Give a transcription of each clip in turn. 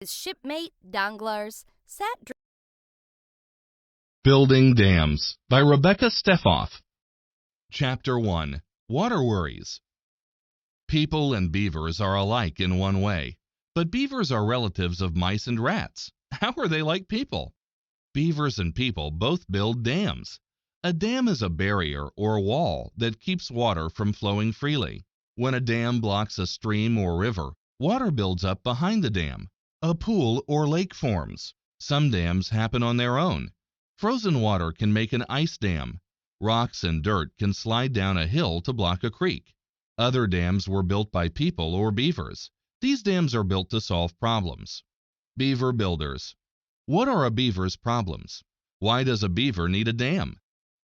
His shipmate danglers sat. Building Dams by Rebecca Steffoff. Chapter 1. Water Worries. People and beavers are alike in one way, but beavers are relatives of mice and rats. How are they like people? Beavers and people both build dams. A dam is a barrier or wall that keeps water from flowing freely. When a dam blocks a stream or river, water builds up behind the dam. A pool or lake forms. Some dams happen on their own. Frozen water can make an ice dam. Rocks and dirt can slide down a hill to block a creek. Other dams were built by people or beavers. These dams are built to solve problems. Beaver builders. What are a beaver's problems? Why does a beaver need a dam?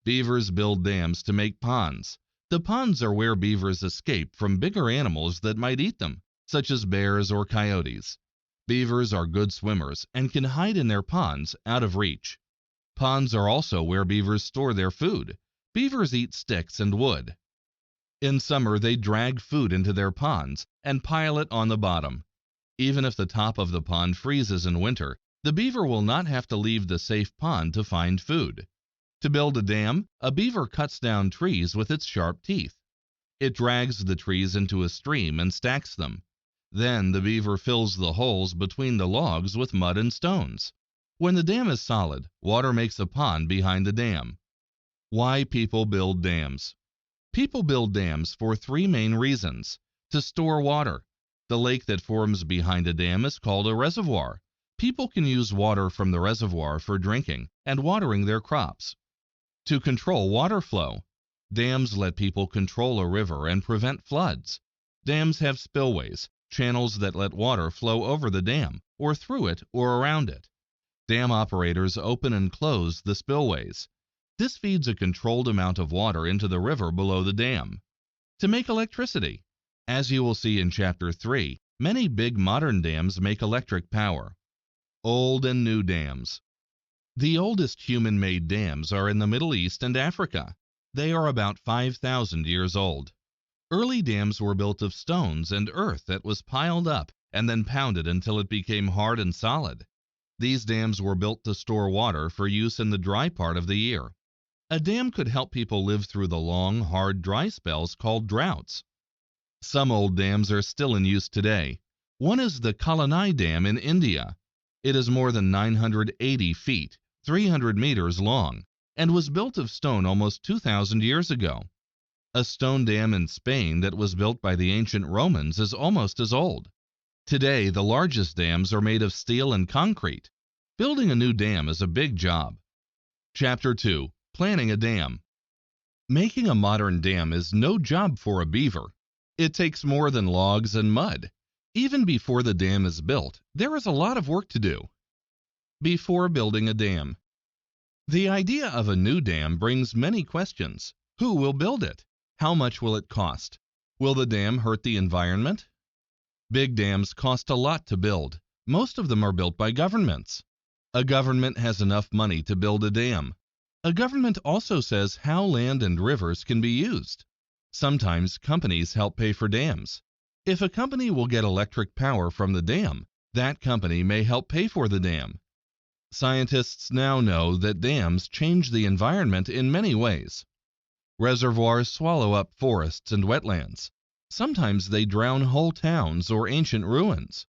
Beavers build dams to make ponds. The ponds are where beavers escape from bigger animals that might eat them, such as bears or coyotes. Beavers are good swimmers and can hide in their ponds out of reach. Ponds are also where beavers store their food. Beavers eat sticks and wood. In summer, they drag food into their ponds and pile it on the bottom. Even if the top of the pond freezes in winter, the beaver will not have to leave the safe pond to find food. To build a dam, a beaver cuts down trees with its sharp teeth. It drags the trees into a stream and stacks them. Then the beaver fills the holes between the logs with mud and stones. When the dam is solid, water makes a pond behind the dam. Why people build dams. People build dams for three main reasons. To store water. The lake that forms behind a dam is called a reservoir. People can use water from the reservoir for drinking and watering their crops. To control water flow. Dams let people control a river and prevent floods. Dams have spillways, channels that let water flow over the dam, or through it or around it. Dam operators open and close the spillways. This feeds a controlled amount of water into the river below the dam. To make electricity. As you will see in Chapter 3, many big modern dams make electric power. Old and new dams. The oldest human-made dams are in the Middle East and Africa. They are about 5,000 years old. Early dams were built of stones and earth that was piled up and then pounded until it became hard and solid. These dams were built to store water for use in the dry part of the year. A dam could help people live through the long, hard, dry spells called droughts. Some old dams are still in use today. One is the Kallanai Dam in India. It is more than 980 feet, 300 meters long, and was built of stone almost 2,000 years ago. A stone dam in Spain that was built by the ancient Romans is almost as old. Today, the largest dams are made of steel and concrete. Building a new dam is a big job. Chapter 2. Planning a dam. Making a modern dam is no job for a beaver. It takes more than logs and mud. Even before the dam is built, there is a lot of work to do. Before building a dam. The idea of a new dam brings many questions. Who will build it? How much will it cost? Will the dam hurt the environment? Big dams cost a lot to build. Most of them are built by governments. A government has enough money to build a dam. A government also says how land and rivers can be used. Sometimes companies help pay for dams. If a company will get electric power from the dam, that company may help pay for the dam. Scientists now know that dams change the environment in many ways. Reservoirs swallow up forests and wetlands. Sometimes they drown whole towns or ancient ruins.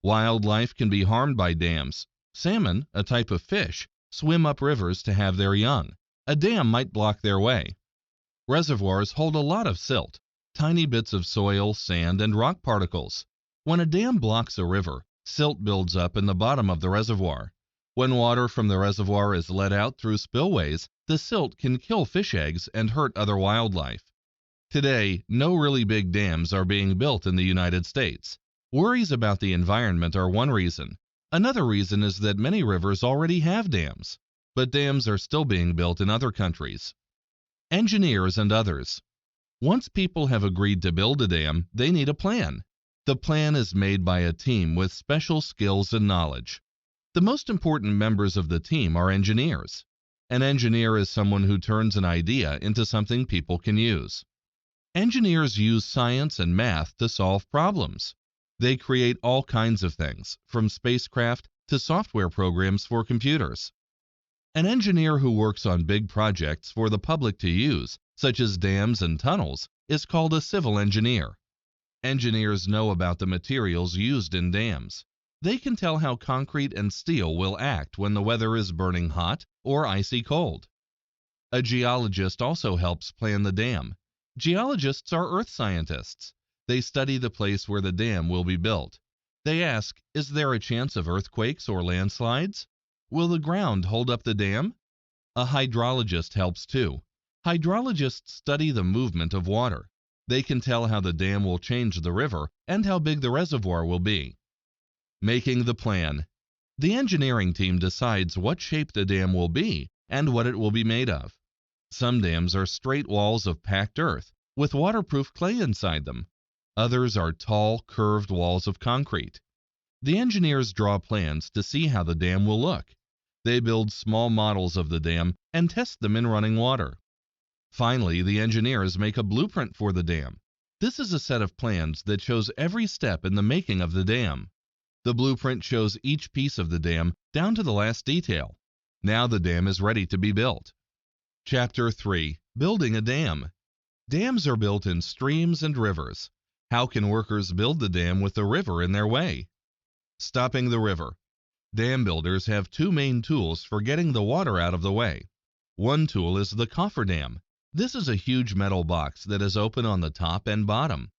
Wildlife can be harmed by dams. Salmon, a type of fish, swim up rivers to have their young. A dam might block their way. Reservoirs hold a lot of silt, tiny bits of soil, sand, and rock particles. When a dam blocks a river, silt builds up in the bottom of the reservoir. When water from the reservoir is let out through spillways, the silt can kill fish eggs and hurt other wildlife. Today, no really big dams are being built in the United States. Worries about the environment are one reason. Another reason is that many rivers already have dams, but dams are still being built in other countries. Engineers and others. Once people have agreed to build a dam, they need a plan. The plan is made by a team with special skills and knowledge. The most important members of the team are engineers. An engineer is someone who turns an idea into something people can use. Engineers use science and math to solve problems. They create all kinds of things, from spacecraft to software programs for computers. An engineer who works on big projects for the public to use, such as dams and tunnels, is called a civil engineer. Engineers know about the materials used in dams. They can tell how concrete and steel will act when the weather is burning hot or icy cold. A geologist also helps plan the dam. Geologists are earth scientists. They study the place where the dam will be built. They ask, is there a chance of earthquakes or landslides? Will the ground hold up the dam? A hydrologist helps too. Hydrologists study the movement of water. They can tell how the dam will change the river and how big the reservoir will be. Making the plan. The engineering team decides what shape the dam will be and what it will be made of. Some dams are straight walls of packed earth with waterproof clay inside them. Others are tall, curved walls of concrete. The engineers draw plans to see how the dam will look. They build small models of the dam and test them in running water. Finally, the engineers make a blueprint for the dam. This is a set of plans that shows every step in the making of the dam. The blueprint shows each piece of the dam down to the last detail. Now the dam is ready to be built. Chapter 3. Building a dam. Dams are built in streams and rivers. How can workers build the dam with the river in their way? Stopping the river. Dam builders have two main tools for getting the water out of the way. One tool is the cofferdam. This is a huge metal box that is open on the top and bottom.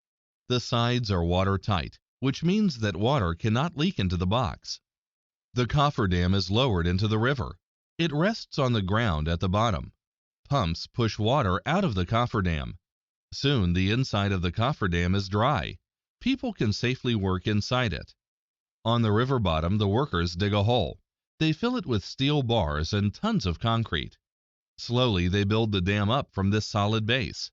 The sides are watertight, which means that water cannot leak into the box. The cofferdam is lowered into the river. It rests on the ground at the bottom. Pumps push water out of the cofferdam. Soon the inside of the cofferdam is dry. People can safely work inside it. On the river bottom, the workers dig a hole. They fill it with steel bars and tons of concrete. Slowly they build the dam up from this solid base.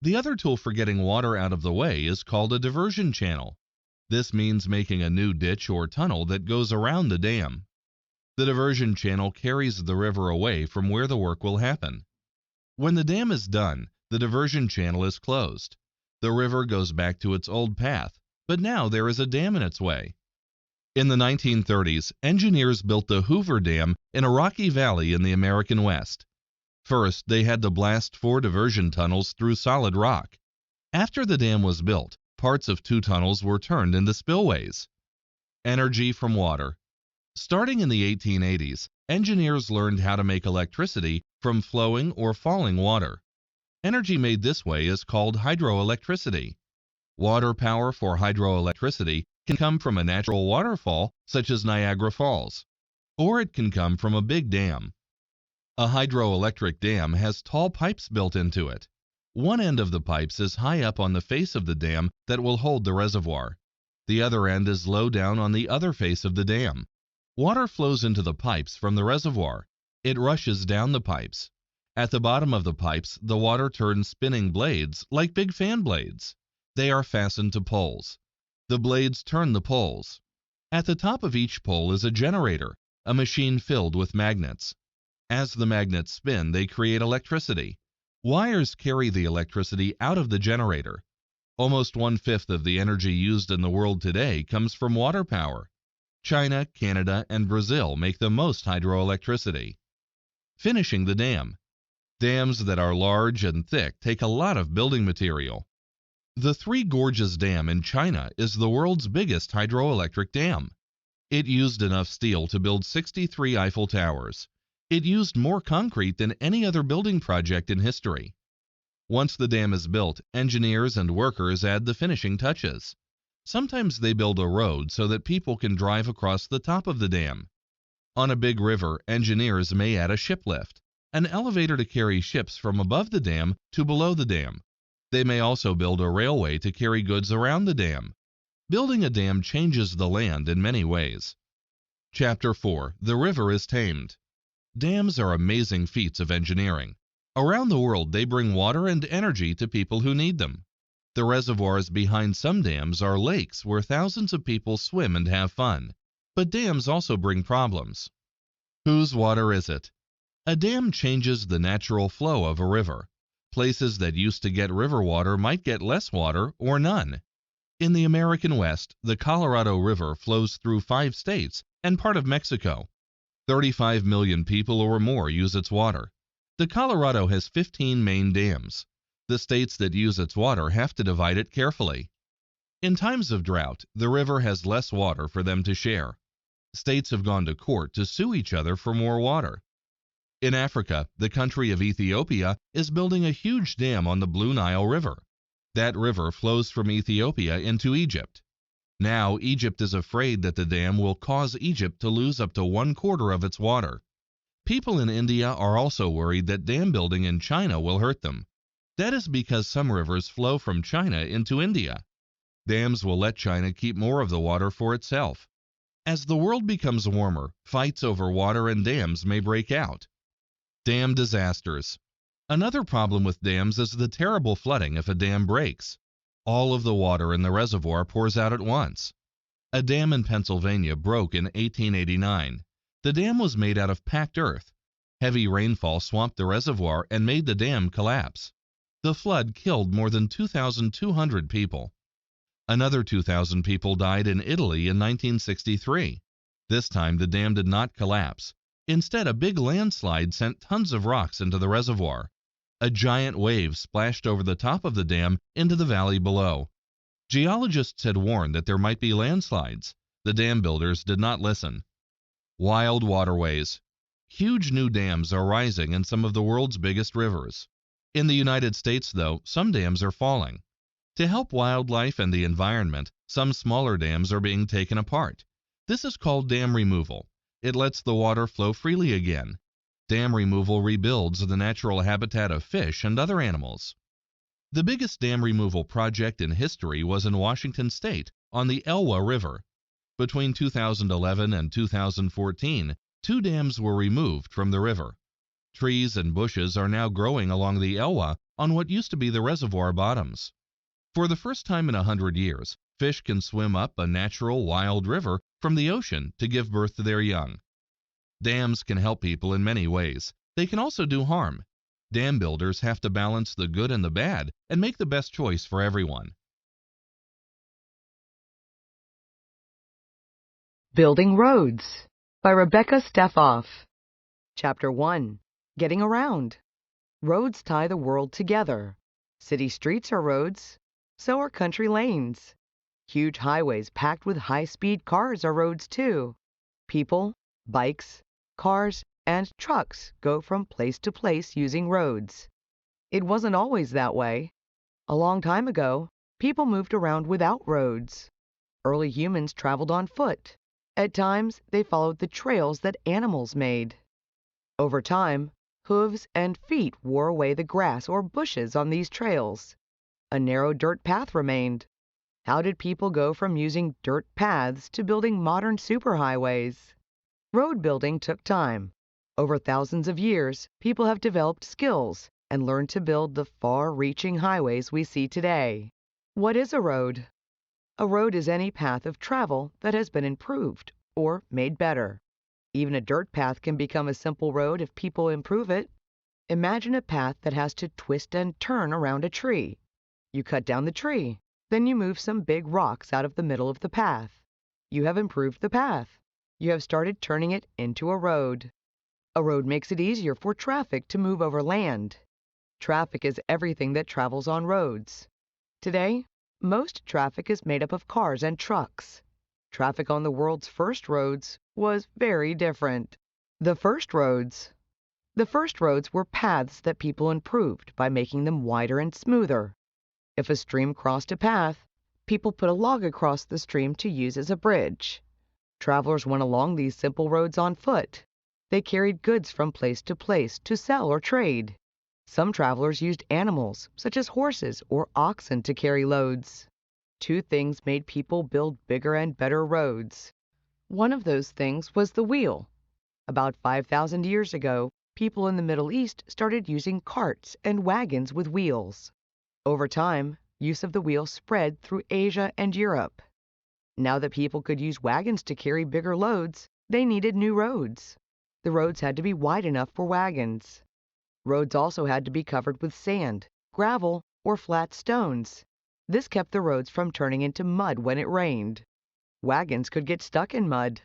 The other tool for getting water out of the way is called a diversion channel. This means making a new ditch or tunnel that goes around the dam. The diversion channel carries the river away from where the work will happen. When the dam is done, the diversion channel is closed. The river goes back to its old path, but now there is a dam in its way. In the 1930s, engineers built the Hoover Dam in a rocky valley in the American West. First, they had to blast 4 diversion tunnels through solid rock. After the dam was built, parts of 2 tunnels were turned into spillways. Energy from water. Starting in the 1880s, engineers learned how to make electricity from flowing or falling water. Energy made this way is called hydroelectricity. Water power for hydroelectricity can come from a natural waterfall, such as Niagara Falls, or it can come from a big dam. A hydroelectric dam has tall pipes built into it. One end of the pipes is high up on the face of the dam that will hold the reservoir. The other end is low down on the other face of the dam. Water flows into the pipes from the reservoir. It rushes down the pipes. At the bottom of the pipes, the water turns spinning blades like big fan blades. They are fastened to poles. The blades turn the poles. At the top of each pole is a generator, a machine filled with magnets. As the magnets spin, they create electricity. Wires carry the electricity out of the generator. Almost 1/5 of the energy used in the world today comes from water power. China, Canada, and Brazil make the most hydroelectricity. Finishing the dam. Dams that are large and thick take a lot of building material. The Three Gorges Dam in China is the world's biggest hydroelectric dam. It used enough steel to build 63 Eiffel Towers. It used more concrete than any other building project in history. Once the dam is built, engineers and workers add the finishing touches. Sometimes they build a road so that people can drive across the top of the dam. On a big river, engineers may add a ship lift, an elevator to carry ships from above the dam to below the dam. They may also build a railway to carry goods around the dam. Building a dam changes the land in many ways. Chapter 4. The river is tamed. Dams are amazing feats of engineering. Around the world, they bring water and energy to people who need them. The reservoirs behind some dams are lakes where thousands of people swim and have fun. But dams also bring problems. Whose water is it? A dam changes the natural flow of a river. Places that used to get river water might get less water or none. In the American West, the Colorado River flows through 5 states and part of Mexico. 35 million people or more use its water. The Colorado has 15 main dams. The states that use its water have to divide it carefully. In times of drought, the river has less water for them to share. States have gone to court to sue each other for more water. In Africa, the country of Ethiopia is building a huge dam on the Blue Nile River. That river flows from Ethiopia into Egypt. Now, Egypt is afraid that the dam will cause Egypt to lose up to 1/4 of its water. People in India are also worried that dam building in China will hurt them. That is because some rivers flow from China into India. Dams will let China keep more of the water for itself. As the world becomes warmer, fights over water and dams may break out. Dam disasters. Another problem with dams is the terrible flooding if a dam breaks. All of the water in the reservoir pours out at once. A dam in Pennsylvania broke in 1889. The dam was made out of packed earth. Heavy rainfall swamped the reservoir and made the dam collapse. The flood killed more than 2,200 people. Another 2,000 people died in Italy in 1963. This time the dam did not collapse. Instead, a big landslide sent tons of rocks into the reservoir. A giant wave splashed over the top of the dam into the valley below. Geologists had warned that there might be landslides. The dam builders did not listen. Wild waterways. Huge new dams are rising in some of the world's biggest rivers. In the United States, though, some dams are falling. To help wildlife and the environment, some smaller dams are being taken apart. This is called dam removal. It lets the water flow freely again. Dam removal rebuilds the natural habitat of fish and other animals. The biggest dam removal project in history was in Washington State on the Elwha River. Between 2011 and 2014, 2 dams were removed from the river. Trees and bushes are now growing along the Elwha on what used to be the reservoir bottoms. For the first time in 100 years, fish can swim up a natural wild river from the ocean to give birth to their young. Dams can help people in many ways. They can also do harm. Dam builders have to balance the good and the bad and make the best choice for everyone. Building Roads by Rebecca Steffoff. Chapter 1. Getting Around. Roads tie the world together. City streets are roads. So are country lanes. Huge highways packed with high-speed cars are roads too. People, bikes, cars, and trucks go from place to place using roads. It wasn't always that way. A long time ago, people moved around without roads. Early humans traveled on foot. At times, they followed the trails that animals made. Over time, hooves and feet wore away the grass or bushes on these trails. A narrow dirt path remained. How did people go from using dirt paths to building modern superhighways? Road building took time. Over thousands of years, people have developed skills and learned to build the far-reaching highways we see today. What is a road? A road is any path of travel that has been improved or made better. Even a dirt path can become a simple road if people improve it. Imagine a path that has to twist and turn around a tree. You cut down the tree, then you move some big rocks out of the middle of the path. You have improved the path. You have started turning it into a road. A road makes it easier for traffic to move over land. Traffic is everything that travels on roads. Today, most traffic is made up of cars and trucks. Traffic on the world's first roads was very different. The first roads were paths that people improved by making them wider and smoother. If a stream crossed a path, people put a log across the stream to use as a bridge. Travelers went along these simple roads on foot. They carried goods from place to sell or trade. Some travelers used animals, such as horses or oxen, to carry loads. 2 things made people build bigger and better roads. One of those things was the wheel. About 5,000 years ago, people in the Middle East started using carts and wagons with wheels. Over time, use of the wheel spread through Asia and Europe. Now that people could use wagons to carry bigger loads, they needed new roads. The roads had to be wide enough for wagons. Roads also had to be covered with sand, gravel, or flat stones. This kept the roads from turning into mud when it rained. Wagons could get stuck in mud.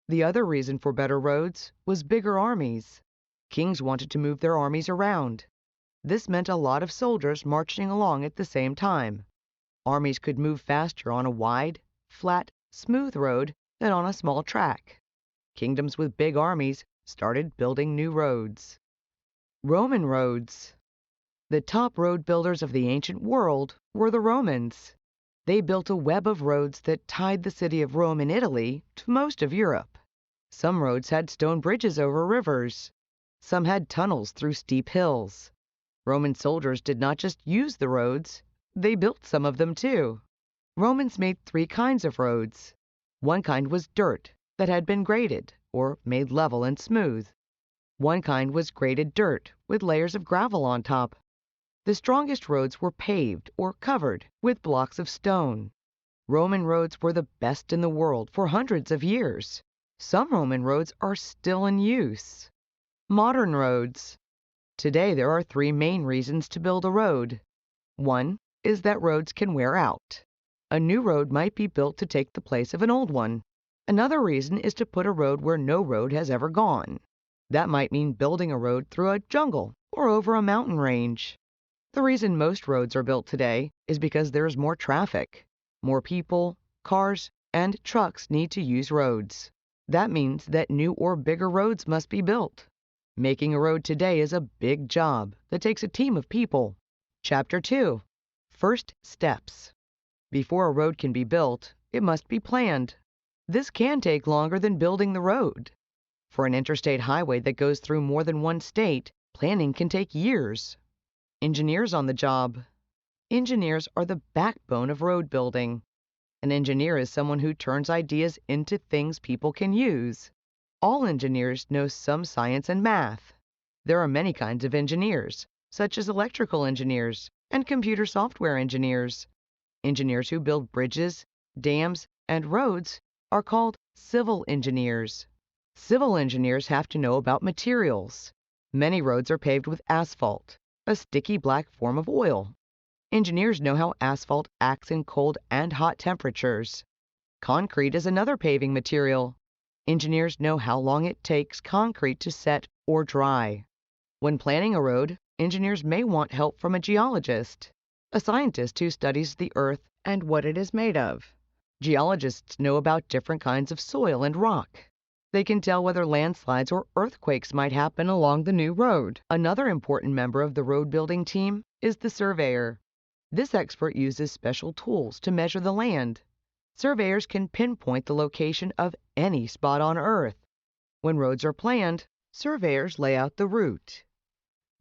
The other reason for better roads was bigger armies. Kings wanted to move their armies around. This meant a lot of soldiers marching along at the same time. Armies could move faster on a wide, flat, smooth road than on a small track. Kingdoms with big armies started building new roads. Roman roads. The top road builders of the ancient world were the Romans. They built a web of roads that tied the city of Rome in Italy to most of Europe. Some roads had stone bridges over rivers. Some had tunnels through steep hills. Roman soldiers did not just use the roads, they built some of them too. Romans made 3 kinds of roads. One kind was dirt that had been graded or made level and smooth. One kind was graded dirt with layers of gravel on top. The strongest roads were paved or covered with blocks of stone. Roman roads were the best in the world for hundreds of years. Some Roman roads are still in use. Modern roads. Today there are 3 main reasons to build a road. One is that roads can wear out. A new road might be built to take the place of an old one. Another reason is to put a road where no road has ever gone. That might mean building a road through a jungle or over a mountain range. The reason most roads are built today is because there is more traffic. More people, cars, and trucks need to use roads. That means that new or bigger roads must be built. Making a road today is a big job that takes a team of people. Chapter 2. First Steps. Before a road can be built, it must be planned. This can take longer than building the road. For an interstate highway that goes through more than one state, planning can take years. Engineers on the job. Engineers are the backbone of road building. An engineer is someone who turns ideas into things people can use. All engineers know some science and math. There are many kinds of engineers, such as electrical engineers and computer software engineers. Engineers who build bridges, dams, and roads are called civil engineers. Civil engineers have to know about materials. Many roads are paved with asphalt, a sticky black form of oil. Engineers know how asphalt acts in cold and hot temperatures. Concrete is another paving material. Engineers know how long it takes concrete to set or dry. When planning a road, engineers may want help from a geologist, a scientist who studies the earth and what it is made of. Geologists know about different kinds of soil and rock. They can tell whether landslides or earthquakes might happen along the new road. Another important member of the road building team is the surveyor. This expert uses special tools to measure the land. Surveyors can pinpoint the location of any spot on Earth. When roads are planned, surveyors lay out the route.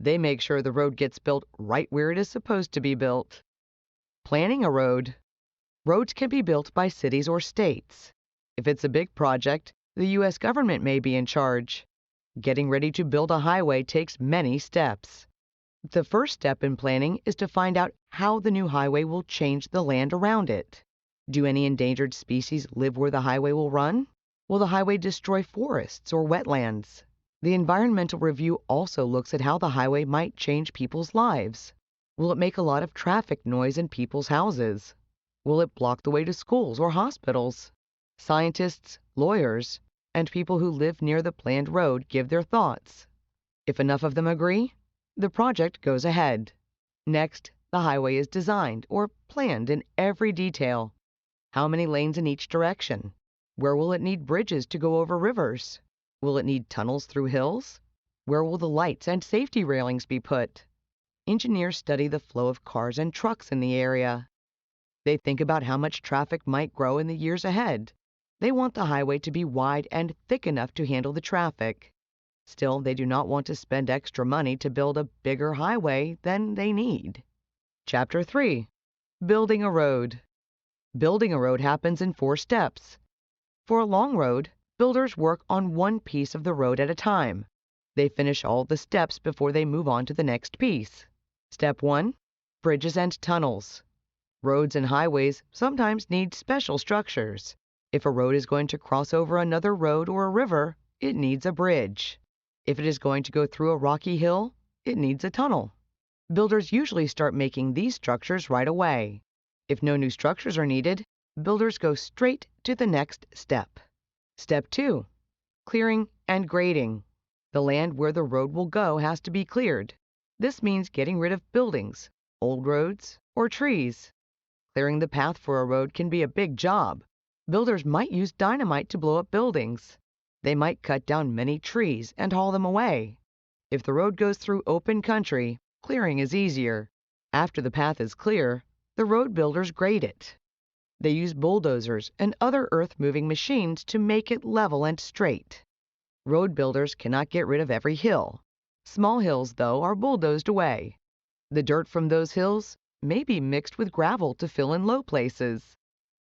They make sure the road gets built right where it is supposed to be built. Planning a road. Roads can be built by cities or states. If it's a big project, the U.S. government may be in charge. Getting ready to build a highway takes many steps. The first step in planning is to find out how the new highway will change the land around it. Do any endangered species live where the highway will run? Will the highway destroy forests or wetlands? The environmental review also looks at how the highway might change people's lives. Will it make a lot of traffic noise in people's houses? Will it block the way to schools or hospitals? Scientists, lawyers, and people who live near the planned road give their thoughts. If enough of them agree, the project goes ahead. Next, the highway is designed or planned in every detail. How many lanes in each direction? Where will it need bridges to go over rivers? Will it need tunnels through hills? Where will the lights and safety railings be put? Engineers study the flow of cars and trucks in the area. They think about how much traffic might grow in the years ahead. They want the highway to be wide and thick enough to handle the traffic. Still, they do not want to spend extra money to build a bigger highway than they need. Chapter 3. Building a road. Building a road happens in 4 steps. For a long road, builders work on one piece of the road at a time. They finish all the steps before they move on to the next piece. Step 1. Bridges and tunnels. Roads and highways sometimes need special structures. If a road is going to cross over another road or a river, it needs a bridge. If it is going to go through a rocky hill, it needs a tunnel. Builders usually start making these structures right away. If no new structures are needed, builders go straight to the next step. Step 2. Clearing and grading. The land where the road will go has to be cleared. This means getting rid of buildings, old roads, or trees. Clearing the path for a road can be a big job. Builders might use dynamite to blow up buildings. They might cut down many trees and haul them away. If the road goes through open country, clearing is easier. After the path is clear, the road builders grade it. They use bulldozers and other earth-moving machines to make it level and straight. Road builders cannot get rid of every hill. Small hills, though, are bulldozed away. The dirt from those hills may be mixed with gravel to fill in low places.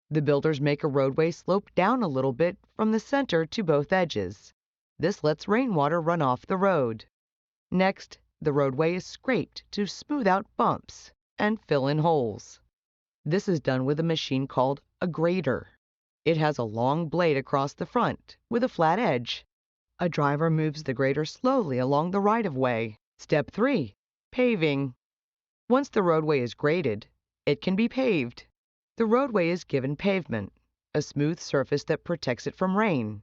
The builders make a roadway slope down a little bit from the center to both edges. This lets rainwater run off the road. Next, the roadway is scraped to smooth out bumps and fill in holes. This is done with a machine called a grader. It has a long blade across the front with a flat edge. A driver moves the grader slowly along the right-of-way. Step 3. Paving. Once the roadway is graded, it can be paved. The roadway is given pavement, a smooth surface that protects it from rain.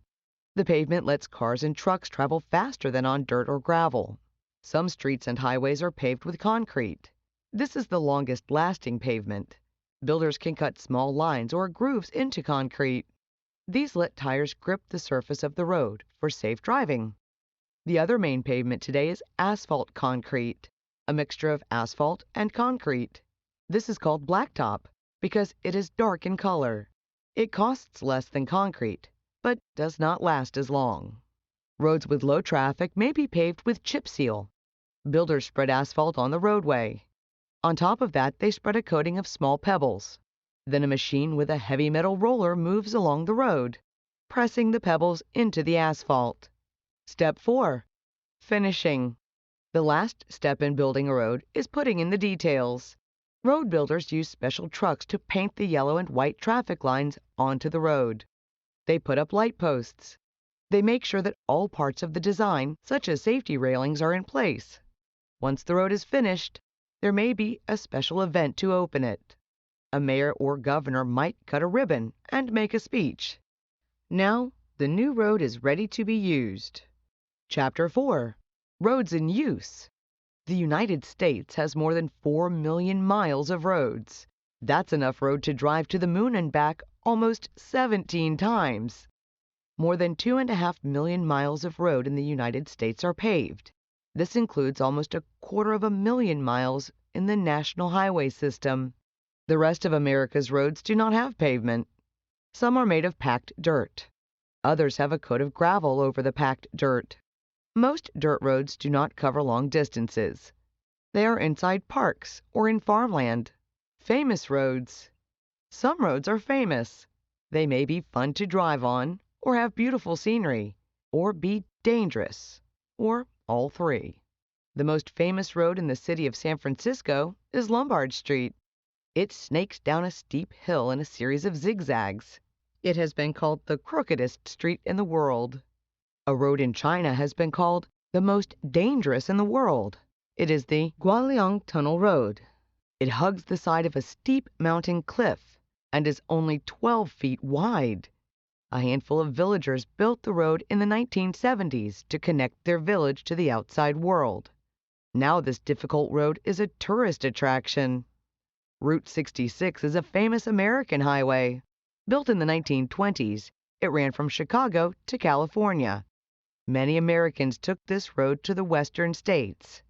The pavement lets cars and trucks travel faster than on dirt or gravel. Some streets and highways are paved with concrete. This is the longest-lasting pavement. Builders can cut small lines or grooves into concrete. These let tires grip the surface of the road for safe driving. The other main pavement today is asphalt concrete, a mixture of asphalt and concrete. This is called blacktop because it is dark in color. It costs less than concrete, but does not last as long. Roads with low traffic may be paved with chip seal. Builders spread asphalt on the roadway. On top of that, they spread a coating of small pebbles. Then a machine with a heavy metal roller moves along the road, pressing the pebbles into the asphalt. Step 4. Finishing. The last step in building a road is putting in the details. Road builders use special trucks to paint the yellow and white traffic lines onto the road. They put up light posts. They make sure that all parts of the design, such as safety railings, are in place. Once the road is finished, there may be a special event to open it. A mayor or governor might cut a ribbon and make a speech. Now, the new road is ready to be used. Chapter 4. Roads in Use. The United States has more than 4 million miles of roads. That's enough road to drive to the moon and back almost 17 times. More than 2.5 million miles of road in the United States are paved. This includes almost 250,000 miles in the National Highway System. The rest of America's roads do not have pavement. Some are made of packed dirt. Others have a coat of gravel over the packed dirt. Most dirt roads do not cover long distances. They are inside parks or in farmland. Famous roads. Some roads are famous. They may be fun to drive on, or have beautiful scenery, or be dangerous, or all three. The most famous road in the city of San Francisco is Lombard Street. It snakes down a steep hill in a series of zigzags. It has been called the crookedest street in the world. A road in China has been called the most dangerous in the world. It is the Guoliang Tunnel Road. It hugs the side of a steep mountain cliff and is only 12 feet wide. A handful of villagers built the road in the 1970s to connect their village to the outside world. Now this difficult road is a tourist attraction. Route 66 is a famous American highway. Built in the 1920s, it ran from Chicago to California. Many Americans took this road to the western states.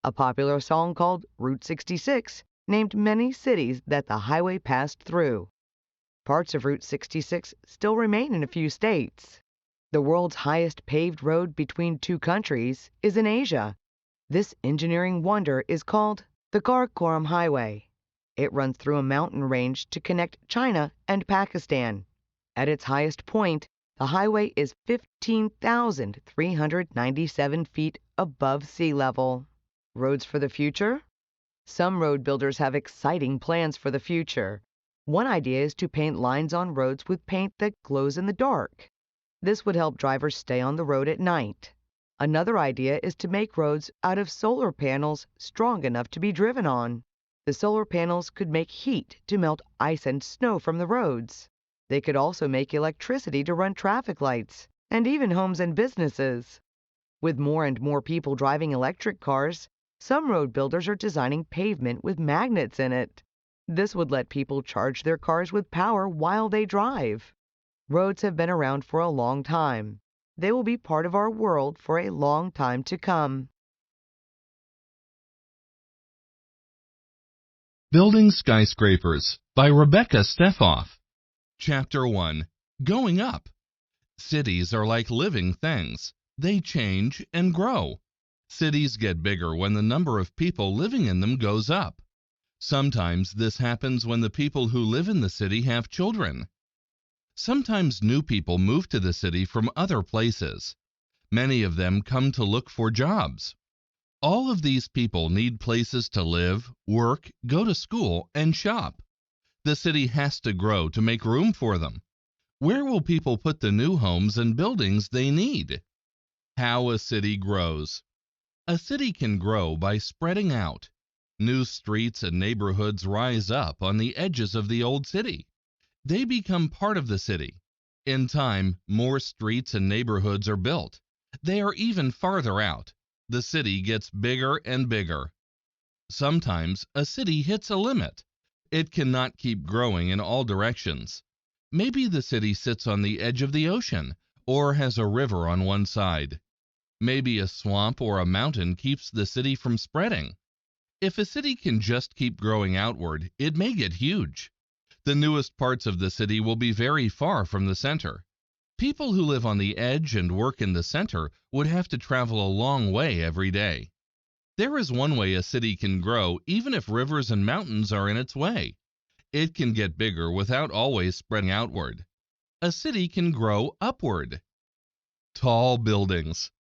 A popular song called Route 66 named many cities that the highway passed through. Parts of Route 66 still remain in a few states. The world's highest paved road between two countries is in Asia. This engineering wonder is called the Karakoram Highway. It runs through a mountain range to connect China and Pakistan. At its highest point, the highway is 15,397 feet above sea level. Roads for the future? Some road builders have exciting plans for the future. One idea is to paint lines on roads with paint that glows in the dark. This would help drivers stay on the road at night. Another idea is to make roads out of solar panels strong enough to be driven on. The solar panels could make heat to melt ice and snow from the roads. They could also make electricity to run traffic lights and even homes and businesses. With more and more people driving electric cars, some road builders are designing pavement with magnets in it. This would let people charge their cars with power while they drive. Roads have been around for a long time. They will be part of our world for a long time to come. Building Skyscrapers by Rebecca Steffoff. Chapter 1. Going Up. Cities are like living things. They change and grow. Cities get bigger when the number of people living in them goes up. Sometimes this happens when the people who live in the city have children. Sometimes new people move to the city from other places. Many of them come to look for jobs. All of these people need places to live, work, go to school, and shop. The city has to grow to make room for them. Where will people put the new homes and buildings they need? How a city grows. A city can grow by spreading out. New streets and neighborhoods rise up on the edges of the old city. They become part of the city. In time, more streets and neighborhoods are built. They are even farther out. The city gets bigger and bigger. Sometimes a city hits a limit. It cannot keep growing in all directions. Maybe the city sits on the edge of the ocean or has a river on one side. Maybe a swamp or a mountain keeps the city from spreading. If a city can just keep growing outward, it may get huge. The newest parts of the city will be very far from the center. People who live on the edge and work in the center would have to travel a long way every day. There is one way a city can grow even if rivers and mountains are in its way. It can get bigger without always spreading outward. A city can grow upward. Tall buildings.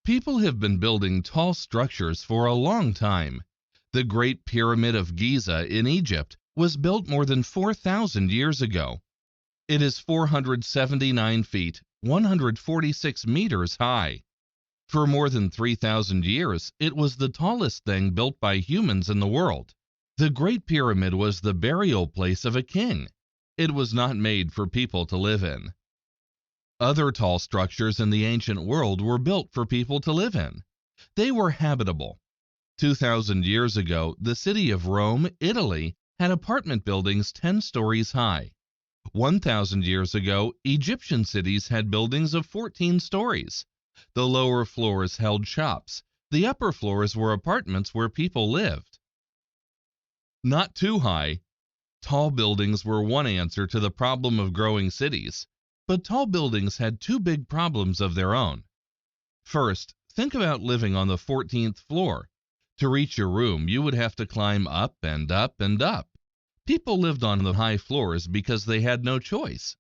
People have been building tall structures for a long time. The Great Pyramid of Giza in Egypt was built more than 4,000 years ago. It is 479 feet, 146 meters high. For more than 3,000 years, it was the tallest thing built by humans in the world. The Great Pyramid was the burial place of a king. It was not made for people to live in. Other tall structures in the ancient world were built for people to live in. They were habitable. 2,000 years ago, the city of Rome, Italy, had apartment buildings 10 stories high. 1,000 years ago, Egyptian cities had buildings of 14 stories. The lower floors held shops. The upper floors were apartments where people lived. Not too high. Tall buildings were one answer to the problem of growing cities. But tall buildings had two big problems of their own. First, think about living on the 14th floor. To reach your room, you would have to climb up and up and up. People lived on the high floors because they had no choice.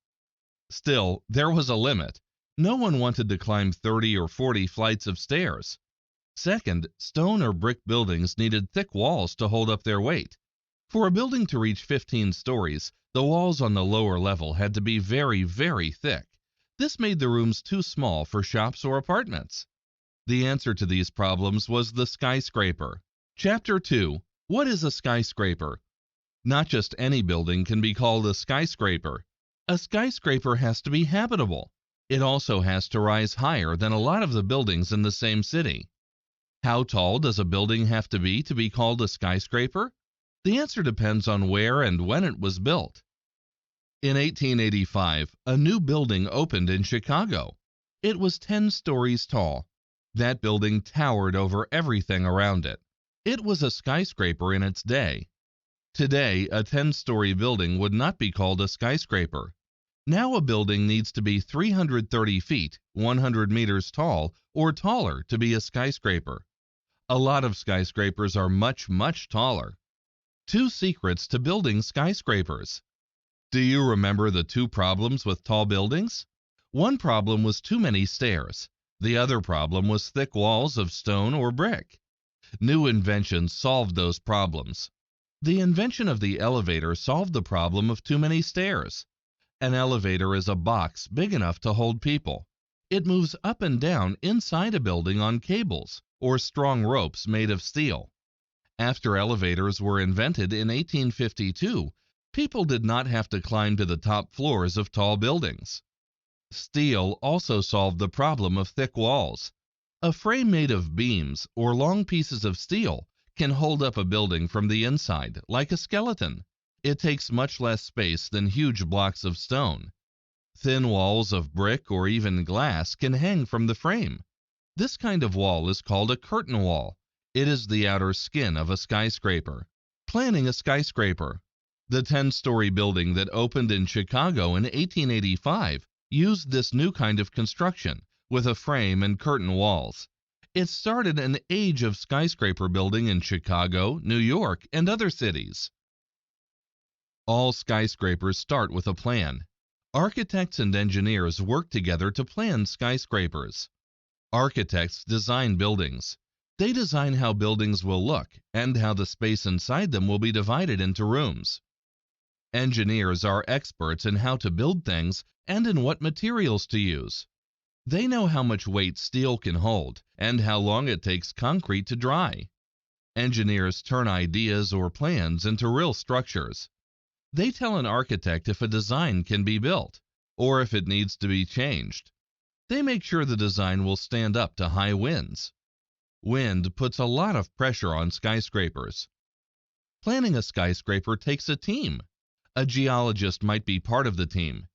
Still, there was a limit. No one wanted to climb 30 or 40 flights of stairs. Second, stone or brick buildings needed thick walls to hold up their weight. For a building to reach 15 stories, the walls on the lower level had to be very, very thick. This made the rooms too small for shops or apartments. The answer to these problems was the skyscraper. Chapter 2. What is a skyscraper? Not just any building can be called a skyscraper. A skyscraper has to be habitable. It also has to rise higher than a lot of the buildings in the same city. How tall does a building have to be called a skyscraper? The answer depends on where and when it was built. In 1885, a new building opened in Chicago. It was 10 stories tall. That building towered over everything around it. It was a skyscraper in its day. Today, a 10-story building would not be called a skyscraper. Now a building needs to be 330 feet, 100 meters tall, or taller to be a skyscraper. A lot of skyscrapers are much, much taller. 2 secrets to building skyscrapers. Do you remember the 2 problems with tall buildings? One problem was too many stairs. The other problem was thick walls of stone or brick. New inventions solved those problems. The invention of the elevator solved the problem of too many stairs. An elevator is a box big enough to hold people. It moves up and down inside a building on cables or strong ropes made of steel. After elevators were invented in 1852, people did not have to climb to the top floors of tall buildings. Steel also solved the problem of thick walls. A frame made of beams or long pieces of steel can hold up a building from the inside, like a skeleton. It takes much less space than huge blocks of stone. Thin walls of brick or even glass can hang from the frame. This kind of wall is called a curtain wall. It is the outer skin of a skyscraper. Planning a skyscraper. The 10-story building that opened in Chicago in 1885 used this new kind of construction with a frame and curtain walls. It started an age of skyscraper building in Chicago, New York, and other cities. All skyscrapers start with a plan. Architects and engineers work together to plan skyscrapers. Architects design buildings. They design how buildings will look and how the space inside them will be divided into rooms. Engineers are experts in how to build things and in what materials to use. They know how much weight steel can hold and how long it takes concrete to dry. Engineers turn ideas or plans into real structures. They tell an architect if a design can be built or if it needs to be changed. They make sure the design will stand up to high winds. Wind puts a lot of pressure on skyscrapers. Planning a skyscraper takes a team. A geologist might be part of the team.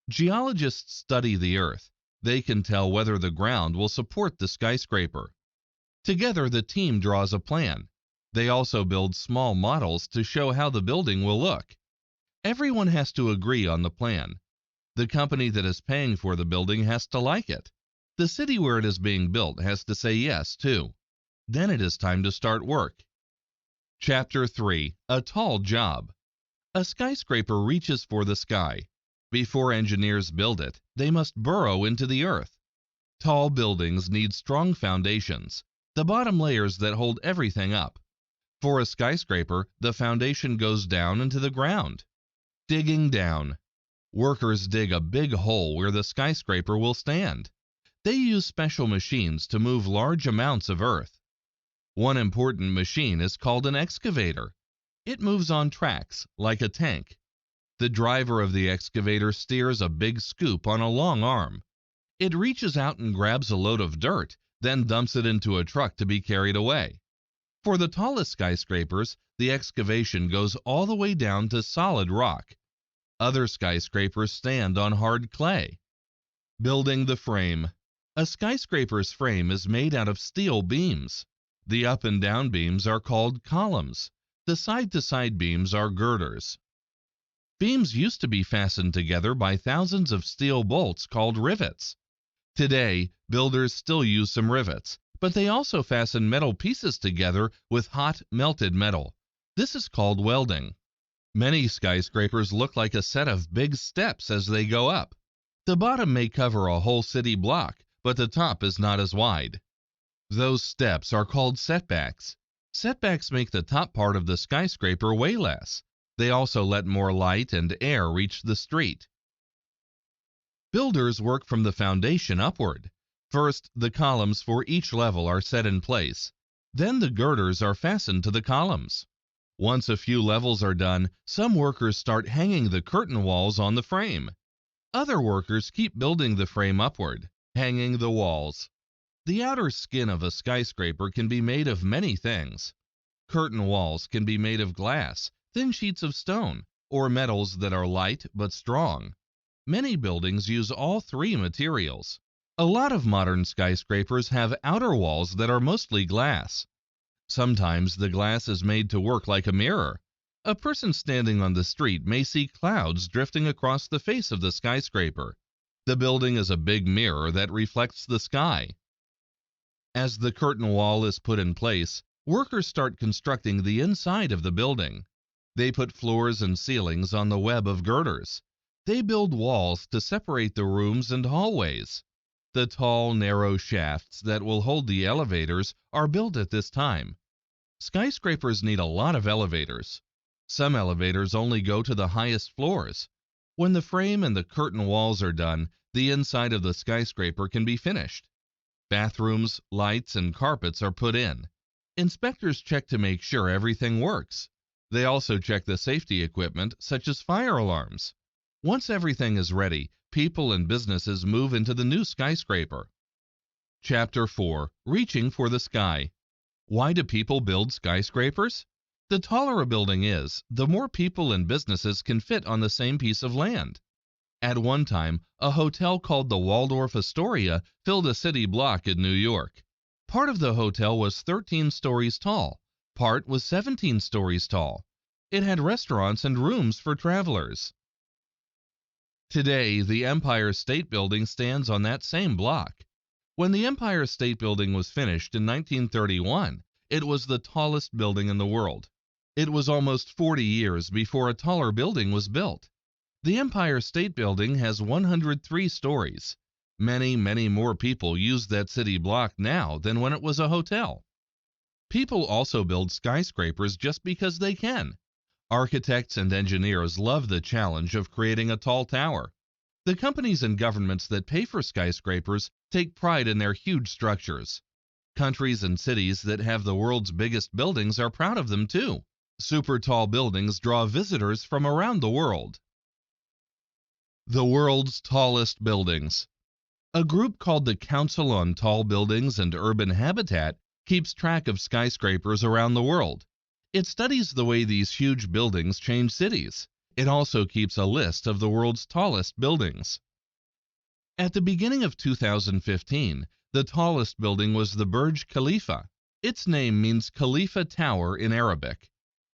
Geologists study the earth. They can tell whether the ground will support the skyscraper. Together, the team draws a plan. They also build small models to show how the building will look. Everyone has to agree on the plan. The company that is paying for the building has to like it. The city where it is being built has to say yes, too. Then it is time to start work. Chapter 3. A Tall Job. A skyscraper reaches for the sky. Before engineers build it, they must burrow into the earth. Tall buildings need strong foundations, the bottom layers that hold everything up. For a skyscraper, the foundation goes down into the ground. Digging down. Workers dig a big hole where the skyscraper will stand. They use special machines to move large amounts of earth. One important machine is called an excavator. It moves on tracks, like a tank. The driver of the excavator steers a big scoop on a long arm. It reaches out and grabs a load of dirt, then dumps it into a truck to be carried away. For the tallest skyscrapers, the excavation goes all the way down to solid rock. Other skyscrapers stand on hard clay. Building the frame. A skyscraper's frame is made out of steel beams. The up and down beams are called columns. The side-to-side beams are girders. Beams used to be fastened together by thousands of steel bolts called rivets. Today, builders still use some rivets, but they also fasten metal pieces together with hot, melted metal. This is called welding. Many skyscrapers look like a set of big steps as they go up. The bottom may cover a whole city block, but the top is not as wide. Those steps are called setbacks. Setbacks make the top part of the skyscraper way less. They also let more light and air reach the street. Builders work from the foundation upward. First, the columns for each level are set in place. Then the girders are fastened to the columns. Once a few levels are done, some workers start hanging the curtain walls on the frame. Other workers keep building the frame upward, hanging the walls. The outer skin of a skyscraper can be made of many things. Curtain walls can be made of glass, thin sheets of stone, or metals that are light but strong. Many buildings use all three materials. A lot of modern skyscrapers have outer walls that are mostly glass. Sometimes the glass is made to work like a mirror. A person standing on the street may see clouds drifting across the face of the skyscraper. The building is a big mirror that reflects the sky. As the curtain wall is put in place, workers start constructing the inside of the building. They put floors and ceilings on the web of girders. They build walls to separate the rooms and hallways. The tall, narrow shafts that will hold the elevators are built at this time. Skyscrapers need a lot of elevators. Some elevators only go to the highest floors. When the frame and the curtain walls are done, the inside of the skyscraper can be finished. Bathrooms, lights, and carpets are put in. Inspectors check to make sure everything works. They also check the safety equipment, such as fire alarms. Once everything is ready, people and businesses move into the new skyscraper. Chapter 4. Reaching for the Sky. Why do people build skyscrapers? The taller a building is, the more people and businesses can fit on the same piece of land. At one time, a hotel called the Waldorf Astoria filled a city block in New York. Part of the hotel was 13 stories tall. Part was 17 stories tall. It had restaurants and rooms for travelers. Today, the Empire State Building stands on that same block. When the Empire State Building was finished in 1931, it was the tallest building in the world. It was almost 40 years before a taller building was built. The Empire State Building has 103 stories. Many more people use that city block now than when it was a hotel. People also build skyscrapers just because they can. Architects and engineers love the challenge of creating a tall tower. The companies and governments that pay for skyscrapers take pride in their huge structures. Countries and cities that have the world's biggest buildings are proud of them too. Super tall buildings draw visitors from around the world. The world's tallest buildings. A group called the Council on Tall Buildings and Urban Habitat keeps track of skyscrapers around the world. It studies the way these huge buildings change cities. It also keeps a list of the world's tallest buildings. At the beginning of 2015, the tallest building was the Burj Khalifa. Its name means Khalifa Tower in Arabic.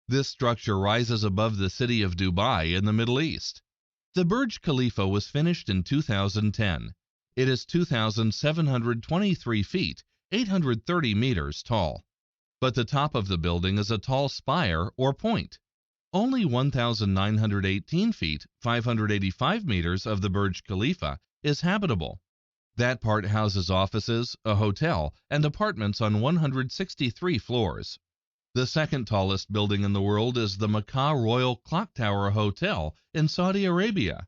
This structure rises above the city of Dubai in the Middle East. The Burj Khalifa was finished in 2010. It is 2,723 feet, 830 meters tall. But the top of the building is a tall spire or point. Only 1,918 feet, 585 meters of the Burj Khalifa is habitable. That part houses offices, a hotel, and apartments on 163 floors. The second tallest building in the world is the Mecca Royal Clock Tower Hotel in Saudi Arabia.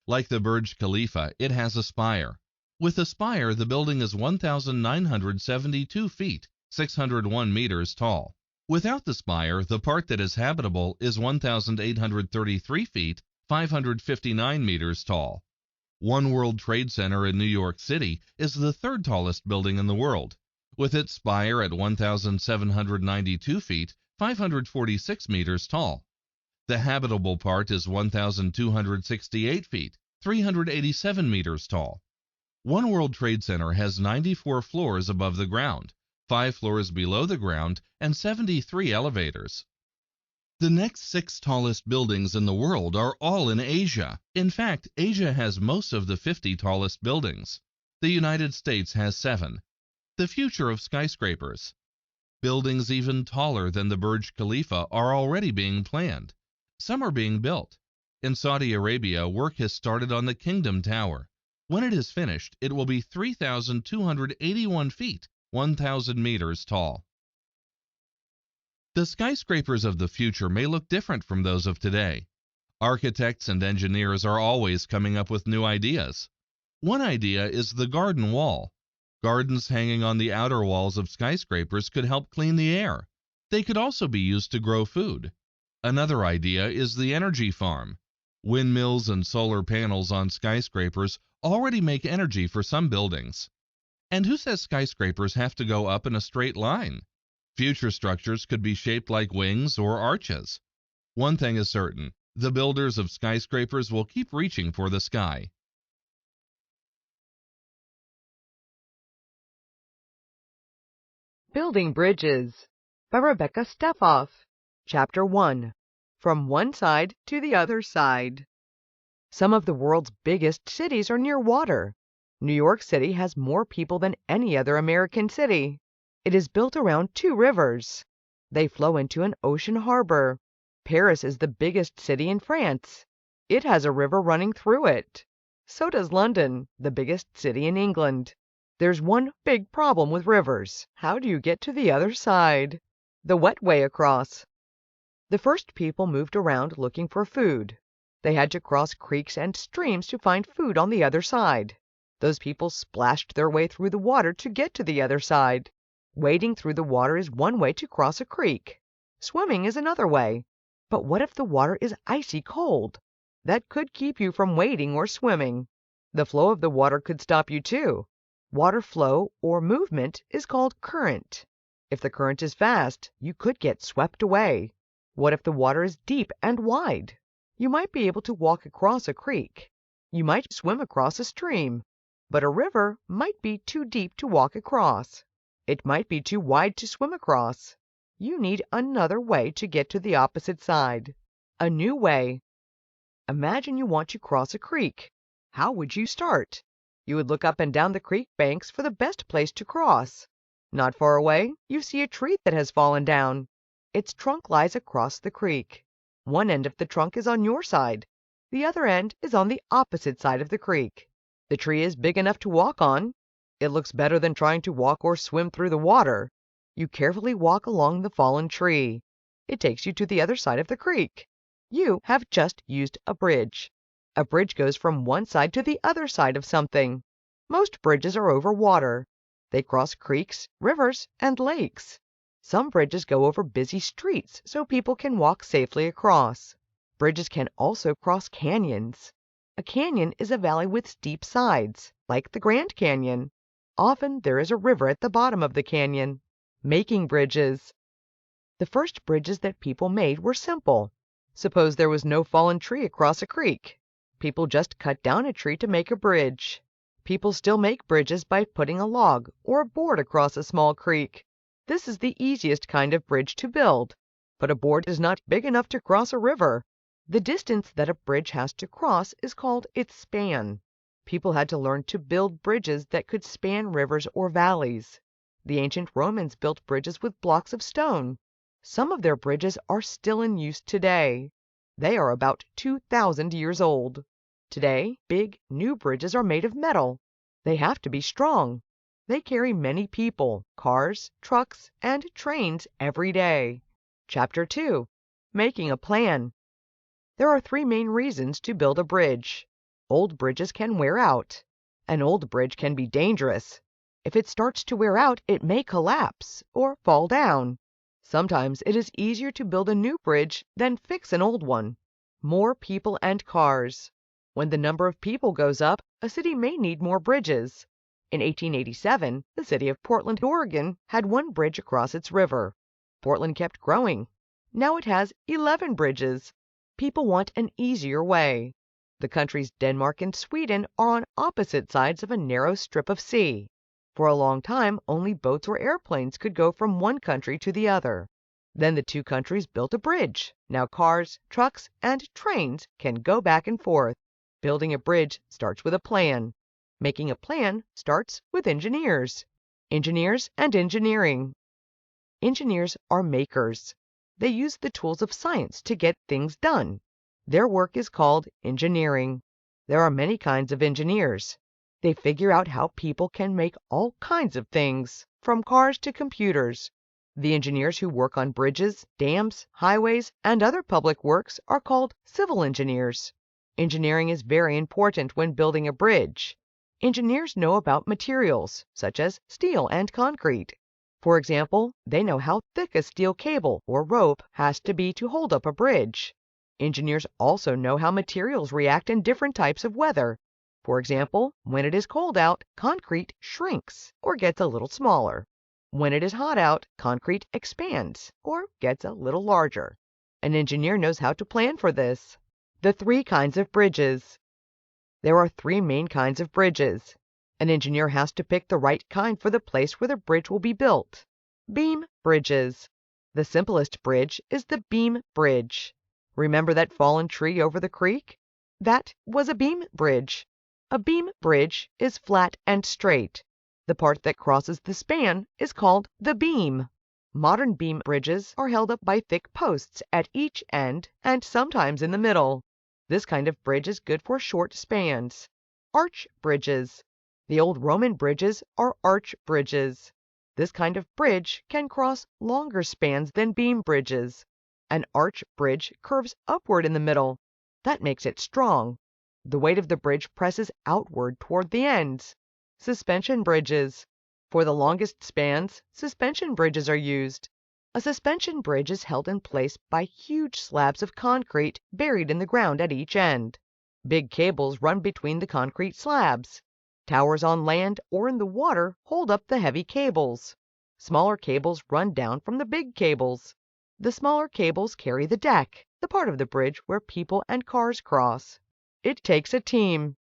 Like the Burj Khalifa, it has a spire. With the spire, the building is 1,972 feet, 601 meters tall. Without the spire, the part that is habitable is 1,833 feet, 559 meters tall. One World Trade Center in New York City is the third tallest building in the world, with its spire at 1,792 feet, 546 meters tall. The habitable part is 1,268 feet, 387 meters tall. One World Trade Center has 94 floors above the ground, 5 floors below the ground, and 73 elevators. The next 6 tallest buildings in the world are all in Asia. In fact, Asia has most of the 50 tallest buildings. The United States has 7. The future of skyscrapers. Buildings even taller than the Burj Khalifa are already being planned. Some are being built. In Saudi Arabia, work has started on the Kingdom Tower. When it is finished, it will be 3,281 feet, 1,000 meters tall. The skyscrapers of the future may look different from those of today. Architects and engineers are always coming up with new ideas. One idea is the garden wall. Gardens hanging on the outer walls of skyscrapers could help clean the air. They could also be used to grow food. Another idea is the energy farm. Windmills and solar panels on skyscrapers already make energy for some buildings. And who says skyscrapers have to go up in a straight line? Future structures could be shaped like wings or arches. One thing is certain, the builders of skyscrapers will keep reaching for the sky. Building Bridges by Rebecca Steffoff. Chapter 1. From One Side to the Other Side. Some of the world's biggest cities are near water. New York City has more people than any other American city. It is built around 2 rivers. They flow into an ocean harbor. Paris is the biggest city in France. It has a river running through it. So does London, the biggest city in England. There's one big problem with rivers. How do you get to the other side? The wet way across. The first people moved around looking for food. They had to cross creeks and streams to find food on the other side. Those people splashed their way through the water to get to the other side. Wading through the water is one way to cross a creek. Swimming is another way. But what if the water is icy cold? That could keep you from wading or swimming. The flow of the water could stop you too. Water flow or movement is called current. If the current is fast, you could get swept away. What if the water is deep and wide? You might be able to walk across a creek. You might swim across a stream. But a river might be too deep to walk across. It might be too wide to swim across. You need another way to get to the opposite side. A new way. Imagine you want to cross a creek. How would you start? You would look up and down the creek banks for the best place to cross. Not far away, you see a tree that has fallen down. Its trunk lies across the creek. One end of the trunk is on your side. The other end is on the opposite side of the creek. The tree is big enough to walk on. It looks better than trying to walk or swim through the water. You carefully walk along the fallen tree. It takes you to the other side of the creek. You have just used a bridge. A bridge goes from one side to the other side of something. Most bridges are over water. They cross creeks, rivers, and lakes. Some bridges go over busy streets so people can walk safely across. Bridges can also cross canyons. A canyon is a valley with steep sides, like the Grand Canyon. Often there is a river at the bottom of the canyon. Making bridges. The first bridges that people made were simple. Suppose there was no fallen tree across a creek. People just cut down a tree to make a bridge. People still make bridges by putting a log or a board across a small creek. This is the easiest kind of bridge to build. But a board is not big enough to cross a river. The distance that a bridge has to cross is called its span. People had to learn to build bridges that could span rivers or valleys. The ancient Romans built bridges with blocks of stone. Some of their bridges are still in use today. They are about 2,000 years old. Today, big, new bridges are made of metal. They have to be strong. They carry many people, cars, trucks, and trains every day. Chapter 2. Making a plan. There are 3 main reasons to build a bridge. Old bridges can wear out. An old bridge can be dangerous. If it starts to wear out, it may collapse or fall down. Sometimes it is easier to build a new bridge than fix an old one. More people and cars. When the number of people goes up, a city may need more bridges. In 1887, the city of Portland, Oregon, had 1 bridge across its river. Portland kept growing. Now it has 11 bridges. People want an easier way. The countries Denmark and Sweden are on opposite sides of a narrow strip of sea. For a long time, only boats or airplanes could go from one country to the other. Then the 2 countries built a bridge. Now cars, trucks, and trains can go back and forth. Building a bridge starts with a plan. Making a plan starts with engineers. Engineers and engineering. Engineers are makers. They use the tools of science to get things done. Their work is called engineering. There are many kinds of engineers. They figure out how people can make all kinds of things, from cars to computers. The engineers who work on bridges, dams, highways, and other public works are called civil engineers. Engineering is very important when building a bridge. Engineers know about materials, such as steel and concrete. For example, they know how thick a steel cable or rope has to be to hold up a bridge. Engineers also know how materials react in different types of weather. For example, when it is cold out, concrete shrinks or gets a little smaller. When it is hot out, concrete expands or gets a little larger. An engineer knows how to plan for this. The 3 kinds of bridges. There are 3 main kinds of bridges. An engineer has to pick the right kind for the place where the bridge will be built. Beam bridges. The simplest bridge is the beam bridge. Remember that fallen tree over the creek? That was a beam bridge. A beam bridge is flat and straight. The part that crosses the span is called the beam. Modern beam bridges are held up by thick posts at each end and sometimes in the middle. This kind of bridge is good for short spans. Arch bridges. The old Roman bridges are arch bridges. This kind of bridge can cross longer spans than beam bridges. An arch bridge curves upward in the middle. That makes it strong. The weight of the bridge presses outward toward the ends. Suspension bridges. For the longest spans, suspension bridges are used. A suspension bridge is held in place by huge slabs of concrete buried in the ground at each end. Big cables run between the concrete slabs. Towers on land or in the water hold up the heavy cables. Smaller cables run down from the big cables. The smaller cables carry the deck, the part of the bridge where people and cars cross. It takes a team.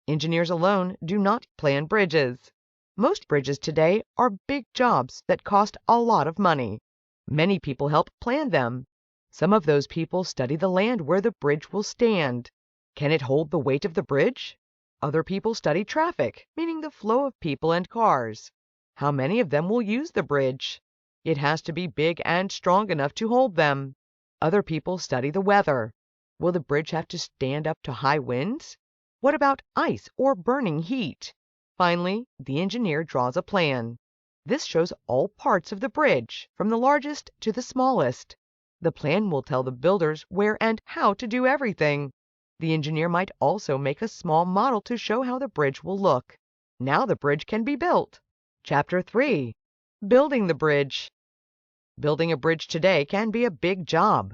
Engineers alone do not plan bridges. Most bridges today are big jobs that cost a lot of money. Many people help plan them. Some of those people study the land where the bridge will stand. Can it hold the weight of the bridge? Other people study traffic, meaning the flow of people and cars. How many of them will use the bridge? It has to be big and strong enough to hold them. Other people study the weather. Will the bridge have to stand up to high winds? What about ice or burning heat? Finally, the engineer draws a plan. This shows all parts of the bridge, from the largest to the smallest. The plan will tell the builders where and how to do everything. The engineer might also make a small model to show how the bridge will look. Now the bridge can be built. Chapter 3. Building the bridge. Building a bridge today can be a big job.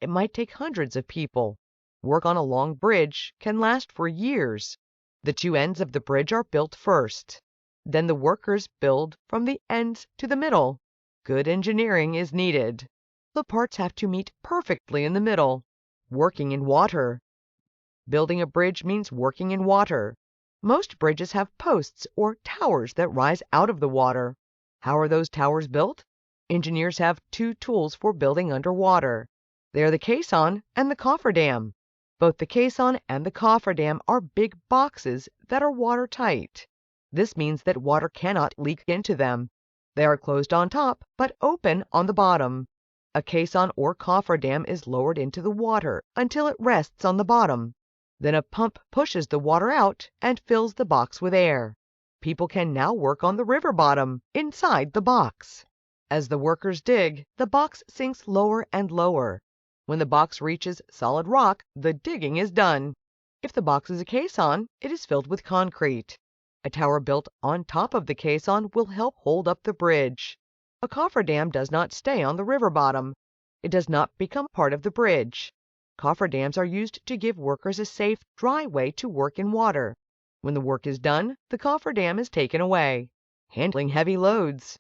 It might take hundreds of people. Work on a long bridge can last for years. The two ends of the bridge are built first. Then the workers build from the ends to the middle. Good engineering is needed. The parts have to meet perfectly in the middle. Working in water. Building a bridge means working in water. Most bridges have posts or towers that rise out of the water. How are those towers built? Engineers have two tools for building underwater. They are the caisson and the cofferdam. Both the caisson and the cofferdam are big boxes that are watertight. This means that water cannot leak into them. They are closed on top but open on the bottom. A caisson or cofferdam is lowered into the water until it rests on the bottom. Then a pump pushes the water out and fills the box with air. People can now work on the river bottom, inside the box. As the workers dig, the box sinks lower and lower. When the box reaches solid rock, the digging is done. If the box is a caisson, it is filled with concrete. A tower built on top of the caisson will help hold up the bridge. A cofferdam does not stay on the river bottom. It does not become part of the bridge. Cofferdams are used to give workers a safe, dry way to work in water. When the work is done, the cofferdam is taken away. Handling heavy loads.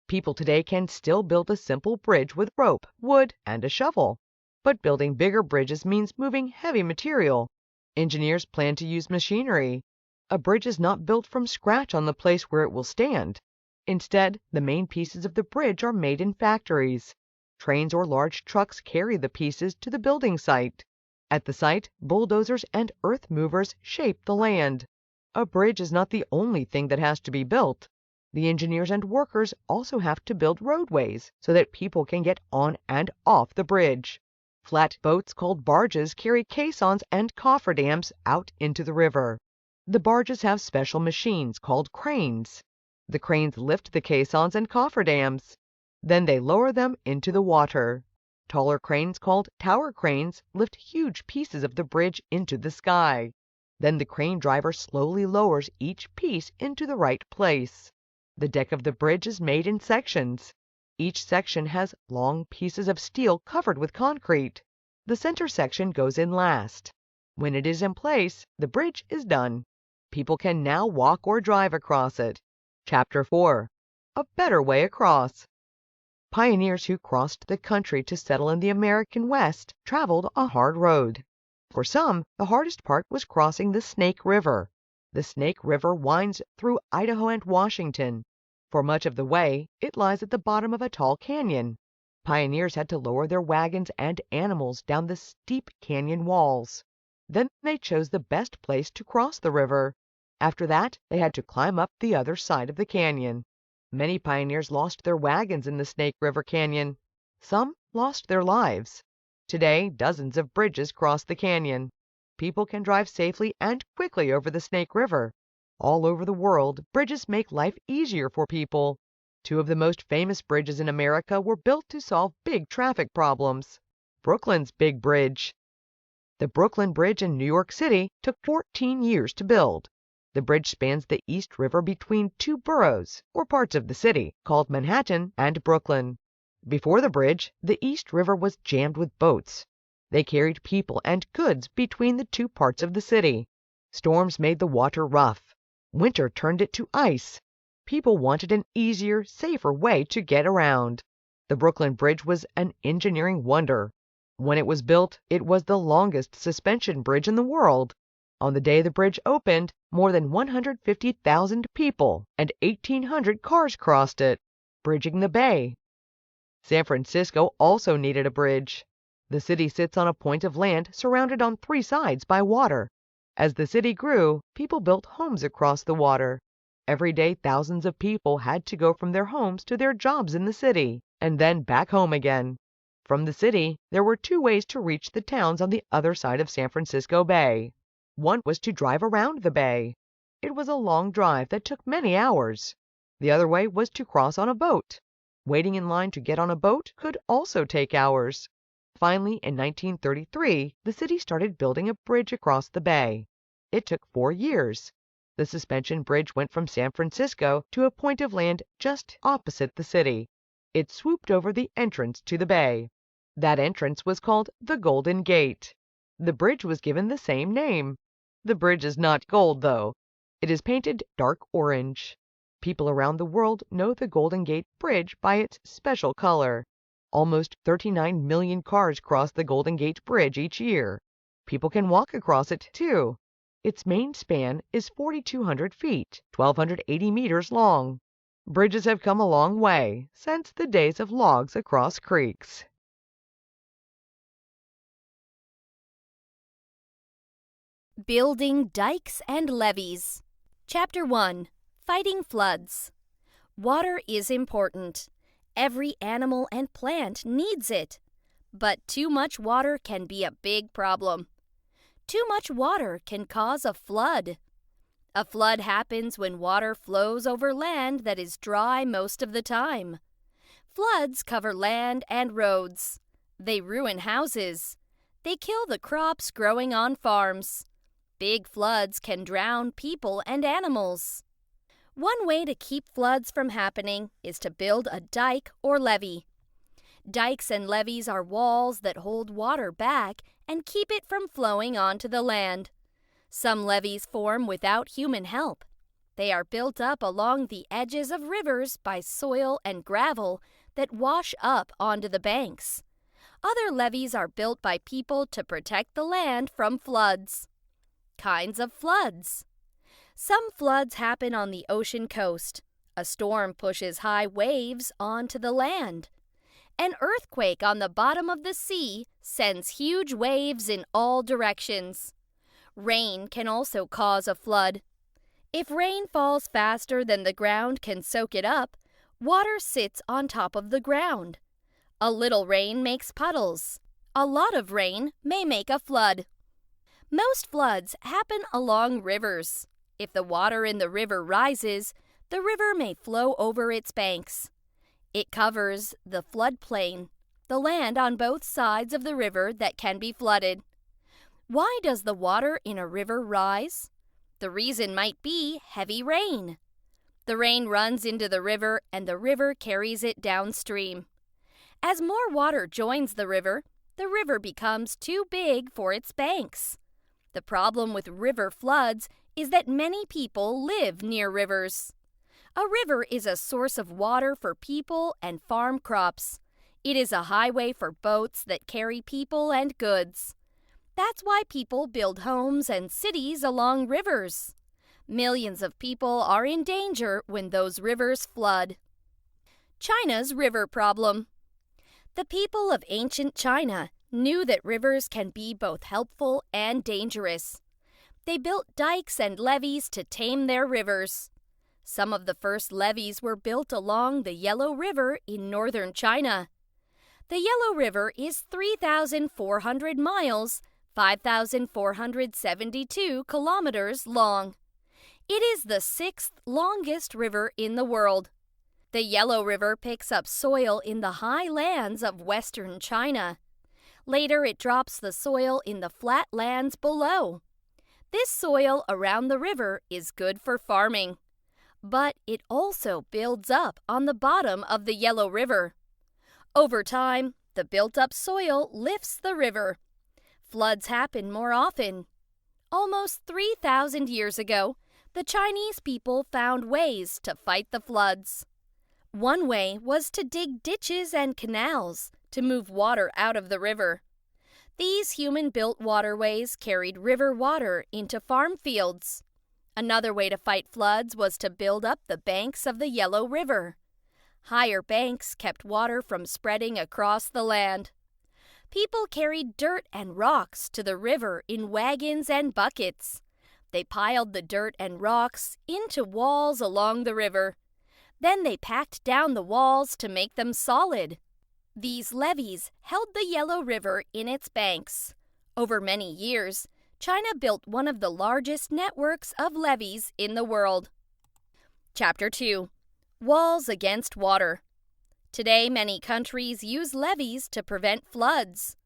People today can still build a simple bridge with rope, wood, and a shovel. But building bigger bridges means moving heavy material. Engineers plan to use machinery. A bridge is not built from scratch on the place where it will stand. Instead, the main pieces of the bridge are made in factories. Trains or large trucks carry the pieces to the building site. At the site, bulldozers and earth movers shape the land. A bridge is not the only thing that has to be built. The engineers and workers also have to build roadways so that people can get on and off the bridge. Flat boats called barges carry caissons and cofferdams out into the river. The barges have special machines called cranes. The cranes lift the caissons and cofferdams. Then they lower them into the water. Taller cranes called tower cranes lift huge pieces of the bridge into the sky. Then the crane driver slowly lowers each piece into the right place. The deck of the bridge is made in sections. Each section has long pieces of steel covered with concrete. The center section goes in last. When it is in place, the bridge is done. People can now walk or drive across it. Chapter 4. A better way across. Pioneers who crossed the country to settle in the American West traveled a hard road. For some, the hardest part was crossing the Snake River. The Snake River winds through Idaho and Washington. For much of the way, it lies at the bottom of a tall canyon. Pioneers had to lower their wagons and animals down the steep canyon walls. Then they chose the best place to cross the river. After that, they had to climb up the other side of the canyon. Many pioneers lost their wagons in the Snake River Canyon. Some lost their lives. Today, dozens of bridges cross the canyon. People can drive safely and quickly over the Snake River. All over the world, bridges make life easier for people. Two of the most famous bridges in America were built to solve big traffic problems. Brooklyn's Big Bridge. The Brooklyn Bridge in New York City took 14 years to build. The bridge spans the East River between two boroughs, or parts of the city, called Manhattan and Brooklyn. Before the bridge, the East River was jammed with boats. They carried people and goods between the two parts of the city. Storms made the water rough. Winter turned it to ice. People wanted an easier, safer way to get around. The Brooklyn Bridge was an engineering wonder. When it was built, it was the longest suspension bridge in the world. On the day the bridge opened, more than 150,000 people and 1,800 cars crossed it, bridging the bay. San Francisco also needed a bridge. The city sits on a point of land surrounded on three sides by water. As the city grew, people built homes across the water. Every day, thousands of people had to go from their homes to their jobs in the city, and then back home again. From the city, there were two ways to reach the towns on the other side of San Francisco Bay. One was to drive around the bay. It was a long drive that took many hours. The other way was to cross on a boat. Waiting in line to get on a boat could also take hours. Finally, in 1933, the city started building a bridge across the bay. It took 4 years. The suspension bridge went from San Francisco to a point of land just opposite the city. It swooped over the entrance to the bay. That entrance was called the Golden Gate. The bridge was given the same name. The bridge is not gold, though. It is painted dark orange. People around the world know the Golden Gate Bridge by its special color. Almost 39 million cars cross the Golden Gate Bridge each year. People can walk across it, too. Its main span is 4,200 feet, 1,280 meters long. Bridges have come a long way since the days of logs across creeks. Building dikes and levees. Chapter 1. Fighting floods. Water is important. Every animal and plant needs it. But too much water can be a big problem. Too much water can cause a flood. A flood happens when water flows over land that is dry most of the time. Floods cover land and roads. They ruin houses. They kill the crops growing on farms. Big floods can drown people and animals. One way to keep floods from happening is to build a dike or levee. Dikes and levees are walls that hold water back and keep it from flowing onto the land. Some levees form without human help. They are built up along the edges of rivers by soil and gravel that wash up onto the banks. Other levees are built by people to protect the land from floods. Kinds of floods. Some floods happen on the ocean coast. A storm pushes high waves onto the land. An earthquake on the bottom of the sea sends huge waves in all directions. Rain can also cause a flood. If rain falls faster than the ground can soak it up, water sits on top of the ground. A little rain makes puddles. A lot of rain may make a flood. Most floods happen along rivers. If the water in the river rises, the river may flow over its banks. It covers the floodplain, the land on both sides of the river that can be flooded. Why does the water in a river rise? The reason might be heavy rain. The rain runs into the river and the river carries it downstream. As more water joins the river becomes too big for its banks. The problem with river floods is that many people live near rivers. A river is a source of water for people and farm crops. It is a highway for boats that carry people and goods. That's why people build homes and cities along rivers. Millions of people are in danger when those rivers flood. China's river problem. The people of ancient China knew that rivers can be both helpful and dangerous. They built dikes and levees to tame their rivers. Some of the first levees were built along the Yellow River in northern China. The Yellow River is 3,400 miles, 5,472 kilometers long. It is the 6th longest river in the world. The Yellow River picks up soil in the high lands of western China. Later, it drops the soil in the flat lands below. This soil around the river is good for farming, but it also builds up on the bottom of the Yellow River. Over time, the built-up soil lifts the river. Floods happen more often. Almost 3,000 years ago, the Chinese people found ways to fight the floods. One way was to dig ditches and canals to move water out of the river. These human-built waterways carried river water into farm fields. Another way to fight floods was to build up the banks of the Yellow River. Higher banks kept water from spreading across the land. People carried dirt and rocks to the river in wagons and buckets. They piled the dirt and rocks into walls along the river. Then they packed down the walls to make them solid. These levees held the Yellow River in its banks. Over many years, China built one of the largest networks of levees in the world. Chapter 2. Walls against water. Today, many countries use levees to prevent floods.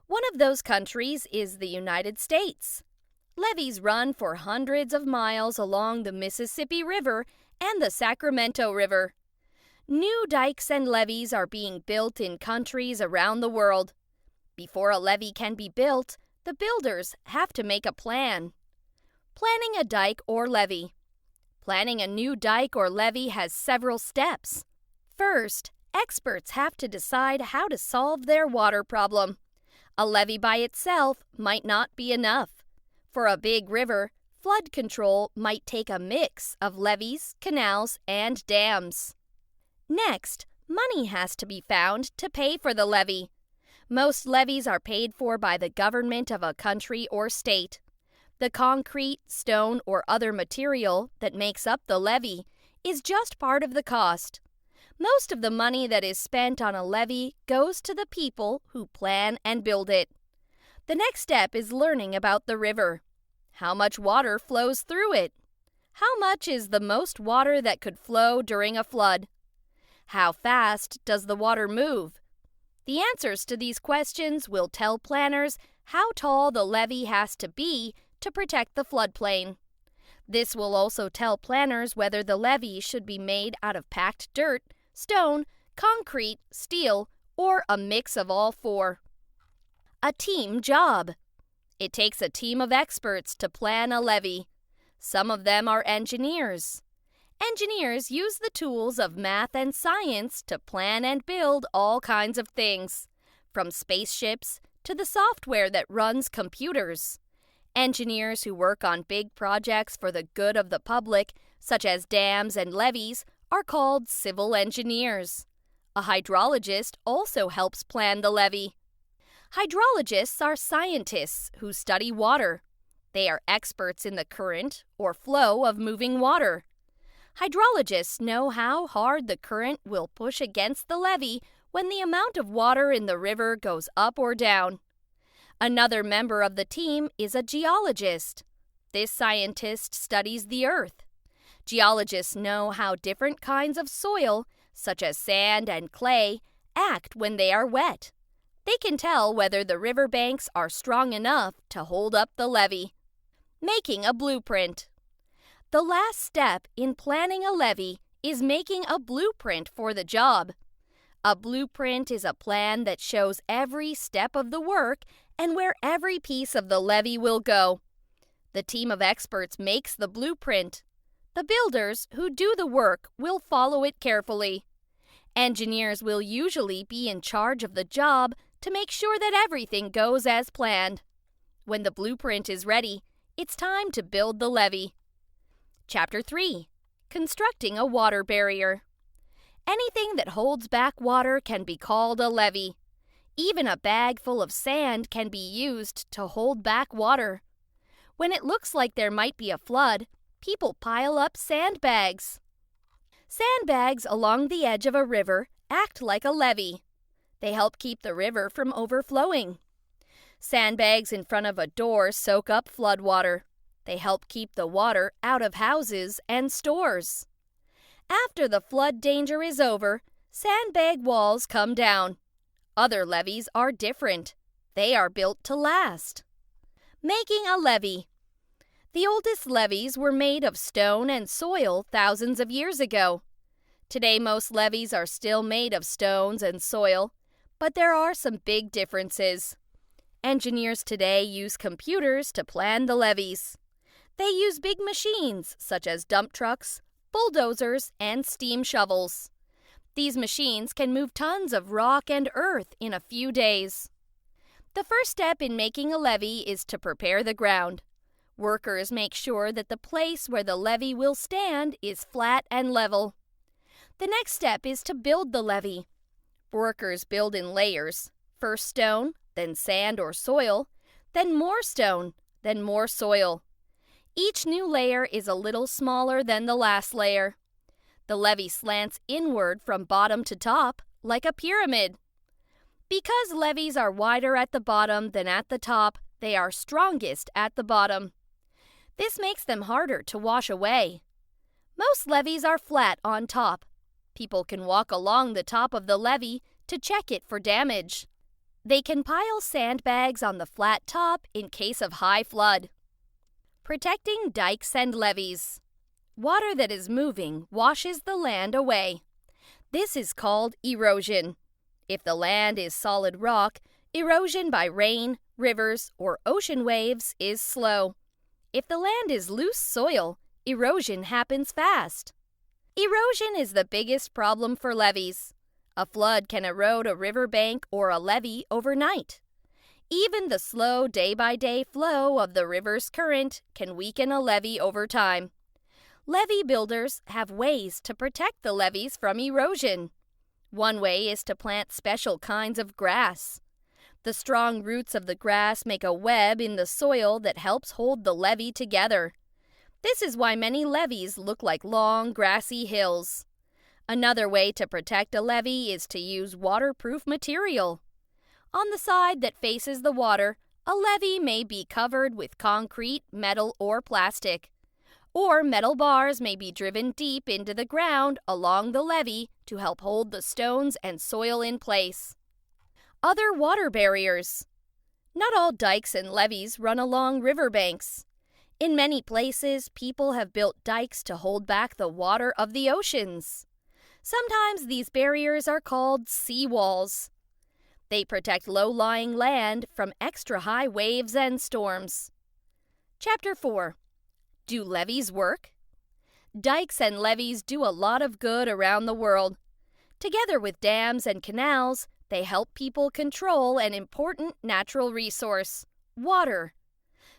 One of those countries is the United States. Levees run for hundreds of miles along the Mississippi River and the Sacramento River. New dikes and levees are being built in countries around the world. Before a levee can be built, the builders have to make a plan. Planning a dike or levee. Planning a new dike or levee has several steps. First, experts have to decide how to solve their water problem. A levee by itself might not be enough. For a big river, flood control might take a mix of levees, canals, and dams. Next, money has to be found to pay for the levee. Most levees are paid for by the government of a country or state. The concrete, stone, or other material that makes up the levee is just part of the cost. Most of the money that is spent on a levee goes to the people who plan and build it. The next step is learning about the river. How much water flows through it? How much is the most water that could flow during a flood? How fast does the water move? The answers to these questions will tell planners how tall the levee has to be to protect the floodplain. This will also tell planners whether the levee should be made out of packed dirt, stone, concrete, steel, or a mix of all four. A team job. It takes a team of experts to plan a levee. Some of them are engineers. Engineers use the tools of math and science to plan and build all kinds of things, from spaceships to the software that runs computers. Engineers who work on big projects for the good of the public, such as dams and levees, are called civil engineers. A hydrologist also helps plan the levee. Hydrologists are scientists who study water. They are experts in the current or flow of moving water. Hydrologists know how hard the current will push against the levee when the amount of water in the river goes up or down. Another member of the team is a geologist. This scientist studies the earth. Geologists know how different kinds of soil, such as sand and clay, act when they are wet. They can tell whether the riverbanks are strong enough to hold up the levee. Making a blueprint. The last step in planning a levee is making a blueprint for the job. A blueprint is a plan that shows every step of the work and where every piece of the levee will go. The team of experts makes the blueprint. The builders who do the work will follow it carefully. Engineers will usually be in charge of the job to make sure that everything goes as planned. When the blueprint is ready, it's time to build the levee. Chapter 3. Constructing a water barrier. Anything that holds back water can be called a levee. Even a bag full of sand can be used to hold back water. When it looks like there might be a flood, people pile up sandbags. Sandbags along the edge of a river act like a levee. They help keep the river from overflowing. Sandbags in front of a door soak up floodwater. They help keep the water out of houses and stores. After the flood danger is over, sandbag walls come down. Other levees are different. They are built to last. Making a levee. The oldest levees were made of stone and soil thousands of years ago. Today, most levees are still made of stones and soil, but there are some big differences. Engineers today use computers to plan the levees. They use big machines such as dump trucks, bulldozers, and steam shovels. These machines can move tons of rock and earth in a few days. The first step in making a levee is to prepare the ground. Workers make sure that the place where the levee will stand is flat and level. The next step is to build the levee. Workers build in layers, first stone, then sand or soil, then more stone, then more soil. Each new layer is a little smaller than the last layer. The levee slants inward from bottom to top, like a pyramid. Because levees are wider at the bottom than at the top, they are strongest at the bottom. This makes them harder to wash away. Most levees are flat on top. People can walk along the top of the levee to check it for damage. They can pile sandbags on the flat top in case of high flood. Protecting dikes and levees. Water that is moving washes the land away. This is called erosion. If the land is solid rock, erosion by rain, rivers, or ocean waves is slow. If the land is loose soil, erosion happens fast. Erosion is the biggest problem for levees. A flood can erode a riverbank or a levee overnight. Even the slow day-by-day flow of the river's current can weaken a levee over time. Levee builders have ways to protect the levees from erosion. One way is to plant special kinds of grass. The strong roots of the grass make a web in the soil that helps hold the levee together. This is why many levees look like long, grassy hills. Another way to protect a levee is to use waterproof material. On the side that faces the water, a levee may be covered with concrete, metal, or plastic. Or metal bars may be driven deep into the ground along the levee to help hold the stones and soil in place. Other water barriers. Not all dikes and levees run along riverbanks. In many places, people have built dikes to hold back the water of the oceans. Sometimes these barriers are called seawalls. They protect low-lying land from extra high waves and storms. Chapter 4. Do levees work? Dikes and levees do a lot of good around the world. Together with dams and canals, they help people control an important natural resource, water.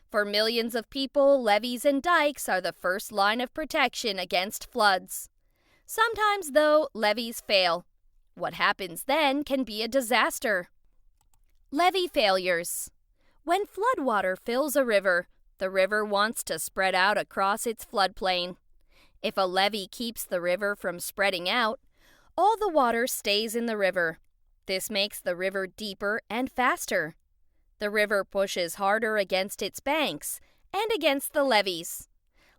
For millions of people, levees and dikes are the first line of protection against floods. Sometimes, though, levees fail. What happens then can be a disaster. Levee failures. When floodwater fills a river, the river wants to spread out across its floodplain. If a levee keeps the river from spreading out, all the water stays in the river. This makes the river deeper and faster. The river pushes harder against its banks and against the levees.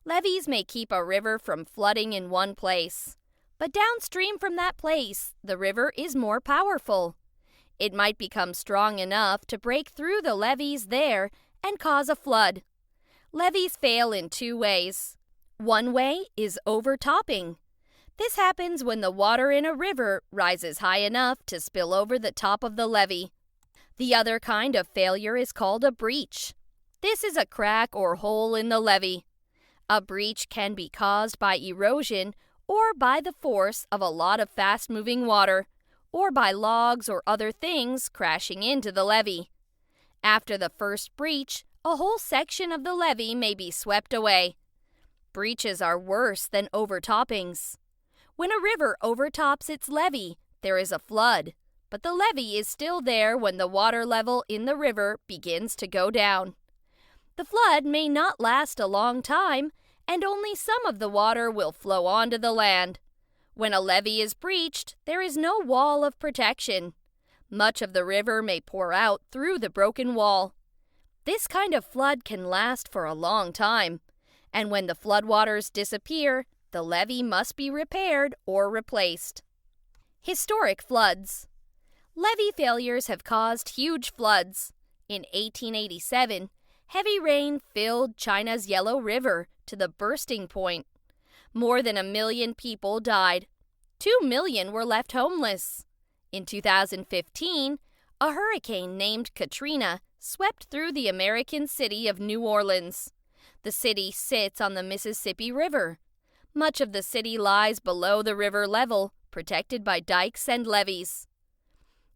Levees may keep a river from flooding in one place, but downstream from that place, the river is more powerful. It might become strong enough to break through the levees there and cause a flood. Levees fail in two ways. One way is overtopping. This happens when the water in a river rises high enough to spill over the top of the levee. The other kind of failure is called a breach. This is a crack or hole in the levee. A breach can be caused by erosion or by the force of a lot of fast-moving water, or by logs or other things crashing into the levee. After the first breach, a whole section of the levee may be swept away. Breaches are worse than overtoppings. When a river overtops its levee, there is a flood, but the levee is still there when the water level in the river begins to go down. The flood may not last a long time, and only some of the water will flow onto the land. When a levee is breached, there is no wall of protection. Much of the river may pour out through the broken wall. This kind of flood can last for a long time, and when the floodwaters disappear, the levee must be repaired or replaced. Historic floods. Levee failures have caused huge floods. In 1887, Heavy rain filled China's Yellow River to the bursting point. More than 1 million people died. 2 million were left homeless. In 2015, a hurricane named Katrina swept through the American city of New Orleans. The city sits on the Mississippi River. Much of the city lies below the river level, protected by dikes and levees.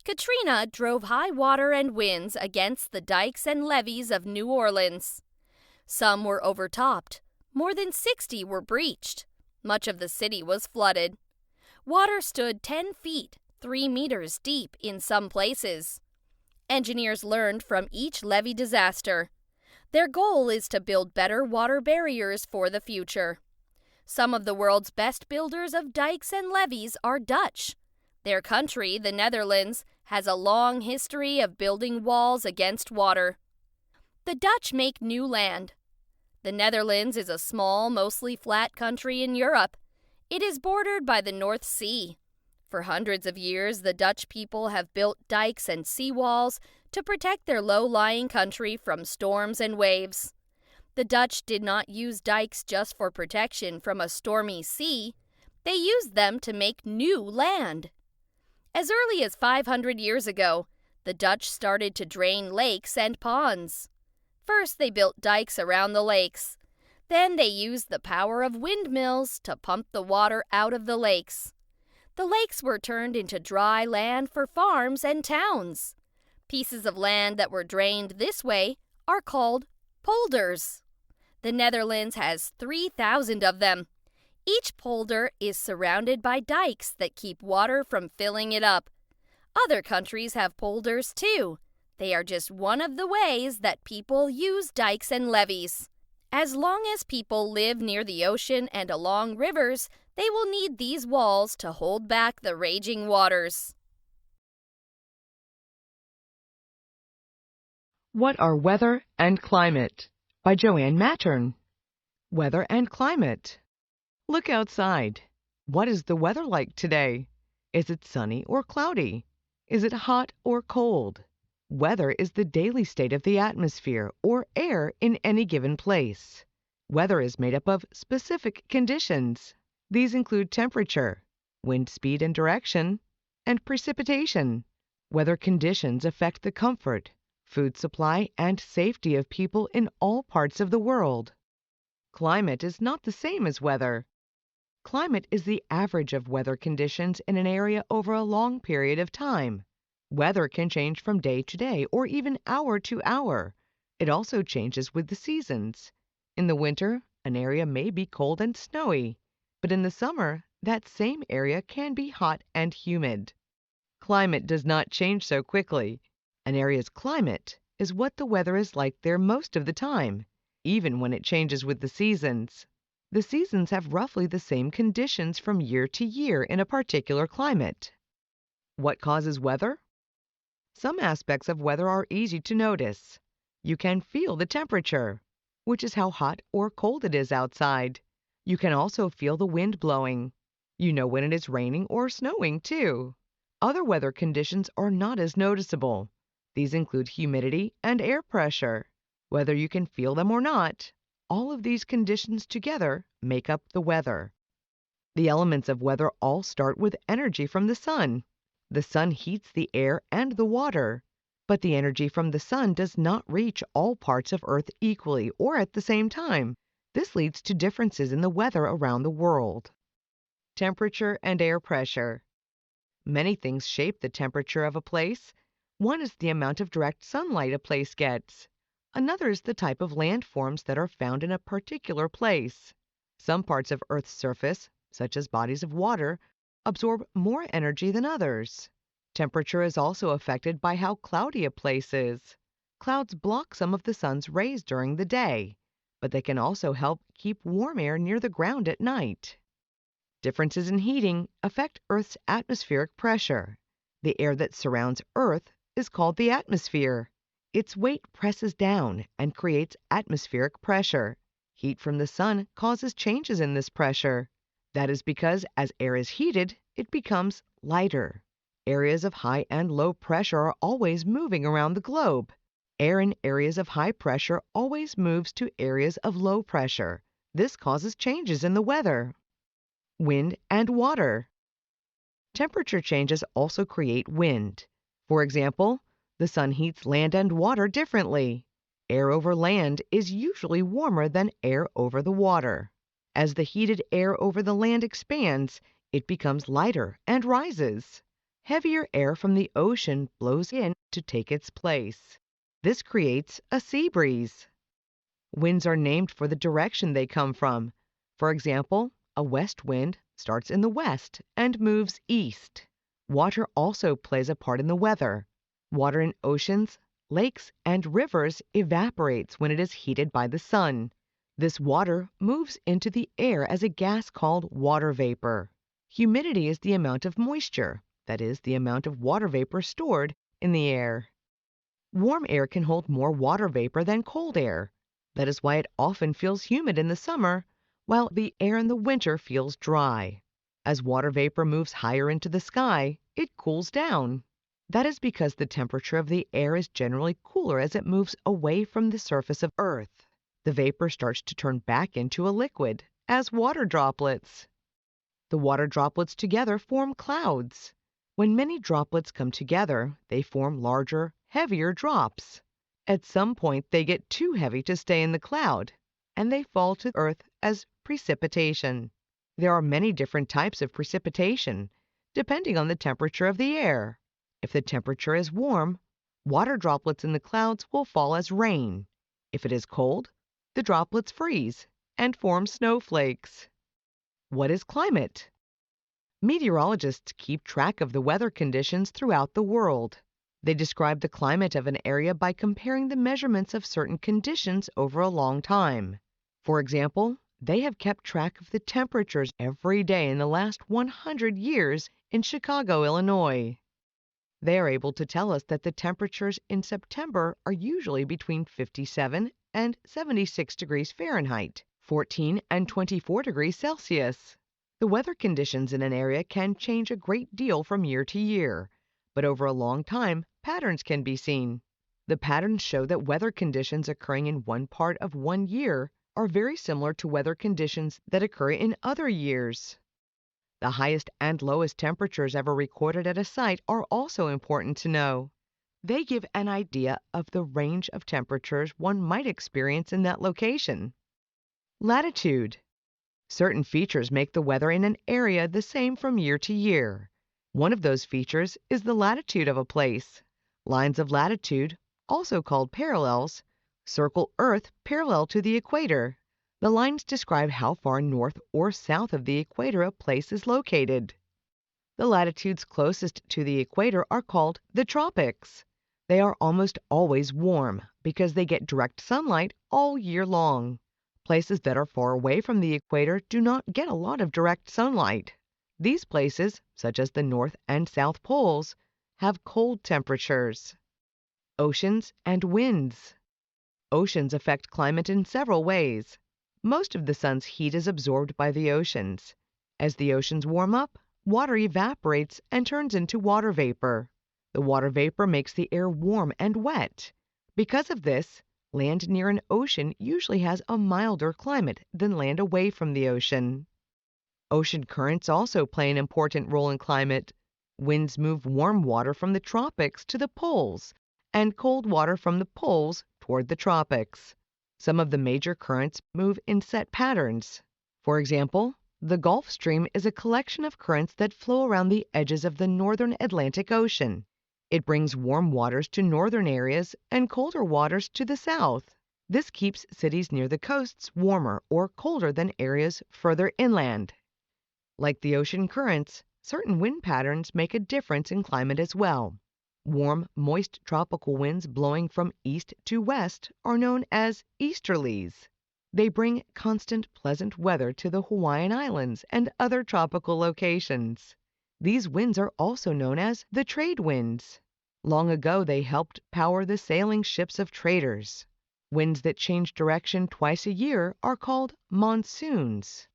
Katrina drove high water and winds against the dikes and levees of New Orleans. Some were overtopped. More than 60 were breached. Much of the city was flooded. Water stood 10 feet, 3 meters deep in some places. Engineers learned from each levee disaster. Their goal is to build better water barriers for the future. Some of the world's best builders of dikes and levees are Dutch. Their country, the Netherlands, has a long history of building walls against water. The Dutch make new land. The Netherlands is a small, mostly flat country in Europe. It is bordered by the North Sea. For hundreds of years, the Dutch people have built dikes and seawalls to protect their low-lying country from storms and waves. The Dutch did not use dikes just for protection from a stormy sea. They used them to make new land. As early as 500 years ago, the Dutch started to drain lakes and ponds. First, they built dikes around the lakes. Then they used the power of windmills to pump the water out of the lakes. The lakes were turned into dry land for farms and towns. Pieces of land that were drained this way are called polders. The Netherlands has 3,000 of them. Each polder is surrounded by dikes that keep water from filling it up. Other countries have polders too. They are just one of the ways that people use dikes and levees. As long as people live near the ocean and along rivers, they will need these walls to hold back the raging waters. What are weather and climate? By Joanne Mattern. Weather and climate. Look outside. What is the weather like today? Is it sunny or cloudy? Is it hot or cold? Weather is the daily state of the atmosphere or air in any given place. Weather is made up of specific conditions. These include temperature, wind speed and direction, and precipitation. Weather conditions affect the comfort, food supply, and safety of people in all parts of the world. Climate is not the same as weather. Climate is the average of weather conditions in an area over a long period of time. Weather can change from day to day or even hour to hour. It also changes with the seasons. In the winter, an area may be cold and snowy, but in the summer, that same area can be hot and humid. Climate does not change so quickly. An area's climate is what the weather is like there most of the time, even when it changes with the seasons. The seasons have roughly the same conditions from year to year in a particular climate. What causes weather? Some aspects of weather are easy to notice. You can feel the temperature, which is how hot or cold it is outside. You can also feel the wind blowing. You know when it is raining or snowing, too. Other weather conditions are not as noticeable. These include humidity and air pressure. Whether you can feel them or not, all of these conditions together make up the weather. The elements of weather all start with energy from the sun. The sun heats the air and the water, but the energy from the sun does not reach all parts of Earth equally or at the same time. This leads to differences in the weather around the world. Temperature and air pressure. Many things shape the temperature of a place. One is the amount of direct sunlight a place gets. Another is the type of landforms that are found in a particular place. Some parts of Earth's surface, such as bodies of water, absorb more energy than others. Temperature is also affected by how cloudy a place is. Clouds block some of the sun's rays during the day, but they can also help keep warm air near the ground at night. Differences in heating affect Earth's atmospheric pressure. The air that surrounds Earth is called the atmosphere. Its weight presses down and creates atmospheric pressure. Heat from the sun causes changes in this pressure. That is because as air is heated, it becomes lighter. Areas of high and low pressure are always moving around the globe. Air in areas of high pressure always moves to areas of low pressure. This causes changes in the weather. Wind and water. Temperature changes also create wind. For example, the sun heats land and water differently. Air over land is usually warmer than air over the water. As the heated air over the land expands, it becomes lighter and rises. Heavier air from the ocean blows in to take its place. This creates a sea breeze. Winds are named for the direction they come from. For example, a west wind starts in the west and moves east. Water also plays a part in the weather. Water in oceans, lakes, and rivers evaporates when it is heated by the sun. This water moves into the air as a gas called water vapor. Humidity is the amount of moisture, that is, the amount of water vapor stored in the air. Warm air can hold more water vapor than cold air. That is why it often feels humid in the summer, while the air in the winter feels dry. As water vapor moves higher into the sky, it cools down. That is because the temperature of the air is generally cooler as it moves away from the surface of Earth. The vapor starts to turn back into a liquid, as water droplets. The water droplets together form clouds. When many droplets come together, they form larger, heavier drops. At some point, they get too heavy to stay in the cloud, and they fall to Earth as precipitation. There are many different types of precipitation, depending on the temperature of the air. If the temperature is warm, water droplets in the clouds will fall as rain. If it is cold, the droplets freeze and form snowflakes. What is climate? Meteorologists keep track of the weather conditions throughout the world. They describe the climate of an area by comparing the measurements of certain conditions over a long time. For example, they have kept track of the temperatures every day in the last 100 years in Chicago, Illinois. They are able to tell us that the temperatures in September are usually between 57 and 76 degrees Fahrenheit, 14 and 24 degrees Celsius. The weather conditions in an area can change a great deal from year to year, but over a long time, patterns can be seen. The patterns show that weather conditions occurring in one part of one year are very similar to weather conditions that occur in other years. The highest and lowest temperatures ever recorded at a site are also important to know. They give an idea of the range of temperatures one might experience in that location. Latitude. Certain features make the weather in an area the same from year to year. One of those features is the latitude of a place. Lines of latitude, also called parallels, circle Earth parallel to the equator. The lines describe how far north or south of the equator a place is located. The latitudes closest to the equator are called the tropics. They are almost always warm because they get direct sunlight all year long. Places that are far away from the equator do not get a lot of direct sunlight. These places, such as the North and South Poles, have cold temperatures. Oceans and winds. Oceans affect climate in several ways. Most of the sun's heat is absorbed by the oceans. As the oceans warm up, water evaporates and turns into water vapor. The water vapor makes the air warm and wet. Because of this, land near an ocean usually has a milder climate than land away from the ocean. Ocean currents also play an important role in climate. Winds move warm water from the tropics to the poles, and cold water from the poles toward the tropics. Some of the major currents move in set patterns. For example, the Gulf Stream is a collection of currents that flow around the edges of the northern Atlantic Ocean. It brings warm waters to northern areas and colder waters to the south. This keeps cities near the coasts warmer or colder than areas further inland. Like the ocean currents, certain wind patterns make a difference in climate as well. Warm, moist tropical winds blowing from east to west are known as easterlies. They bring constant, pleasant weather to the Hawaiian Islands and other tropical locations. These winds are also known as the trade winds. Long ago, they helped power the sailing ships of traders. Winds that change direction twice a year are called monsoons.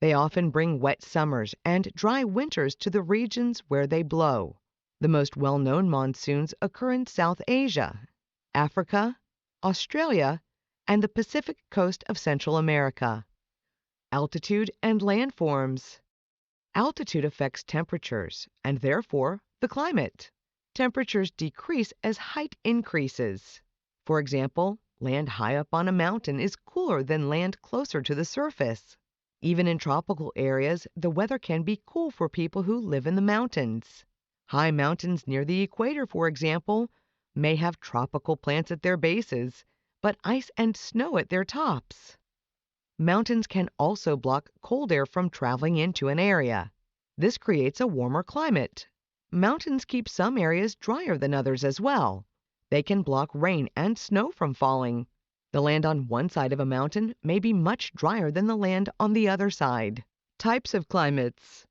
They often bring wet summers and dry winters to the regions where they blow. The most well-known monsoons occur in South Asia. Africa, Australia, and the Pacific coast of Central America. Altitude and landforms. Altitude affects temperatures and therefore the climate. Temperatures decrease as height increases. For example, land high up on a mountain is cooler than land closer to the surface. Even in tropical areas, the weather can be cool for people who live in the mountains. High mountains near the equator, for example, may have tropical plants at their bases, but ice and snow at their tops. Mountains can also block cold air from traveling into an area. This creates a warmer climate. Mountains keep some areas drier than others as well. They can block rain and snow from falling. The land on one side of a mountain may be much drier than the land on the other side. Types of climates.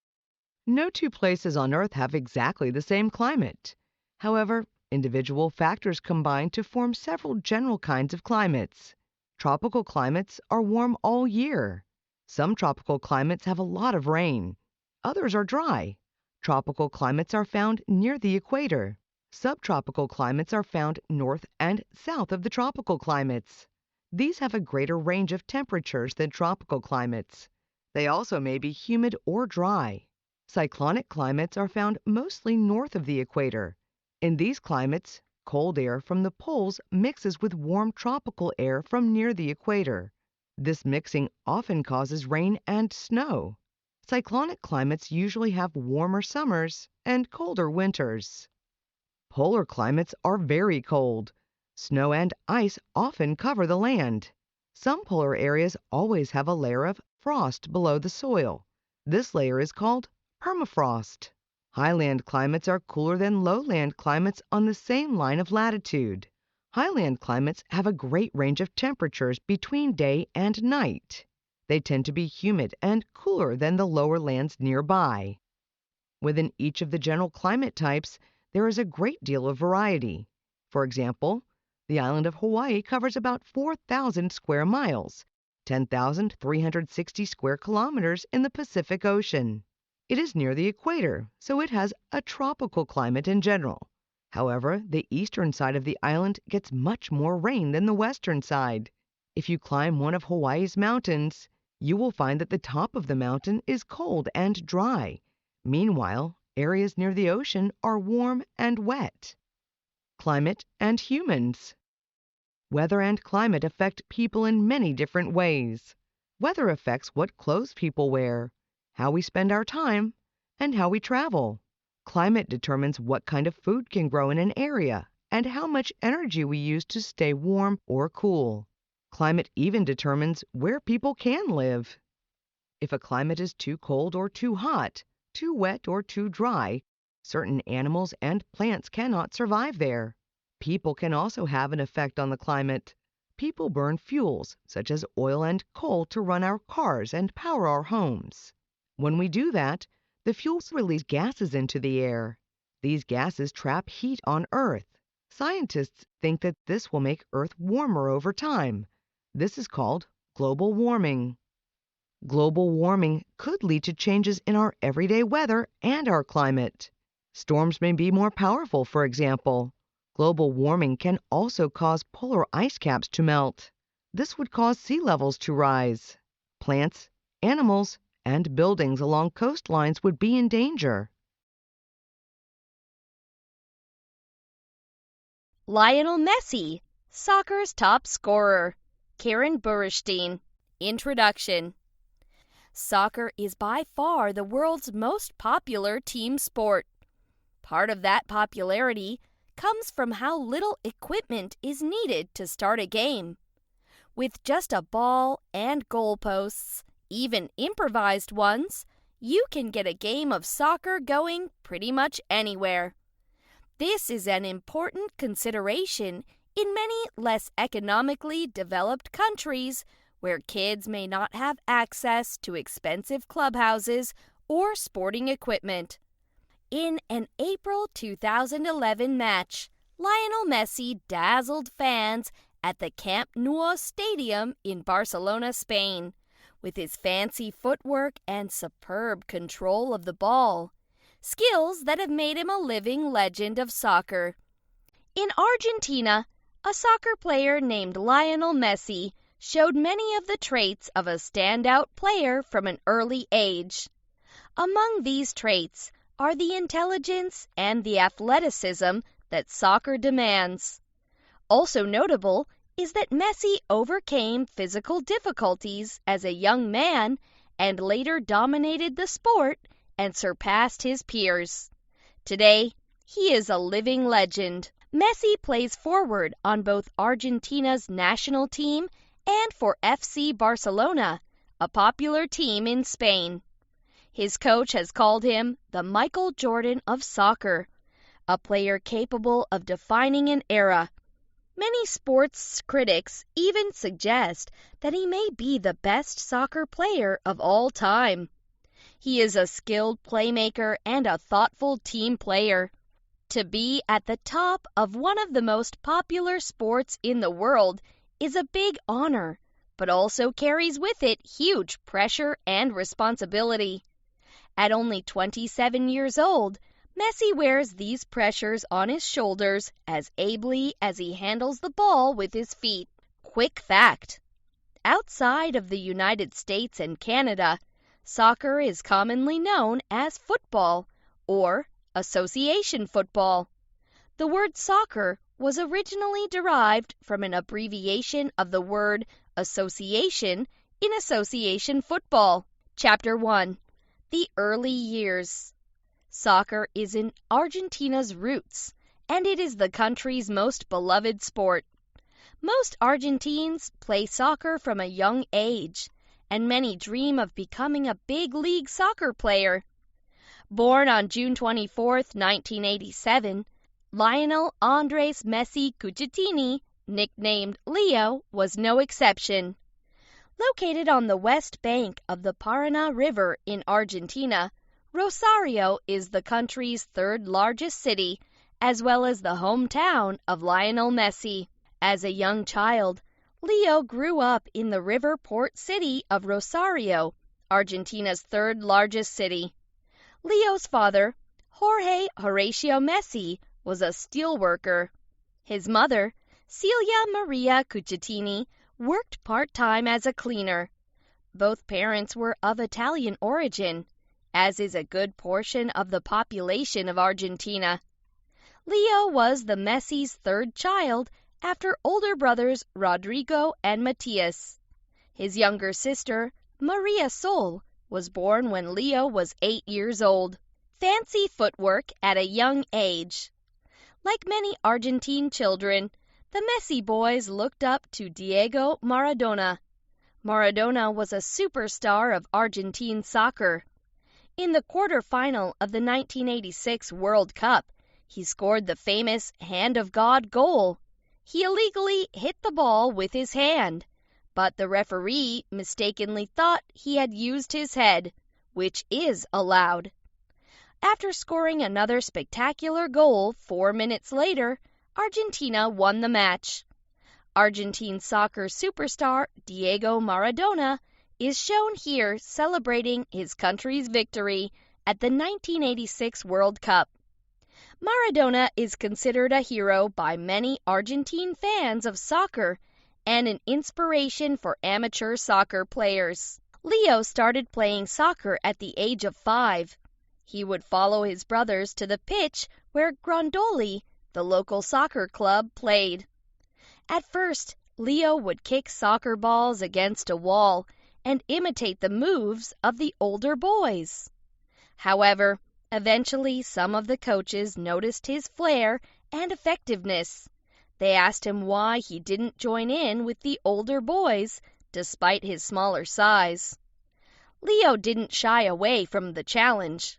No two places on Earth have exactly the same climate. However, individual factors combine to form several general kinds of climates. Tropical climates are warm all year. Some tropical climates have a lot of rain. Others are dry. Tropical climates are found near the equator. Subtropical climates are found north and south of the tropical climates. These have a greater range of temperatures than tropical climates. They also may be humid or dry. Cyclonic climates are found mostly north of the equator. In these climates, cold air from the poles mixes with warm tropical air from near the equator. This mixing often causes rain and snow. Cyclonic climates usually have warmer summers and colder winters. Polar climates are very cold. Snow and ice often cover the land. Some polar areas always have a layer of frost below the soil. This layer is called permafrost. Highland climates are cooler than lowland climates on the same line of latitude. Highland climates have a great range of temperatures between day and night. They tend to be humid and cooler than the lower lands nearby. Within each of the general climate types, there is a great deal of variety. For example, the island of Hawaii covers about 4,000 square miles, 10,360 square kilometers in the Pacific Ocean. It is near the equator, so it has a tropical climate in general. However, the eastern side of the island gets much more rain than the western side. If you climb one of Hawaii's mountains, you will find that the top of the mountain is cold and dry. Meanwhile, areas near the ocean are warm and wet. Climate and humans. Weather and climate affect people in many different ways. Weather affects what clothes people wear, how we spend our time, and how we travel. Climate determines what kind of food can grow in an area and how much energy we use to stay warm or cool. Climate even determines where people can live. If a climate is too cold or too hot, too wet or too dry, certain animals and plants cannot survive there. People can also have an effect on the climate. People burn fuels, such as oil and coal, to run our cars and power our homes. When we do that, the fuels release gases into the air. These gases trap heat on Earth. Scientists think that this will make Earth warmer over time. This is called global warming. Global warming could lead to changes in our everyday weather and our climate. Storms may be more powerful, for example. Global warming can also cause polar ice caps to melt. This would cause sea levels to rise. Plants, animals, and buildings along coastlines would be in danger. Lionel Messi, soccer's top scorer. Karen Burstein. Introduction. Soccer is by far the world's most popular team sport. Part of that popularity comes from how little equipment is needed to start a game. With just a ball and goalposts, even improvised ones, you can get a game of soccer going pretty much anywhere. This is an important consideration in many less economically developed countries where kids may not have access to expensive clubhouses or sporting equipment. In an April 2011 match, Lionel Messi dazzled fans at the Camp Nou Stadium in Barcelona, Spain, with his fancy footwork and superb control of the ball, skills that have made him a living legend of soccer. In Argentina, A soccer player named Lionel Messi showed many of the traits of a standout player from an early age. Among these traits are the intelligence and the athleticism that soccer demands. Also notable is that Messi overcame physical difficulties as a young man and later dominated the sport and surpassed his peers. Today, he is a living legend. Messi plays forward on both Argentina's national team and for FC Barcelona, a popular team in Spain. His coach has called him the Michael Jordan of soccer, a player capable of defining an era. Many sports critics even suggest that he may be the best soccer player of all time. He is a skilled playmaker and a thoughtful team player. To be at the top of one of the most popular sports in the world is a big honor, but also carries with it huge pressure and responsibility. At only 27 years old, Messi wears these pressures on his shoulders as ably as he handles the ball with his feet. Quick fact: outside of the United States and Canada, soccer is commonly known as football or association football. The word soccer was originally derived from an abbreviation of the word association in association football. Chapter 1: The Early Years. Soccer is in Argentina's roots, and it is the country's most beloved sport. Most Argentines play soccer from a young age, and many dream of becoming a big league soccer player. Born on June 24, 1987, Lionel Andres Messi Cuccittini, nicknamed Leo, was no exception. Located on the west bank of the Paraná River in Argentina, Rosario is the country's third-largest city, as well as the hometown of Lionel Messi. As a young child, Leo grew up in the river port city of Rosario, Argentina's third-largest city. Leo's father, Jorge Horacio Messi, was a steelworker. His mother, Celia Maria Cuccittini, worked part-time as a cleaner. Both parents were of Italian origin, as is a good portion of the population of Argentina. Leo was the Messi's third child after older brothers Rodrigo and Matias. His younger sister, Maria Sol, was born when Leo was 8 years old. Fancy footwork at a young age. Like many Argentine children, the Messi boys looked up to Diego Maradona. Maradona was a superstar of Argentine soccer. In the quarterfinal of the 1986 World Cup, he scored the famous Hand of God goal. He illegally hit the ball with his hand, but the referee mistakenly thought he had used his head, which is allowed. After scoring another spectacular goal 4 minutes later, Argentina won the match. Argentine soccer superstar Diego Maradona is shown here celebrating his country's victory at the 1986 World Cup. Maradona is considered a hero by many Argentine fans of soccer and an inspiration for amateur soccer players. Leo started playing soccer at the age of 5. He would follow his brothers to the pitch where Grondoli, the local soccer club, played. At first, Leo would kick soccer balls against a wall and imitate the moves of the older boys. However, eventually some of the coaches noticed his flair and effectiveness. They asked him why he didn't join in with the older boys, despite his smaller size. Leo didn't shy away from the challenge.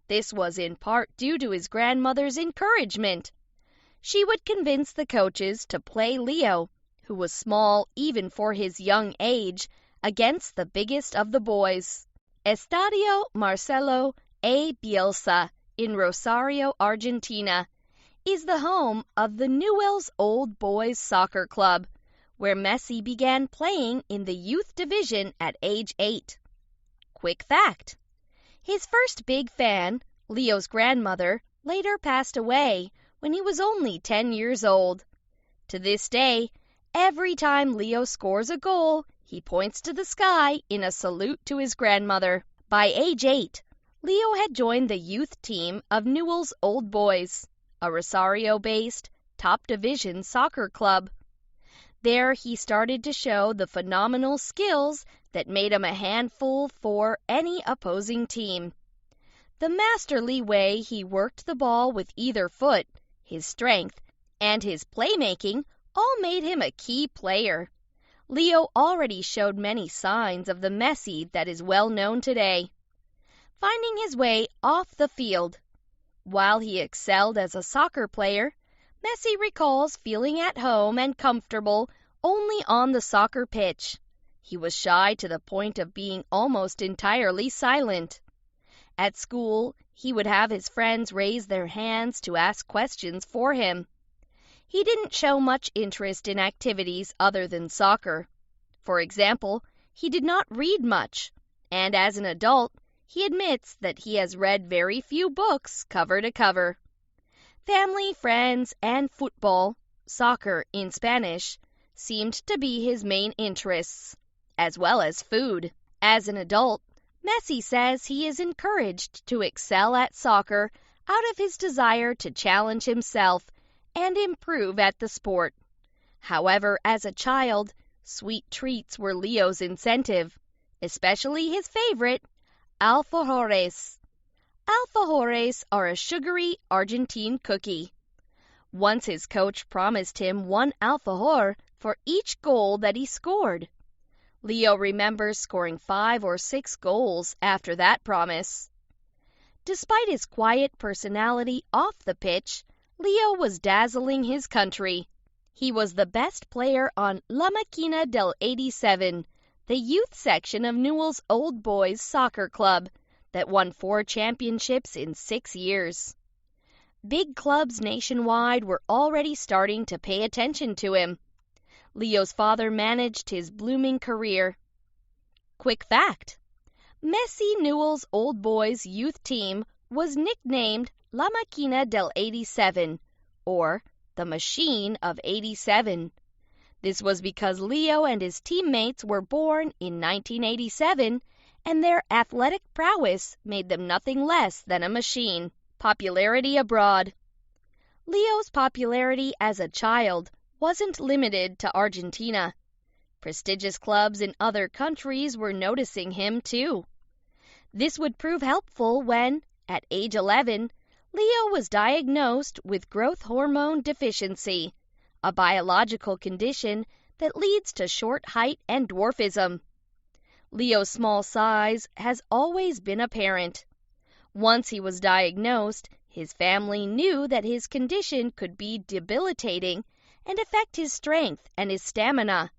This was in part due to his grandmother's encouragement. She would convince the coaches to play Leo, who was small even for his young age, against the biggest of the boys. Estadio Marcelo A. Bielsa in Rosario, Argentina, is the home of the Newell's Old Boys Soccer Club, where Messi began playing in the youth division at age 8. Quick fact: his first big fan, Leo's grandmother, later passed away when he was only 10 years old. To this day, every time Leo scores a goal, he points to the sky in a salute to his grandmother. By age 8, Leo had joined the youth team of Newell's Old Boys, a Rosario-based top division soccer club. There he started to show the phenomenal skills that made him a handful for any opposing team. The masterly way he worked the ball with either foot, his strength, and his playmaking all made him a key player. Leo already showed many signs of the Messi that is well known today. Finding his way off the field. While he excelled as a soccer player, Messi recalls feeling at home and comfortable only on the soccer pitch. He was shy to the point of being almost entirely silent. At school, he would have his friends raise their hands to ask questions for him. He didn't show much interest in activities other than soccer. For example, he did not read much, and as an adult, he admits that he has read very few books cover to cover. Family, friends, and football, soccer in Spanish, seemed to be his main interests, as well as food. As an adult, Messi says he is encouraged to excel at soccer out of his desire to challenge himself and improve at the sport. However, as a child, sweet treats were Leo's incentive, especially his favorite, alfajores. Alfajores are a sugary Argentine cookie. Once his coach promised him 1 alfajor for each goal that he scored. Leo remembers scoring 5 or 6 goals after that promise. Despite his quiet personality off the pitch, Leo was dazzling his country. He was the best player on La Máquina del 87, the youth section of Newell's Old Boys Soccer Club that won 4 championships in 6 years. Big clubs nationwide were already starting to pay attention to him. Leo's father managed his blooming career. Quick fact: Messi Newell's Old Boys youth team was nicknamed La Máquina del 87, or the Machine of 87. This was because Leo and his teammates were born in 1987, and their athletic prowess made them nothing less than a machine. Popularity abroad. Leo's popularity as a child wasn't limited to Argentina. Prestigious clubs in other countries were noticing him too. This would prove helpful when, at age 11, Leo was diagnosed with growth hormone deficiency, a biological condition that leads to short height and dwarfism. Leo's small size has always been apparent. Once he was diagnosed, his family knew that his condition could be debilitating and affect his strength and his stamina.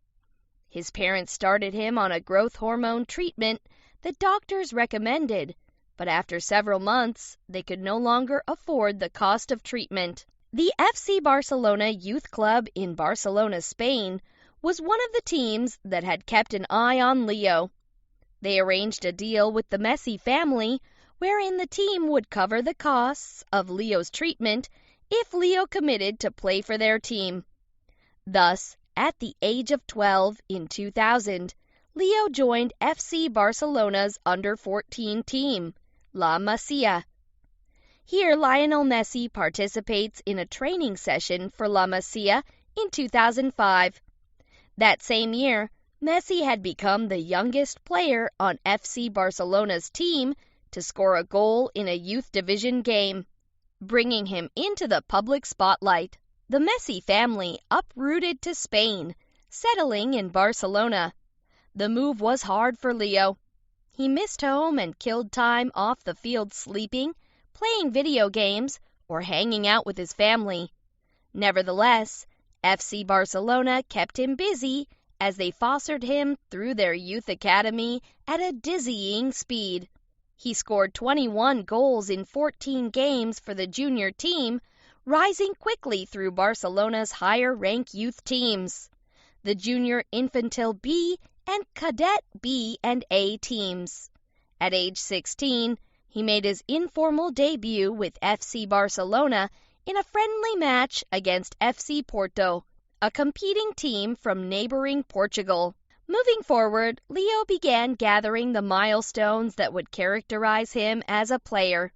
His parents started him on a growth hormone treatment that doctors recommended, but after several months, they could no longer afford the cost of treatment. The FC Barcelona Youth Club in Barcelona, Spain, was one of the teams that had kept an eye on Leo. They arranged a deal with the Messi family wherein the team would cover the costs of Leo's treatment if Leo committed to play for their team. Thus, at the age of 12 in 2000, Leo joined FC Barcelona's under-14 team, La Masia. Here, Lionel Messi participates in a training session for La Masia in 2005. That same year, Messi had become the youngest player on FC Barcelona's team to score a goal in a youth division game, bringing him into the public spotlight. The Messi family uprooted to Spain, settling in Barcelona. The move was hard for Leo. He missed home and killed time off the field sleeping, playing video games, or hanging out with his family. Nevertheless, FC Barcelona kept him busy as they fostered him through their youth academy at a dizzying speed. He scored 21 goals in 14 games for the junior team, rising quickly through Barcelona's higher-rank youth teams, the Junior Infantil B and Cadet B and A teams. At age 16, he made his informal debut with FC Barcelona in a friendly match against FC Porto, a competing team from neighboring Portugal. Moving forward, Leo began gathering the milestones that would characterize him as a player.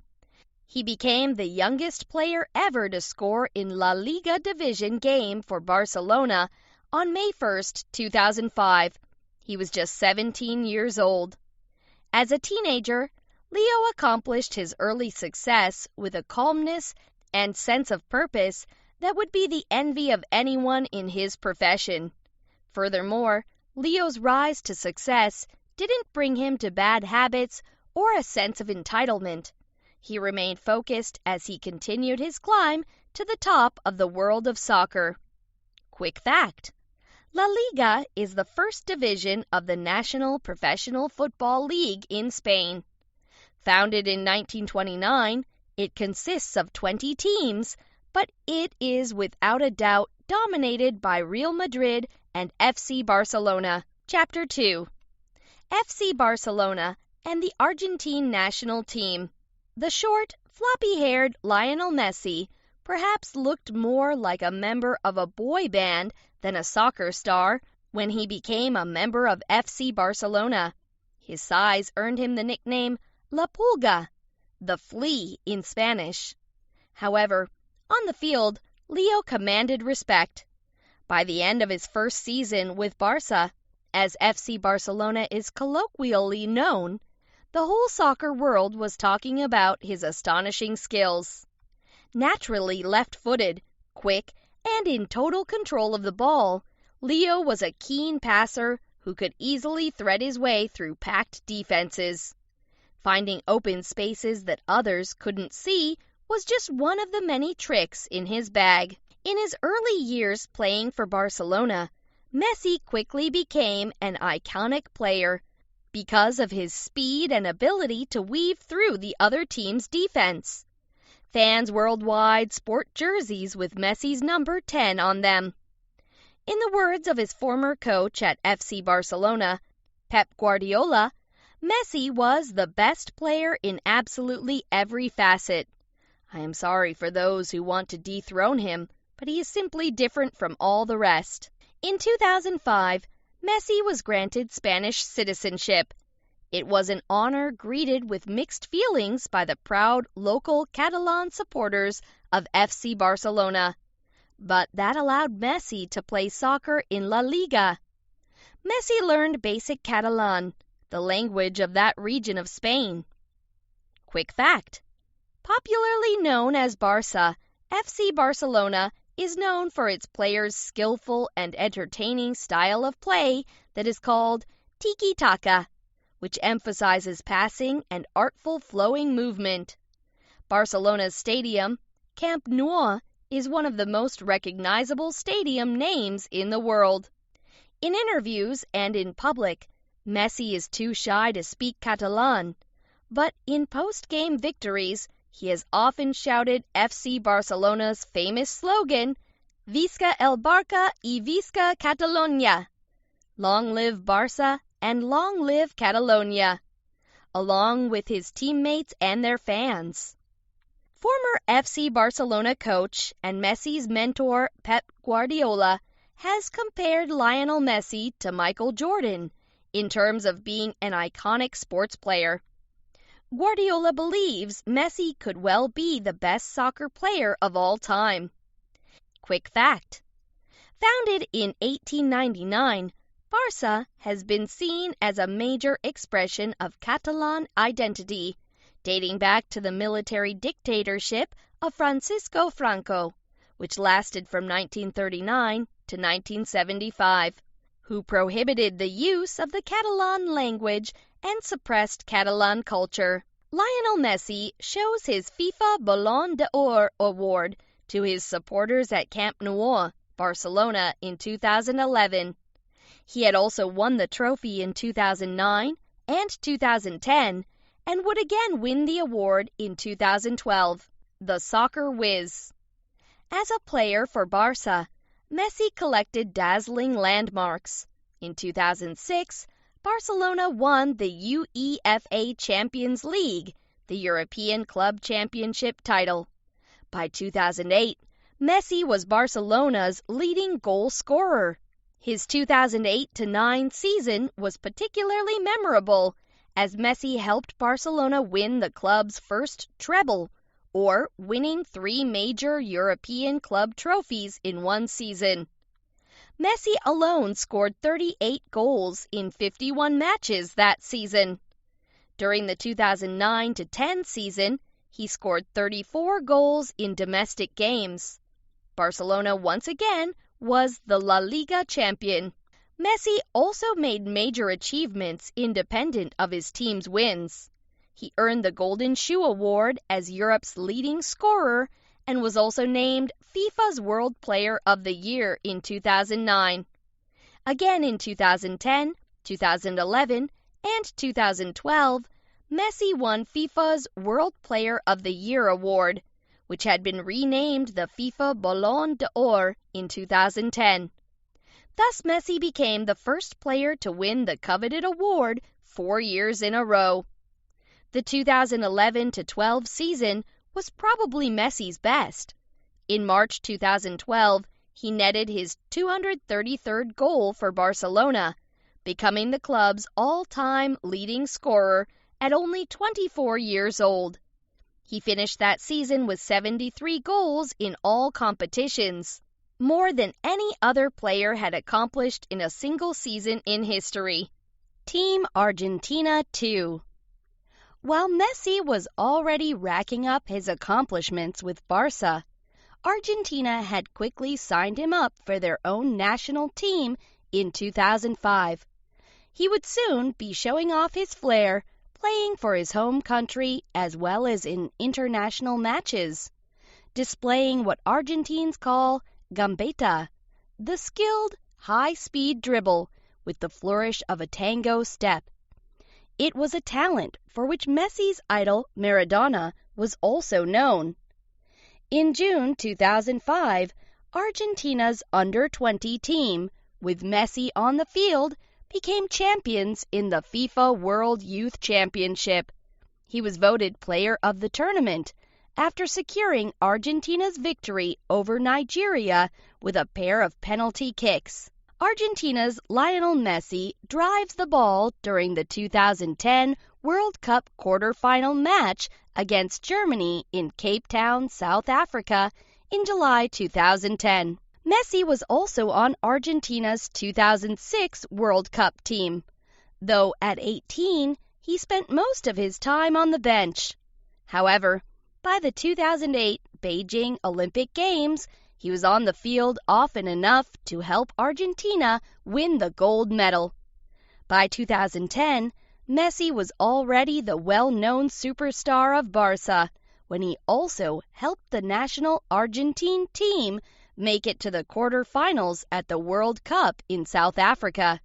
He became the youngest player ever to score in La Liga division game for Barcelona on May 1, 2005. He was just 17 years old. As a teenager, Leo accomplished his early success with a calmness and sense of purpose that would be the envy of anyone in his profession. Furthermore, Leo's rise to success didn't bring him to bad habits or a sense of entitlement. He remained focused as he continued his climb to the top of the world of soccer. Quick fact: La Liga is the first division of the National Professional Football League in Spain. Founded in 1929, it consists of 20 teams, but it is without a doubt dominated by Real Madrid and FC Barcelona. Chapter 2: FC Barcelona and the Argentine national team. The short, floppy-haired Lionel Messi perhaps looked more like a member of a boy band than a soccer star when he became a member of FC Barcelona. His size earned him the nickname La Pulga, the flea in Spanish. However, on the field, Leo commanded respect. By the end of his first season with Barca, as FC Barcelona is colloquially known, the whole soccer world was talking about his astonishing skills. Naturally left-footed, quick, and in total control of the ball, Leo was a keen passer who could easily thread his way through packed defenses. Finding open spaces that others couldn't see was just one of the many tricks in his bag. In his early years playing for Barcelona, Messi quickly became an iconic player because of his speed and ability to weave through the other team's defense. Fans worldwide sport jerseys with Messi's number 10 on them. In the words of his former coach at FC Barcelona, Pep Guardiola, Messi was the best player in absolutely every facet. I am sorry for those who want to dethrone him, but he is simply different from all the rest. In 2005, Messi was granted Spanish citizenship. It was an honor greeted with mixed feelings by the proud local Catalan supporters of FC Barcelona. But that allowed Messi to play soccer in La Liga. Messi learned basic Catalan, the language of that region of Spain. Quick fact: popularly known as Barca, FC Barcelona is known for its players' skillful and entertaining style of play that is called tiki-taka, which emphasizes passing and artful flowing movement. Barcelona's stadium, Camp Nou, is one of the most recognizable stadium names in the world. In interviews and in public, Messi is too shy to speak Catalan, but in post-game victories, he has often shouted FC Barcelona's famous slogan, Visca el Barça y Visca Catalunya! Long live Barca and long live Catalonia! Along with his teammates and their fans. Former FC Barcelona coach and Messi's mentor Pep Guardiola has compared Lionel Messi to Michael Jordan in terms of being an iconic sports player. Guardiola believes Messi could well be the best soccer player of all time. Quick fact: founded in 1899, Barça has been seen as a major expression of Catalan identity, dating back to the military dictatorship of Francisco Franco, which lasted from 1939 to 1975, who prohibited the use of the Catalan language and suppressed Catalan culture. Lionel Messi shows his FIFA Ballon d'Or award to his supporters at Camp Nou, Barcelona in 2011. He had also won the trophy in 2009 and 2010 and would again win the award in 2012, the Soccer Whiz. As a player for Barca, Messi collected dazzling landmarks. In 2006, Barcelona won the UEFA Champions League, the European Club Championship title. By 2008, Messi was Barcelona's leading goal scorer. His 2008-09 season was particularly memorable, as Messi helped Barcelona win the club's first treble, or winning 3 major European club trophies in one season. Messi alone scored 38 goals in 51 matches that season. During the 2009-10 season, he scored 34 goals in domestic games. Barcelona once again was the La Liga champion. Messi also made major achievements independent of his team's wins. He earned the Golden Shoe Award as Europe's leading scorer and was also named FIFA's World Player of the Year in 2009. Again in 2010, 2011, and 2012, Messi won FIFA's World Player of the Year award, which had been renamed the FIFA Ballon d'Or in 2010. Thus, Messi became the first player to win the coveted award 4 years in a row. The 2011-12 season was probably Messi's best. In March 2012, he netted his 233rd goal for Barcelona, becoming the club's all-time leading scorer at only 24 years old. He finished that season with 73 goals in all competitions, more than any other player had accomplished in a single season in history. Team Argentina 2. While Messi was already racking up his accomplishments with Barca, Argentina had quickly signed him up for their own national team in 2005. He would soon be showing off his flair, playing for his home country as well as in international matches, displaying what Argentines call gambeta, the skilled, high-speed dribble with the flourish of a tango step. It was a talent for which Messi's idol Maradona was also known. In June 2005, Argentina's under-20 team, with Messi on the field, became champions in the FIFA World Youth Championship. He was voted Player of the Tournament after securing Argentina's victory over Nigeria with a pair of penalty kicks. Argentina's Lionel Messi drives the ball during the 2010 World Cup quarterfinal match against Germany in Cape Town, South Africa, in July 2010. Messi was also on Argentina's 2006 World Cup team, though at 18, he spent most of his time on the bench. However, by the 2008 Beijing Olympic Games, he was on the field often enough to help Argentina win the gold medal. By 2010, Messi was already the well-known superstar of Barca, when he also helped the national Argentine team make it to the quarterfinals at the World Cup in South Africa.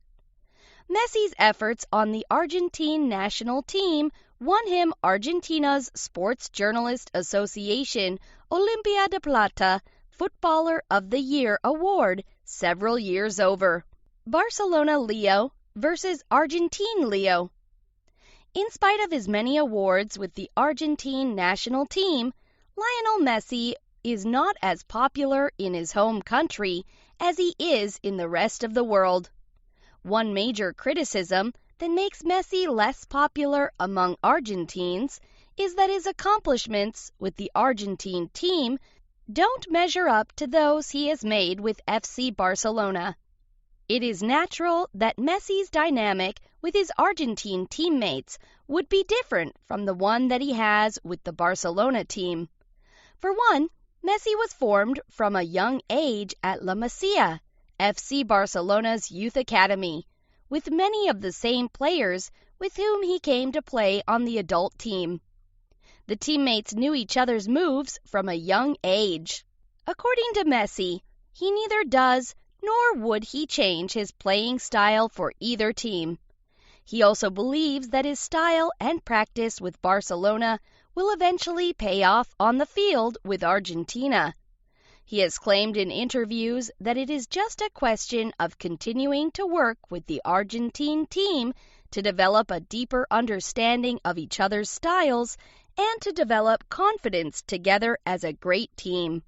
Messi's efforts on the Argentine national team won him Argentina's Sports Journalist Association Olimpia de Plata Footballer of the Year award several years over. Barcelona Leo versus Argentine Leo. In spite of his many awards with the Argentine national team, Lionel Messi is not as popular in his home country as he is in the rest of the world. One major criticism that makes Messi less popular among Argentines is that his accomplishments with the Argentine team don't measure up to those he has made with FC Barcelona. It is natural that Messi's dynamic with his Argentine teammates would be different from the one that he has with the Barcelona team. For one, Messi was formed from a young age at La Masia, FC Barcelona's youth academy, with many of the same players with whom he came to play on the adult team. The teammates knew each other's moves from a young age. According to Messi, he neither does nor would he change his playing style for either team. He also believes that his style and practice with Barcelona will eventually pay off on the field with Argentina. He has claimed in interviews that it is just a question of continuing to work with the Argentine team to develop a deeper understanding of each other's styles and to develop confidence together as a great team.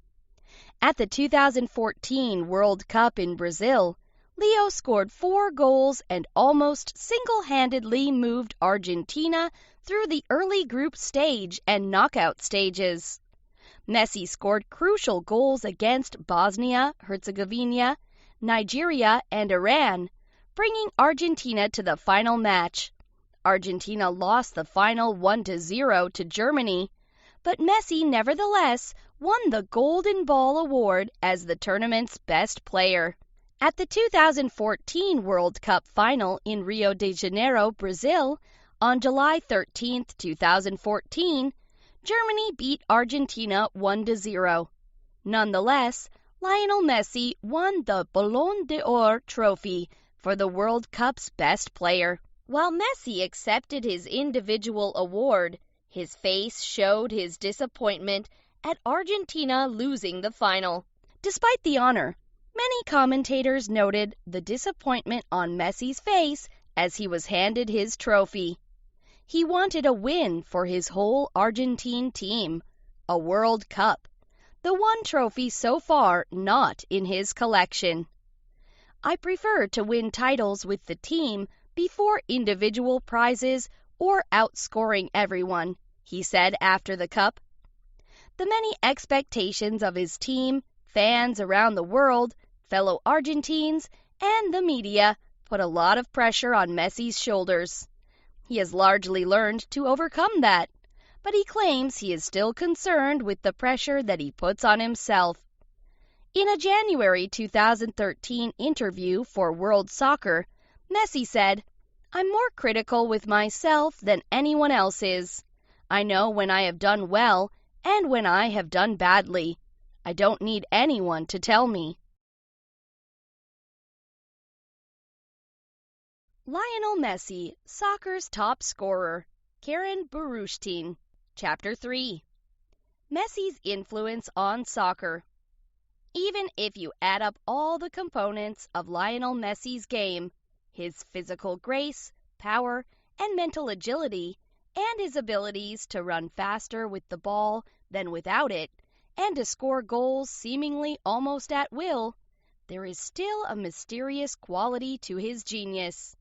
At the 2014 World Cup in Brazil, Leo scored 4 goals and almost single-handedly moved Argentina through the early group stage and knockout stages. Messi scored crucial goals against Bosnia, Herzegovina, Nigeria, and Iran, bringing Argentina to the final match. Argentina lost the final 1-0 to Germany, but Messi nevertheless won the Golden Ball Award as the tournament's best player. At the 2014 World Cup final in Rio de Janeiro, Brazil, on July 13, 2014, Germany beat Argentina 1-0. Nonetheless, Lionel Messi won the Ballon d'Or trophy for the World Cup's best player. While Messi accepted his individual award, his face showed his disappointment at Argentina losing the final. Despite the honor, many commentators noted the disappointment on Messi's face as he was handed his trophy. He wanted a win for his whole Argentine team, a World Cup, the one trophy so far not in his collection. "I prefer to win titles with the team before individual prizes or outscoring everyone," he said after the cup. The many expectations of his team, fans around the world, fellow Argentines, and the media put a lot of pressure on Messi's shoulders. He has largely learned to overcome that, but he claims he is still concerned with the pressure that he puts on himself. In a January 2013 interview for World Soccer, Messi said, "I'm more critical with myself than anyone else is. I know when I have done well and when I have done badly. I don't need anyone to tell me." Lionel Messi, soccer's top scorer. Karen Burushtin. Chapter 3. Messi's influence on soccer. Even if you add up all the components of Lionel Messi's game, his physical grace, power, and mental agility, and his abilities to run faster with the ball than without it, and to score goals seemingly almost at will, there is still a mysterious quality to his genius.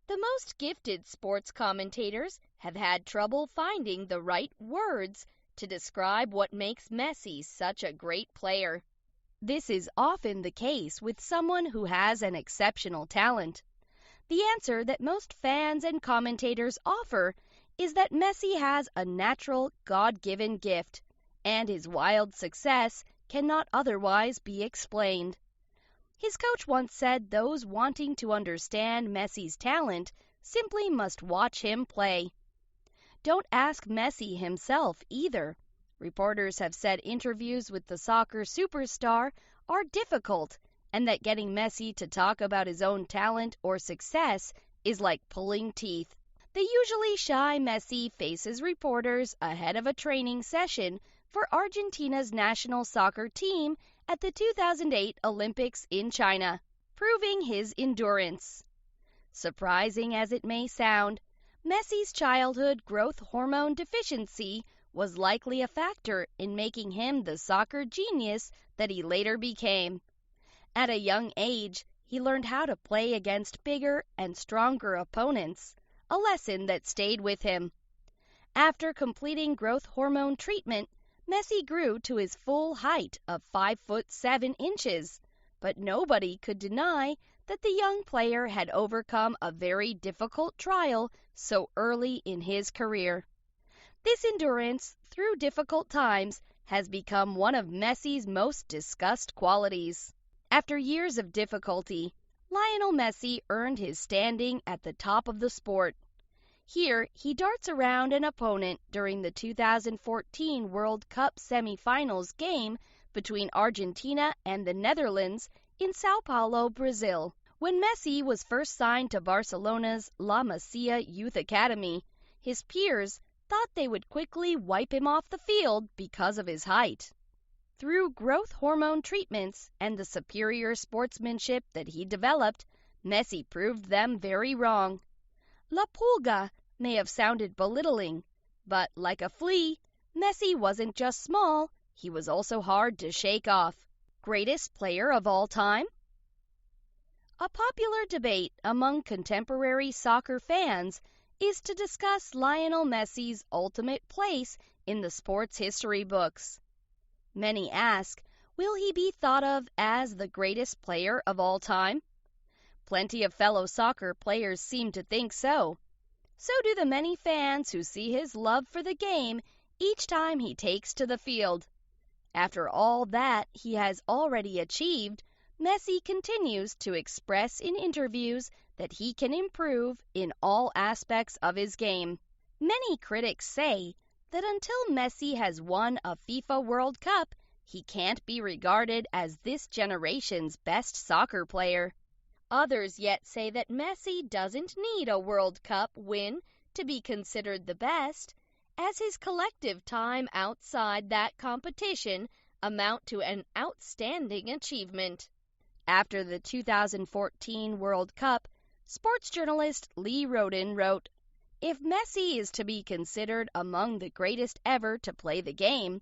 The most gifted sports commentators have had trouble finding the right words to describe what makes Messi such a great player. This is often the case with someone who has an exceptional talent. The answer that most fans and commentators offer is that Messi has a natural, God-given gift, and his wild success cannot otherwise be explained. His coach once said those wanting to understand Messi's talent simply must watch him play. Don't ask Messi himself either. Reporters have said interviews with the soccer superstar are difficult, and that getting Messi to talk about his own talent or success is like pulling teeth. The usually shy Messi faces reporters ahead of a training session for Argentina's national soccer team at the 2008 Olympics in China, proving his endurance. Surprising as it may sound, Messi's childhood growth hormone deficiency was likely a factor in making him the soccer genius that he later became. At a young age, he learned how to play against bigger and stronger opponents, a lesson that stayed with him. After completing growth hormone treatment, Messi grew to his full height of 5'7", but nobody could deny that the young player had overcome a very difficult trial so early in his career. This endurance through difficult times has become one of Messi's most discussed qualities. After years of difficulty, Lionel Messi earned his standing at the top of the sport. Here, he darts around an opponent during the 2014 World Cup semifinals game between Argentina and the Netherlands in Sao Paulo, Brazil. When Messi was first signed to Barcelona's La Masia Youth Academy, his peers thought they would quickly wipe him off the field because of his height. Through growth hormone treatments and the superior sportsmanship that he developed, Messi proved them very wrong. La Pulga may have sounded belittling, but like a flea, Messi wasn't just small, He was also hard to shake off. Greatest player of all time? A popular debate among contemporary soccer fans is to discuss Lionel Messi's ultimate place in the sports history books. Many ask, will he be thought of as the greatest player of all time? Plenty of fellow soccer players seem to think so. So do the many fans who see his love for the game each time he takes to the field. After all that he has already achieved, Messi continues to express in interviews that he can improve in all aspects of his game. Many critics say that until Messi has won a FIFA World Cup, he can't be regarded as this generation's best soccer player. Others yet say that Messi doesn't need a World Cup win to be considered the best, as his collective time outside that competition amount to an outstanding achievement. After the 2014 World Cup, sports journalist Lee Roden wrote, "If Messi is to be considered among the greatest ever to play the game,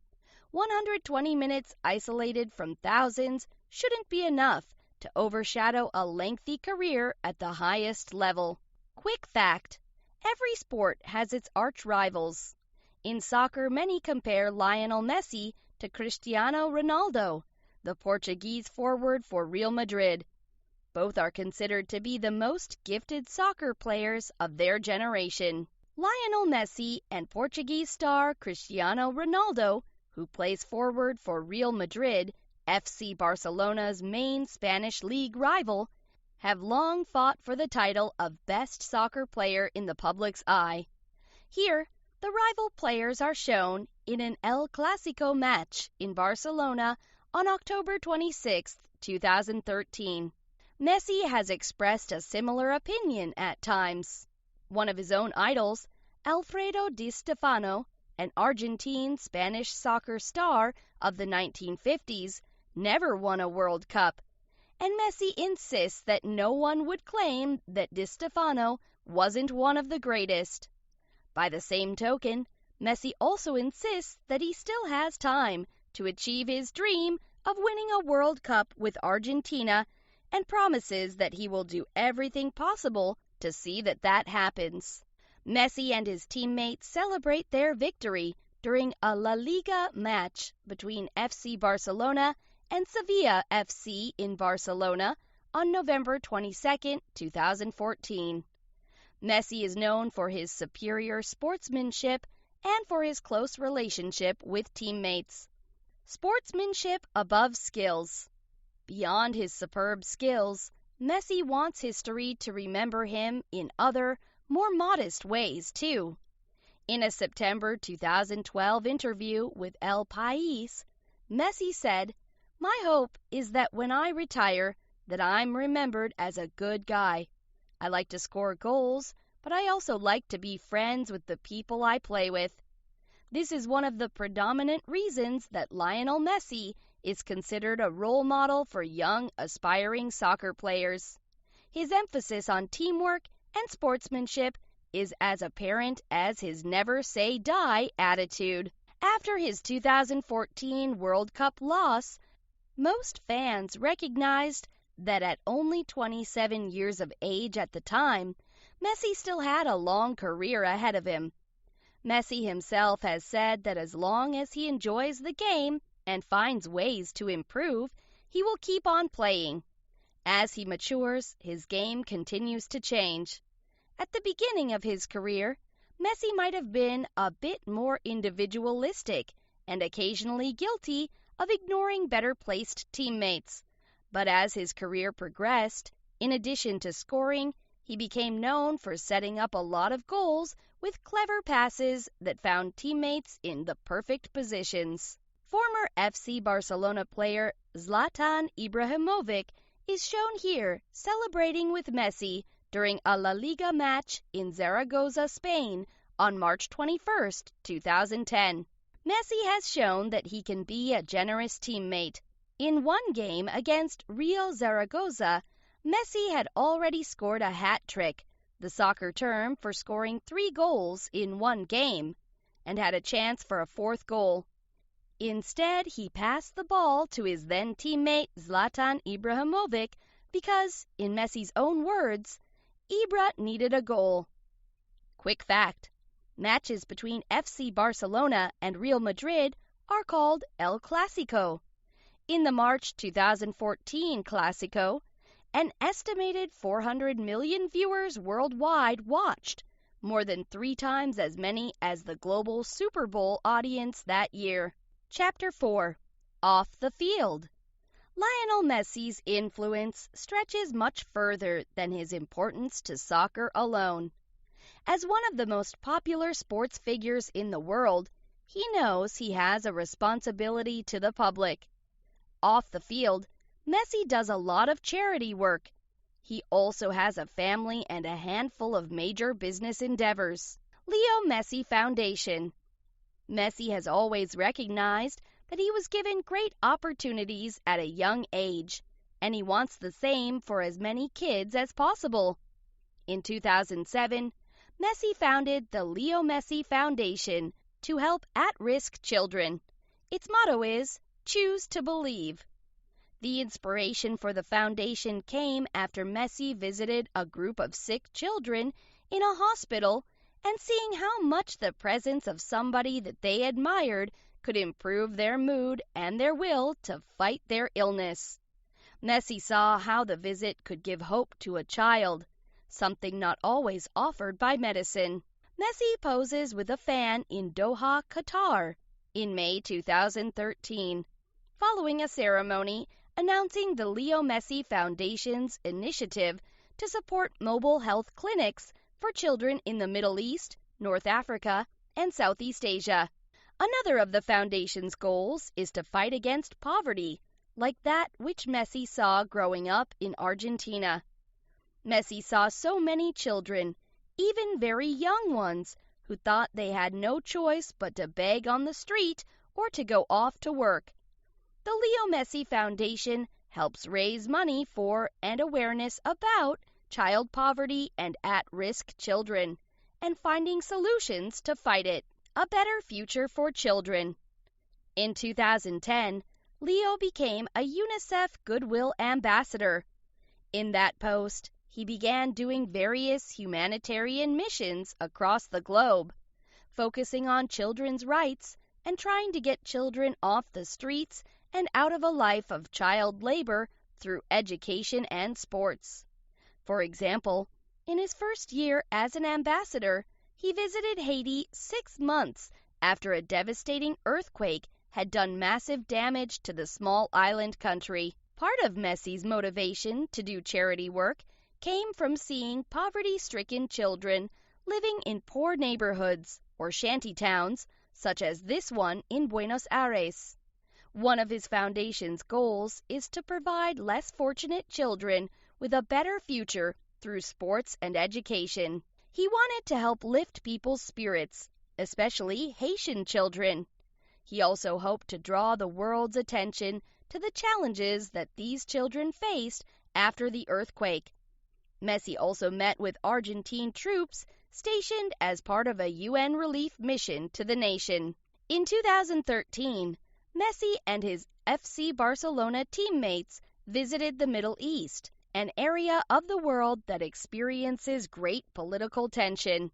120 minutes isolated from thousands shouldn't be enough to overshadow a lengthy career at the highest level." Quick fact: every sport has its arch rivals. In soccer, many compare Lionel Messi to Cristiano Ronaldo, the Portuguese forward for Real Madrid. Both are considered to be the most gifted soccer players of their generation. Lionel Messi and Portuguese star Cristiano Ronaldo, who plays forward for Real Madrid, FC Barcelona's main Spanish league rival, have long fought for the title of best soccer player in the public's eye. Here, the rival players are shown in an El Clasico match in Barcelona on October 26, 2013. Messi has expressed a similar opinion at times. One of his own idols, Alfredo Di Stefano, an Argentine Spanish soccer star of the 1950s, never won a World Cup, and Messi insists that no one would claim that Di Stefano wasn't one of the greatest. By the same token, Messi also insists that he still has time to achieve his dream of winning a World Cup with Argentina and promises that he will do everything possible to see that that happens. Messi and his teammates celebrate their victory during a La Liga match between FC Barcelona and Sevilla FC in Barcelona on November 22, 2014. Messi is known for his superior sportsmanship and for his close relationship with teammates. Sportsmanship above skills. Beyond his superb skills, Messi wants history to remember him in other, more modest ways, too. In a September 2012 interview with El País, Messi said, "My hope is that when I retire, that I'm remembered as a good guy. I like to score goals, but I also like to be friends with the people I play with." This is one of the predominant reasons that Lionel Messi is considered a role model for young, aspiring soccer players. His emphasis on teamwork and sportsmanship is as apparent as his never say die attitude. After his 2014 World Cup loss, most fans recognized that at only 27 years of age at the time, Messi still had a long career ahead of him. Messi himself has said that as long as he enjoys the game and finds ways to improve, he will keep on playing. As he matures, his game continues to change. At the beginning of his career, Messi might have been a bit more individualistic and occasionally guilty of ignoring better-placed teammates. But as his career progressed, in addition to scoring, he became known for setting up a lot of goals with clever passes that found teammates in the perfect positions. Former FC Barcelona player Zlatan Ibrahimovic is shown here celebrating with Messi during a La Liga match in Zaragoza, Spain on March 21, 2010. Messi has shown that he can be a generous teammate. In one game against Real Zaragoza, Messi had already scored a hat trick, the soccer term for scoring 3 goals in one game, and had a chance for a 4th goal. Instead, he passed the ball to his then teammate Zlatan Ibrahimovic because, in Messi's own words, Ibra needed a goal. Quick fact: matches between FC Barcelona and Real Madrid are called El Clásico. In the March 2014 Clásico, an estimated 400 million viewers worldwide watched, more than 3 times as many as the global Super Bowl audience that year. Chapter 4: Off the Field. Lionel Messi's influence stretches much further than his importance to soccer alone. As one of the most popular sports figures in the world, he knows he has a responsibility to the public. Off the field, Messi does a lot of charity work. He also has a family and a handful of major business endeavors. Leo Messi Foundation. Messi has always recognized that he was given great opportunities at a young age, and he wants the same for as many kids as possible. In 2007, Messi founded the Leo Messi Foundation to help at-risk children. Its motto is, "Choose to believe." The inspiration for the foundation came after Messi visited a group of sick children in a hospital and seeing how much the presence of somebody that they admired could improve their mood and their will to fight their illness. Messi saw how the visit could give hope to a child, something not always offered by medicine. Messi poses with a fan in Doha, Qatar, in May 2013, following a ceremony announcing the Leo Messi Foundation's initiative to support mobile health clinics for children in the Middle East, North Africa, and Southeast Asia. Another of the foundation's goals is to fight against poverty, like that which Messi saw growing up in Argentina. Messi saw so many children, even very young ones, who thought they had no choice but to beg on the street or to go off to work. The Leo Messi Foundation helps raise money for and awareness about child poverty and at-risk children, and finding solutions to fight it. A better future for children. In 2010, Leo became a UNICEF Goodwill Ambassador. In that post, he began doing various humanitarian missions across the globe, focusing on children's rights and trying to get children off the streets and out of a life of child labor through education and sports. For example, in his first year as an ambassador, he visited Haiti 6 months after a devastating earthquake had done massive damage to the small island country. Part of Messi's motivation to do charity work came from seeing poverty-stricken children living in poor neighborhoods or shanty towns, such as this one in Buenos Aires. One of his foundation's goals is to provide less fortunate children with a better future through sports and education. He wanted to help lift people's spirits, especially Haitian children. He also hoped to draw the world's attention to the challenges that these children faced after the earthquake. Messi also met with Argentine troops stationed as part of a UN relief mission to the nation. In 2013, Messi and his FC Barcelona teammates visited the Middle East, an area of the world that experiences great political tension.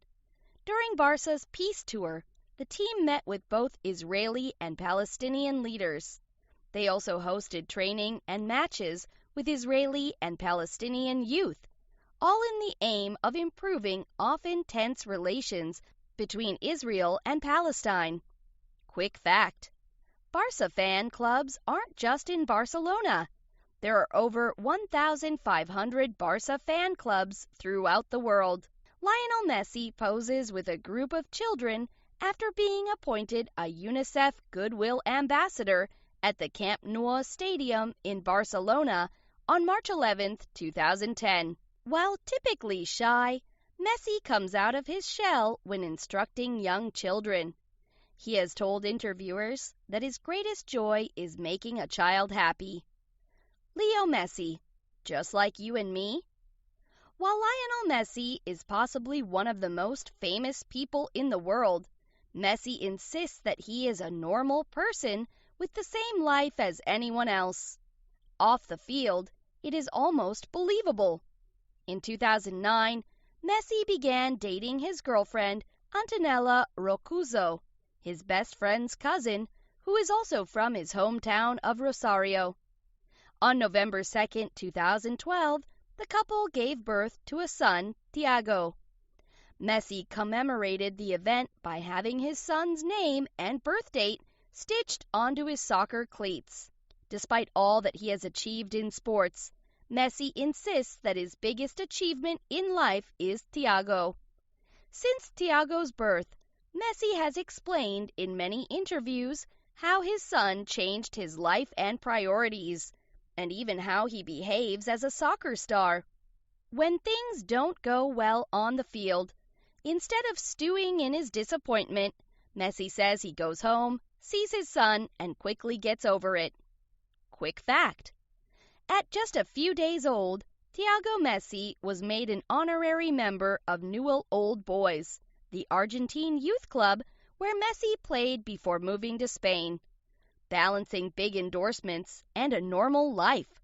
During Barca's peace tour, the team met with both Israeli and Palestinian leaders. They also hosted training and matches with Israeli and Palestinian youth, all in the aim of improving often tense relations between Israel and Palestine. Quick fact: Barca fan clubs aren't just in Barcelona. There are over 1,500 Barca fan clubs throughout the world. Lionel Messi poses with a group of children after being appointed a UNICEF Goodwill Ambassador at the Camp Nou Stadium in Barcelona on March 11, 2010. While typically shy, Messi comes out of his shell when instructing young children. He has told interviewers that his greatest joy is making a child happy. Leo Messi, just like you and me? While Lionel Messi is possibly one of the most famous people in the world, Messi insists that he is a normal person with the same life as anyone else. Off the field, it is almost believable. In 2009, Messi began dating his girlfriend, Antonella Roccuzzo, his best friend's cousin, who is also from his hometown of Rosario. On November 2, 2012, the couple gave birth to a son, Thiago. Messi commemorated the event by having his son's name and birth date stitched onto his soccer cleats. Despite all that he has achieved in sports, Messi insists that his biggest achievement in life is Thiago. Since Thiago's birth, Messi has explained in many interviews how his son changed his life and priorities, and even how he behaves as a soccer star. When things don't go well on the field, instead of stewing in his disappointment, Messi says he goes home, sees his son, and quickly gets over it. Quick fact: at just a few days old, Thiago Messi was made an honorary member of Newell Old Boys, the Argentine youth club where Messi played before moving to Spain, balancing big endorsements and a normal life.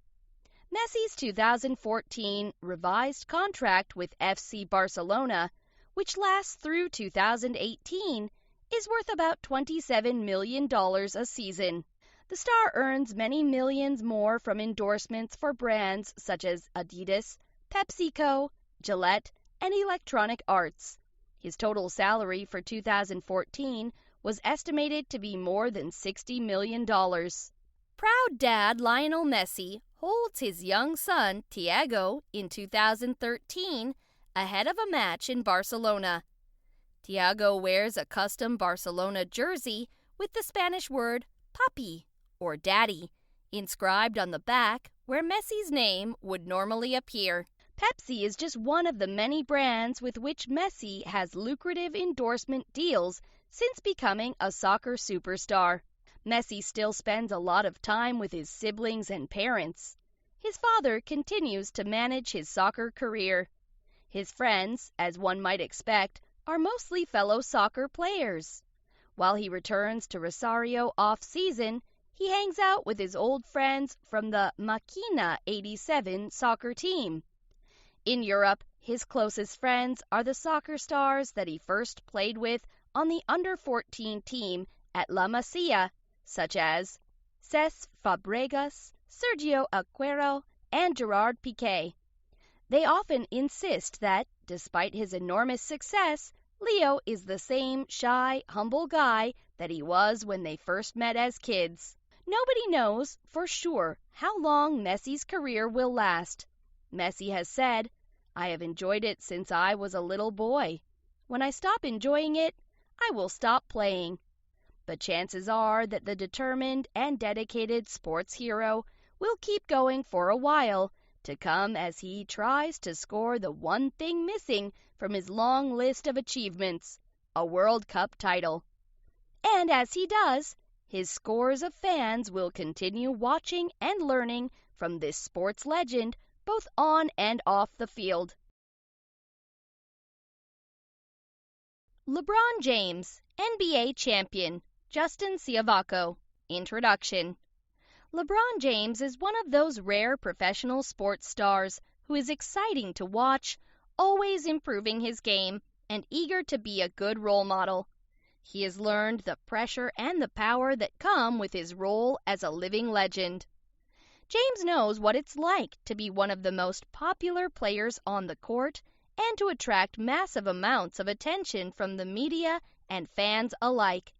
Messi's 2014 revised contract with FC Barcelona, which lasts through 2018, is worth about $27 million a season. The star earns many millions more from endorsements for brands such as Adidas, PepsiCo, Gillette, and Electronic Arts. His total salary for 2014 was estimated to be more than $60 million. Proud dad Lionel Messi holds his young son, Thiago, in 2013 ahead of a match in Barcelona. Thiago wears a custom Barcelona jersey with the Spanish word papi, or daddy, inscribed on the back where Messi's name would normally appear. Pepsi is just one of the many brands with which Messi has lucrative endorsement deals since becoming a soccer superstar. Messi still spends a lot of time with his siblings and parents. His father continues to manage his soccer career. His friends, as one might expect, are mostly fellow soccer players. While he returns to Rosario off-season, he hangs out with his old friends from the Máquina 87 soccer team. In Europe, his closest friends are the soccer stars that he first played with on the under-14 team at La Masia, such as Cesc Fabregas, Sergio Aguero, and Gerard Piqué. They often insist that, despite his enormous success, Leo is the same shy, humble guy that he was when they first met as kids. Nobody knows for sure how long Messi's career will last. Messi has said, "I have enjoyed it since I was a little boy. When I stop enjoying it, I will stop playing." But chances are that the determined and dedicated sports hero will keep going for a while to come as he tries to score the one thing missing from his long list of achievements, a World Cup title. And as he does, his scores of fans will continue watching and learning from this sports legend both on and off the field. LeBron James, NBA champion, Justin Ciavaco. Introduction. LeBron James is one of those rare professional sports stars who is exciting to watch, always improving his game, and eager to be a good role model. He has learned the pressure and the power that come with his role as a living legend. James knows what it's like to be one of the most popular players on the court and to attract massive amounts of attention from the media and fans alike.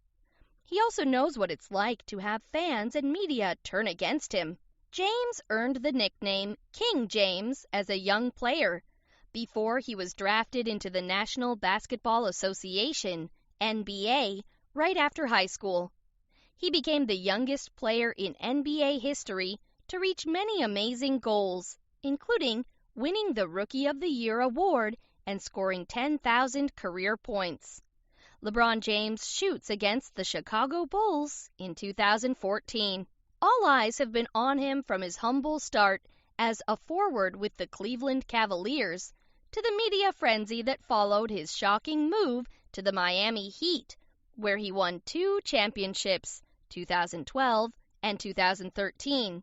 He also knows what it's like to have fans and media turn against him. James earned the nickname King James as a young player before he was drafted into the National Basketball Association, NBA, right after high school. He became the youngest player in NBA history to reach many amazing goals, including winning the Rookie of the Year award and scoring 10,000 career points. LeBron James shoots against the Chicago Bulls in 2014. All eyes have been on him from his humble start as a forward with the Cleveland Cavaliers to the media frenzy that followed his shocking move to the Miami Heat, where he won 2 championships, 2012, and 2013.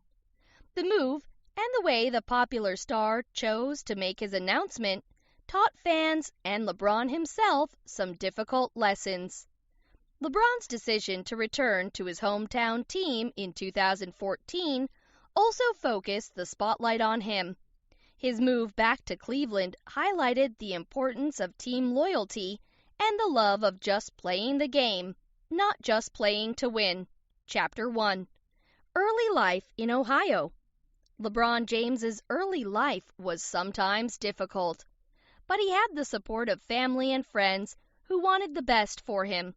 The move and the way the popular star chose to make his announcement taught fans and LeBron himself some difficult lessons. LeBron's decision to return to his hometown team in 2014 also focused the spotlight on him. His move back to Cleveland highlighted the importance of team loyalty and the love of just playing the game, not just playing to win. Chapter 1. Early Life in Ohio. LeBron James's early life was sometimes difficult, but he had the support of family and friends who wanted the best for him.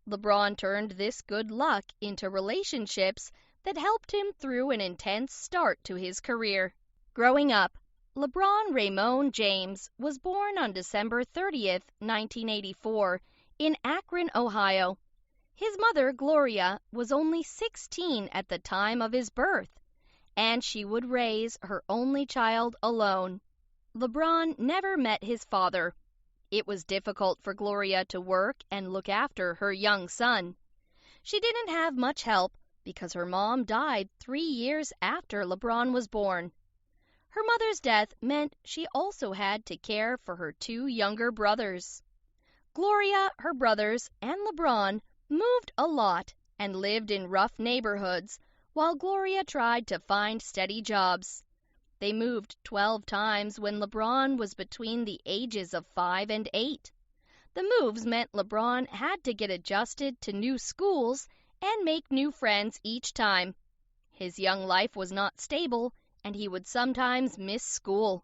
LeBron turned this good luck into relationships that helped him through an intense start to his career. Growing up, LeBron Raymond James was born on December 30th, 1984, in Akron, Ohio. His mother, Gloria, was only 16 at the time of his birth, and she would raise her only child alone. LeBron never met his father. It was difficult for Gloria to work and look after her young son. She didn't have much help because her mom died 3 years after LeBron was born. Her mother's death meant she also had to care for her 2 younger brothers. Gloria, her brothers, and LeBron moved a lot and lived in rough neighborhoods while Gloria tried to find steady jobs. They moved 12 times when LeBron was between the ages of 5 and 8. The moves meant LeBron had to get adjusted to new schools and make new friends each time. His young life was not stable, and he would sometimes miss school.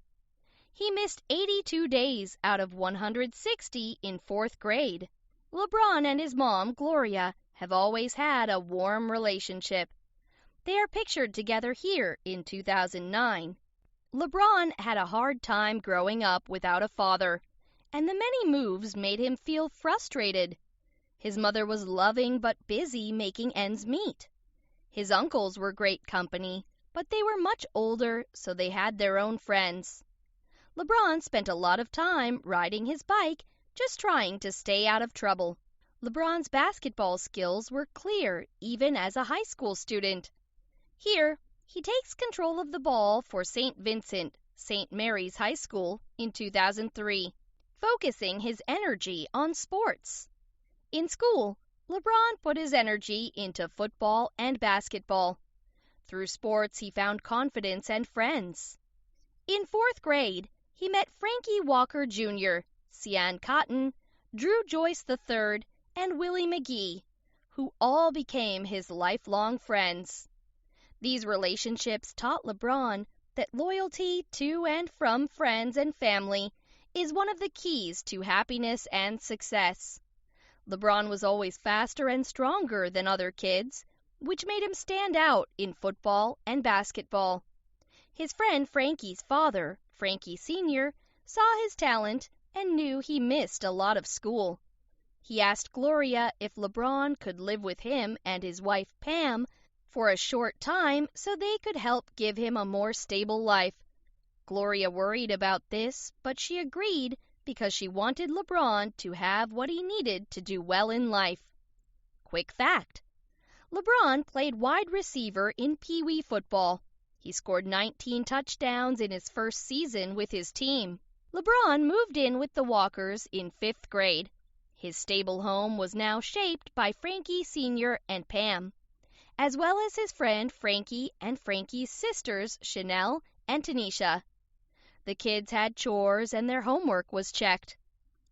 He missed 82 days out of 160 in 4th grade. LeBron and his mom, Gloria, have always had a warm relationship. They are pictured together here in 2009. LeBron had a hard time growing up without a father, and the many moves made him feel frustrated. His mother was loving but busy making ends meet. His uncles were great company, but they were much older, so they had their own friends. LeBron spent a lot of time riding his bike, just trying to stay out of trouble. LeBron's basketball skills were clear even as a high school student. Here, he takes control of the ball for St. Vincent, St. Mary's High School in 2003, focusing his energy on sports. In school, LeBron put his energy into football and basketball. Through sports, he found confidence and friends. In 4th grade, he met Frankie Walker Jr., Sian Cotton, Drew Joyce III, and Willie McGee, who all became his lifelong friends. These relationships taught LeBron that loyalty to and from friends and family is one of the keys to happiness and success. LeBron was always faster and stronger than other kids, which made him stand out in football and basketball. His friend Frankie's father, Frankie Sr., saw his talent and knew he missed a lot of school. He asked Gloria if LeBron could live with him and his wife Pam for a short time so they could help give him a more stable life. Gloria worried about this, but she agreed because she wanted LeBron to have what he needed to do well in life. Quick fact: LeBron played wide receiver in Pee Wee football. He scored 19 touchdowns in his first season with his team. LeBron moved in with the Walkers in 5th grade. His stable home was now shaped by Frankie Sr. and Pam, as well as his friend Frankie and Frankie's sisters Chanel and Tanisha. The kids had chores and their homework was checked.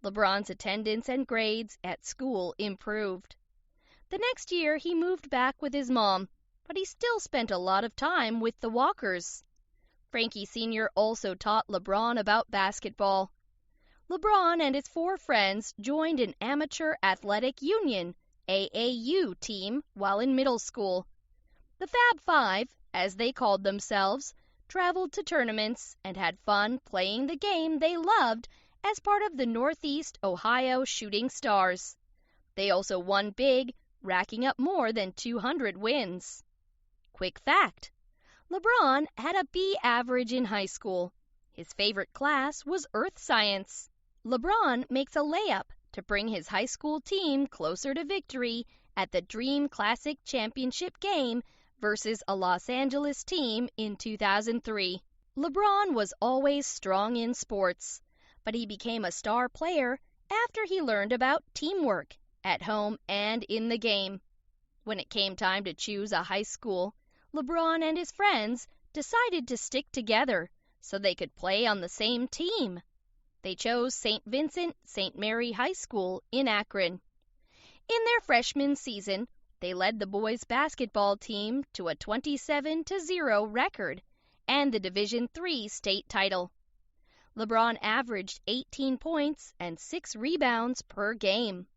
LeBron's attendance and grades at school improved. The next year he moved back with his mom, but he still spent a lot of time with the Walkers. Frankie Sr. also taught LeBron about basketball. LeBron and his 4 friends joined an amateur athletic union, AAU team, while in middle school. The Fab Five, as they called themselves, traveled to tournaments and had fun playing the game they loved as part of the Northeast Ohio Shooting Stars. They also won big, racking up more than 200 wins. Quick fact: LeBron had a B average in high school. His favorite class was Earth Science. LeBron makes a layup to bring his high school team closer to victory at the Dream Classic Championship game versus a Los Angeles team in 2003. LeBron was always strong in sports, but he became a star player after he learned about teamwork at home and in the game. When it came time to choose a high school, LeBron and his friends decided to stick together so they could play on the same team. They chose St. Vincent St. Mary High School in Akron. In their freshman season, they led the boys' basketball team to a 27-0 record and the Division III state title. LeBron averaged 18 points and 6 rebounds per game.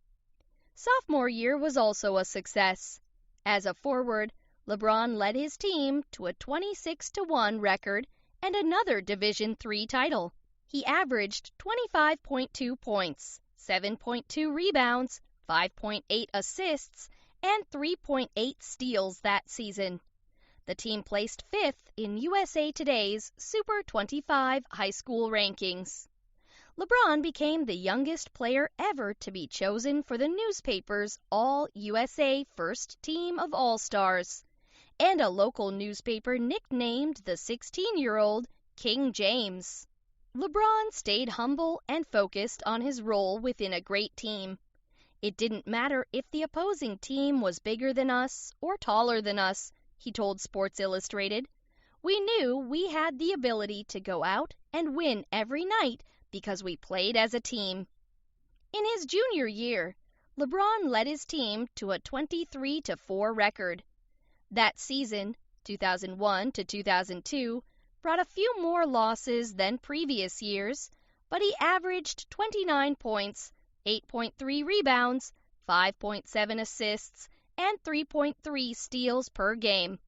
Sophomore year was also a success. As a forward, LeBron led his team to a 26-1 record and another Division III title. He averaged 25.2 points, 7.2 rebounds, 5.8 assists, and 3.8 steals that season. The team placed 5th in USA Today's Super 25 high school rankings. LeBron became the youngest player ever to be chosen for the newspaper's All-USA First Team of All-Stars, and a local newspaper nicknamed the 16-year-old King James. LeBron stayed humble and focused on his role within a great team. It didn't matter if the opposing team was bigger than us or taller than us, he told Sports Illustrated. We knew we had the ability to go out and win every night because we played as a team. In his junior year, LeBron led his team to a 23-4 record. That season, 2001 to 2002, brought a few more losses than previous years, but he averaged 29 points, 8.3 rebounds, 5.7 assists, and 3.3 steals per game.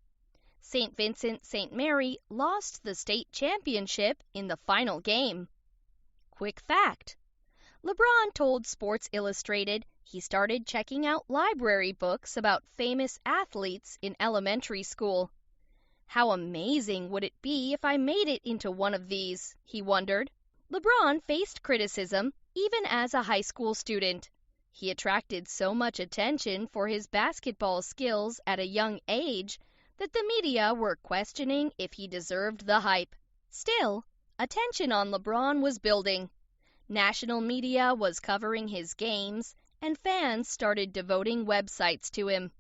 St. Vincent St. Mary lost the state championship in the final game. Quick fact: LeBron told Sports Illustrated he started checking out library books about famous athletes in elementary school. How amazing would it be if I made it into one of these, he wondered. LeBron faced criticism even as a high school student. He attracted so much attention for his basketball skills at a young age that the media were questioning if he deserved the hype. Still, attention on LeBron was building. National media was covering his games, and fans started devoting websites to him.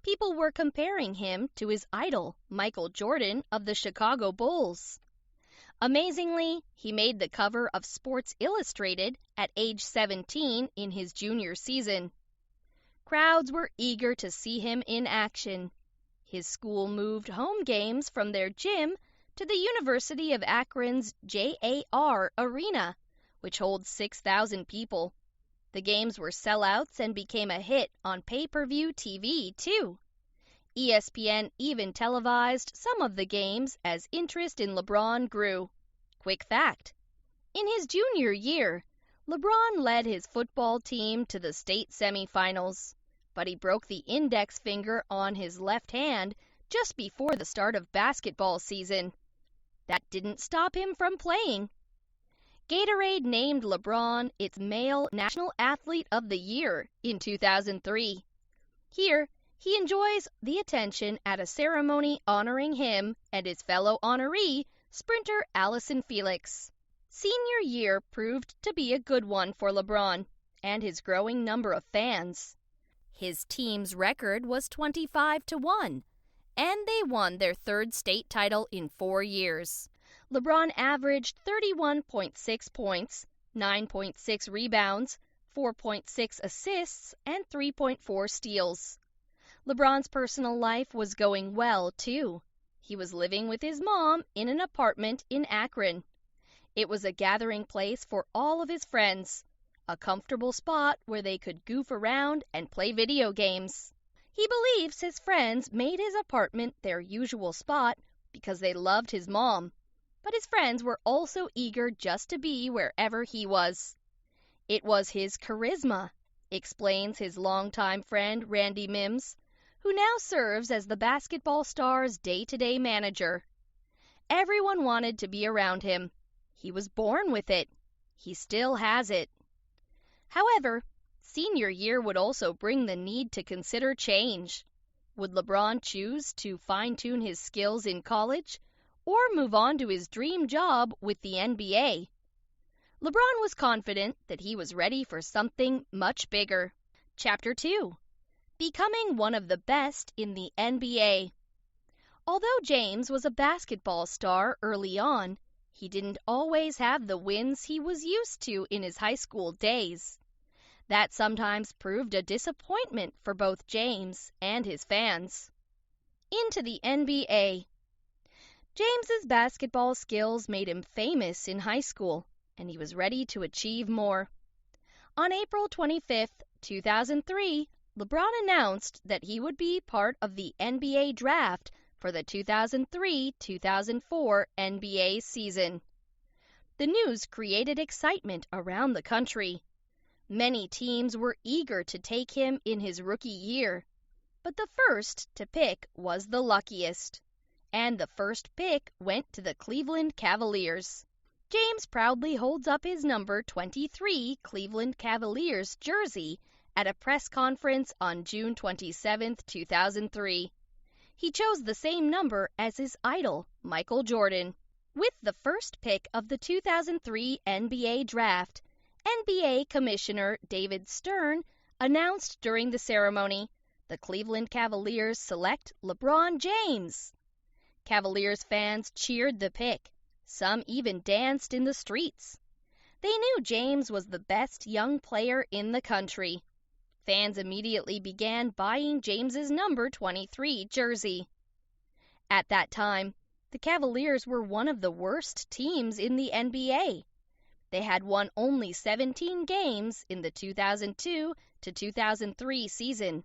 People were comparing him to his idol, Michael Jordan of the Chicago Bulls. Amazingly, he made the cover of Sports Illustrated at age 17 in his junior season. Crowds were eager to see him in action. His school moved home games from their gym to the University of Akron's JAR Arena, which holds 6,000 people. The games were sellouts and became a hit on pay-per-view TV, too. ESPN even televised some of the games as interest in LeBron grew. Quick fact: in his junior year, LeBron led his football team to the state semifinals, but he broke the index finger on his left hand just before the start of basketball season. That didn't stop him from playing. Gatorade named LeBron its Male National Athlete of the Year in 2003. Here, he enjoys the attention at a ceremony honoring him and his fellow honoree, sprinter Allison Felix. Senior year proved to be a good one for LeBron and his growing number of fans. His team's record was 25-1, and they won their third state title in 4 years. LeBron averaged 31.6 points, 9.6 rebounds, 4.6 assists, and 3.4 steals. LeBron's personal life was going well, too. He was living with his mom in an apartment in Akron. It was a gathering place for all of his friends, a comfortable spot where they could goof around and play video games. He believes his friends made his apartment their usual spot because they loved his mom. But his friends were also eager just to be wherever he was. It was his charisma, explains his longtime friend Randy Mims, who now serves as the basketball star's day-to-day manager. Everyone wanted to be around him. He was born with it. He still has it. However, Senior year would also bring the need to consider change. Would LeBron choose to fine-tune his skills in college or move on to his dream job with the NBA? LeBron was confident that he was ready for something much bigger. Chapter 2. Becoming one of the best in the NBA. Although James was a basketball star early on, he didn't always have the wins he was used to in his high school days. That sometimes proved a disappointment for both James and his fans. Into the NBA. James's basketball skills made him famous in high school, and he was ready to achieve more. On April 25, 2003, LeBron announced that he would be part of the NBA draft for the 2003-2004 NBA season. The news created excitement around the country. Many teams were eager to take him in his rookie year, but the first to pick was the luckiest, and the first pick went to the Cleveland Cavaliers. James proudly holds up his number 23 Cleveland Cavaliers jersey at a press conference on June 27, 2003. He chose the same number as his idol, Michael Jordan. With the first pick of the 2003 NBA draft, NBA Commissioner David Stern announced during the ceremony, the Cleveland Cavaliers select LeBron James. Cavaliers fans cheered the pick. Some even danced in the streets. They knew James was the best young player in the country. Fans immediately began buying James's number 23 jersey. At that time, the Cavaliers were one of the worst teams in the NBA. They had won only 17 games in the 2002 to 2003 season.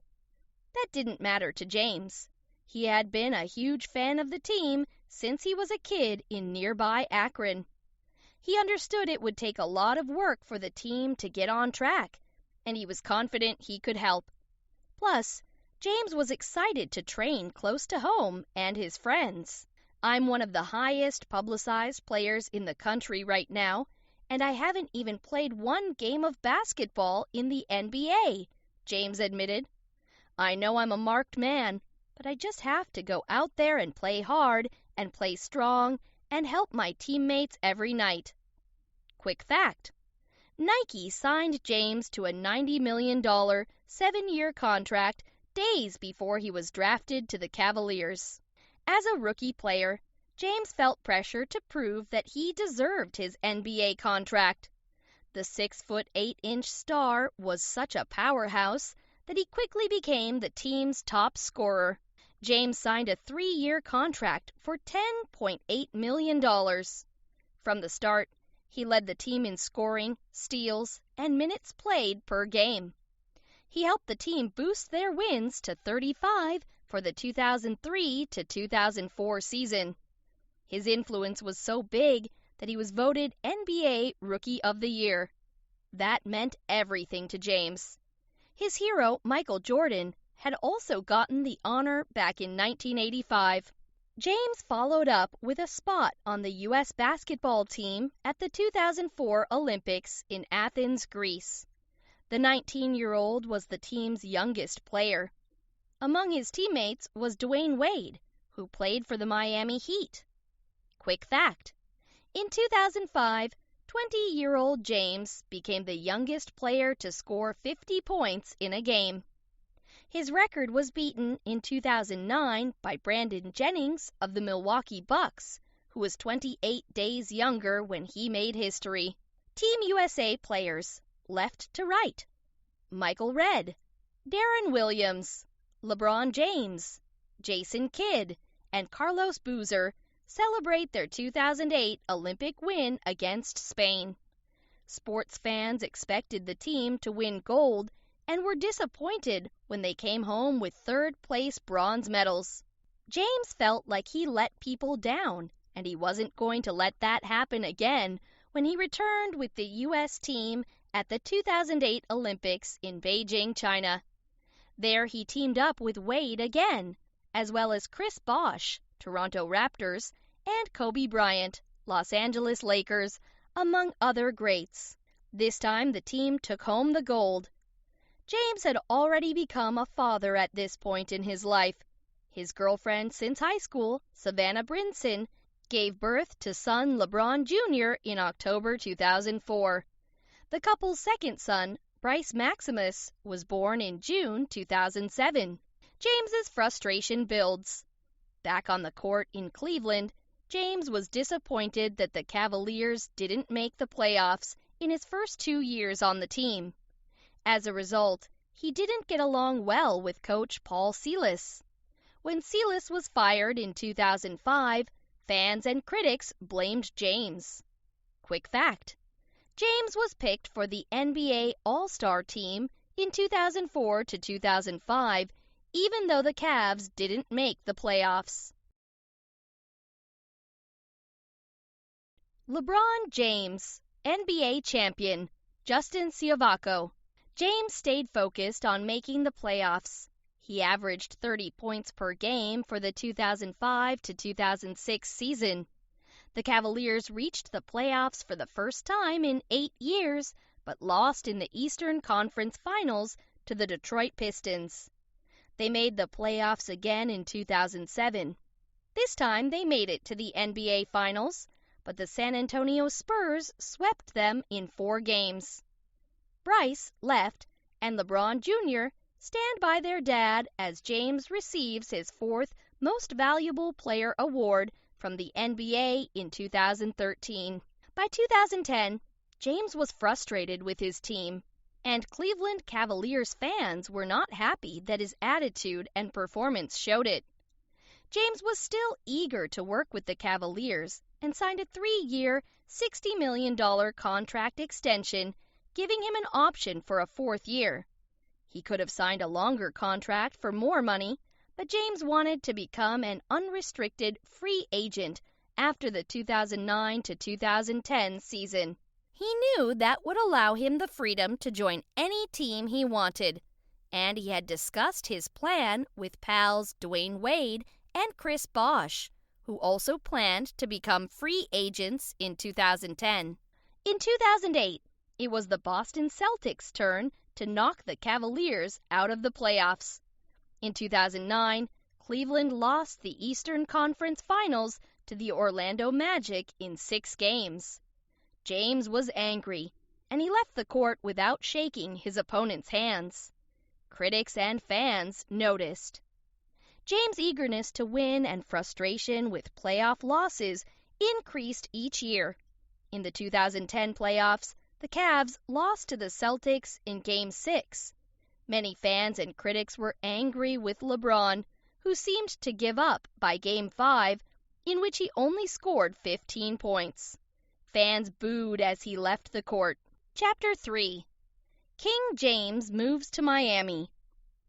That didn't matter to James. He had been a huge fan of the team since he was a kid in nearby Akron. He understood it would take a lot of work for the team to get on track, and he was confident he could help. Plus, James was excited to train close to home and his friends. "I'm one of the highest publicized players in the country right now, and I haven't even played one game of basketball in the NBA," James admitted. "I know I'm a marked man, but I just have to go out there and play hard and play strong and help my teammates every night." Quick fact: Nike signed James to a $90 million 7-year contract days before he was drafted to the Cavaliers. As a rookie player, James felt pressure to prove that he deserved his NBA contract. The 6'8" star was such a powerhouse that he quickly became the team's top scorer. James signed a 3-year contract for $10.8 million. From the start, he led the team in scoring, steals, and minutes played per game. He helped the team boost their wins to 35 for the 2003 to 2004 season. His influence was so big that he was voted NBA Rookie of the Year. That meant everything to James. His hero, Michael Jordan, had also gotten the honor back in 1985. James followed up with a spot on the U.S. basketball team at the 2004 Olympics in Athens, Greece. The 19-year-old was the team's youngest player. Among his teammates was Dwayne Wade, who played for the Miami Heat. Quick fact: in 2005, 20-year-old James became the youngest player to score 50 points in a game. His record was beaten in 2009 by Brandon Jennings of the Milwaukee Bucks, who was 28 days younger when he made history. Team USA players, left to right: Michael Redd, Darren Williams, LeBron James, Jason Kidd, and Carlos Boozer celebrate their 2008 Olympic win against Spain. Sports fans expected the team to win gold and were disappointed when they came home with third-place bronze medals. James felt like he let people down, and he wasn't going to let that happen again when he returned with the U.S. team at the 2008 Olympics in Beijing, China. There he teamed up with Wade again, as well as Chris Bosh, Toronto Raptors, and Kobe Bryant, Los Angeles Lakers, among other greats. This time the team took home the gold. James had already become a father at this point in his life. His girlfriend since high school, Savannah Brinson, gave birth to son LeBron Jr. in October 2004. The couple's second son, Bryce Maximus, was born in June 2007. James's frustration builds. Back on the court in Cleveland, James was disappointed that the Cavaliers didn't make the playoffs in his first 2 years on the team. As a result, he didn't get along well with coach Paul Silas. When Silas was fired in 2005, fans and critics blamed James. Quick fact: James was picked for the NBA All-Star team in 2004 to 2005, even though the Cavs didn't make the playoffs. LeBron James, NBA champion, Justin Siavako. James stayed focused on making the playoffs. He averaged 30 points per game for the 2005 to 2006 season. The Cavaliers reached the playoffs for the first time in 8 years, but lost in the Eastern Conference Finals to the Detroit Pistons. They made the playoffs again in 2007. This time they made it to the NBA Finals, but the San Antonio Spurs swept them in 4 games. Bryce left, and LeBron Jr. stand by their dad as James receives his 4th Most Valuable Player award from the NBA in 2013. By 2010, James was frustrated with his team, and Cleveland Cavaliers fans were not happy that his attitude and performance showed it. James was still eager to work with the Cavaliers and signed a 3-year, $60 million contract extension, giving him an option for a 4th year. He could have signed a longer contract for more money, but James wanted to become an unrestricted free agent after the 2009 to 2010 season. He knew that would allow him the freedom to join any team he wanted, and he had discussed his plan with pals Dwayne Wade and Chris Bosh, who also planned to become free agents in 2010. In 2008, it was the Boston Celtics' turn to knock the Cavaliers out of the playoffs. In 2009, Cleveland lost the Eastern Conference Finals to the Orlando Magic in 6 games. James was angry, and he left the court without shaking his opponent's hands. Critics and fans noticed. James' eagerness to win and frustration with playoff losses increased each year. In the 2010 playoffs, the Cavs lost to the Celtics in Game 6. Many fans and critics were angry with LeBron, who seemed to give up by Game 5, in which he only scored 15 points. Fans booed as he left the court. Chapter 3. King James moves to Miami.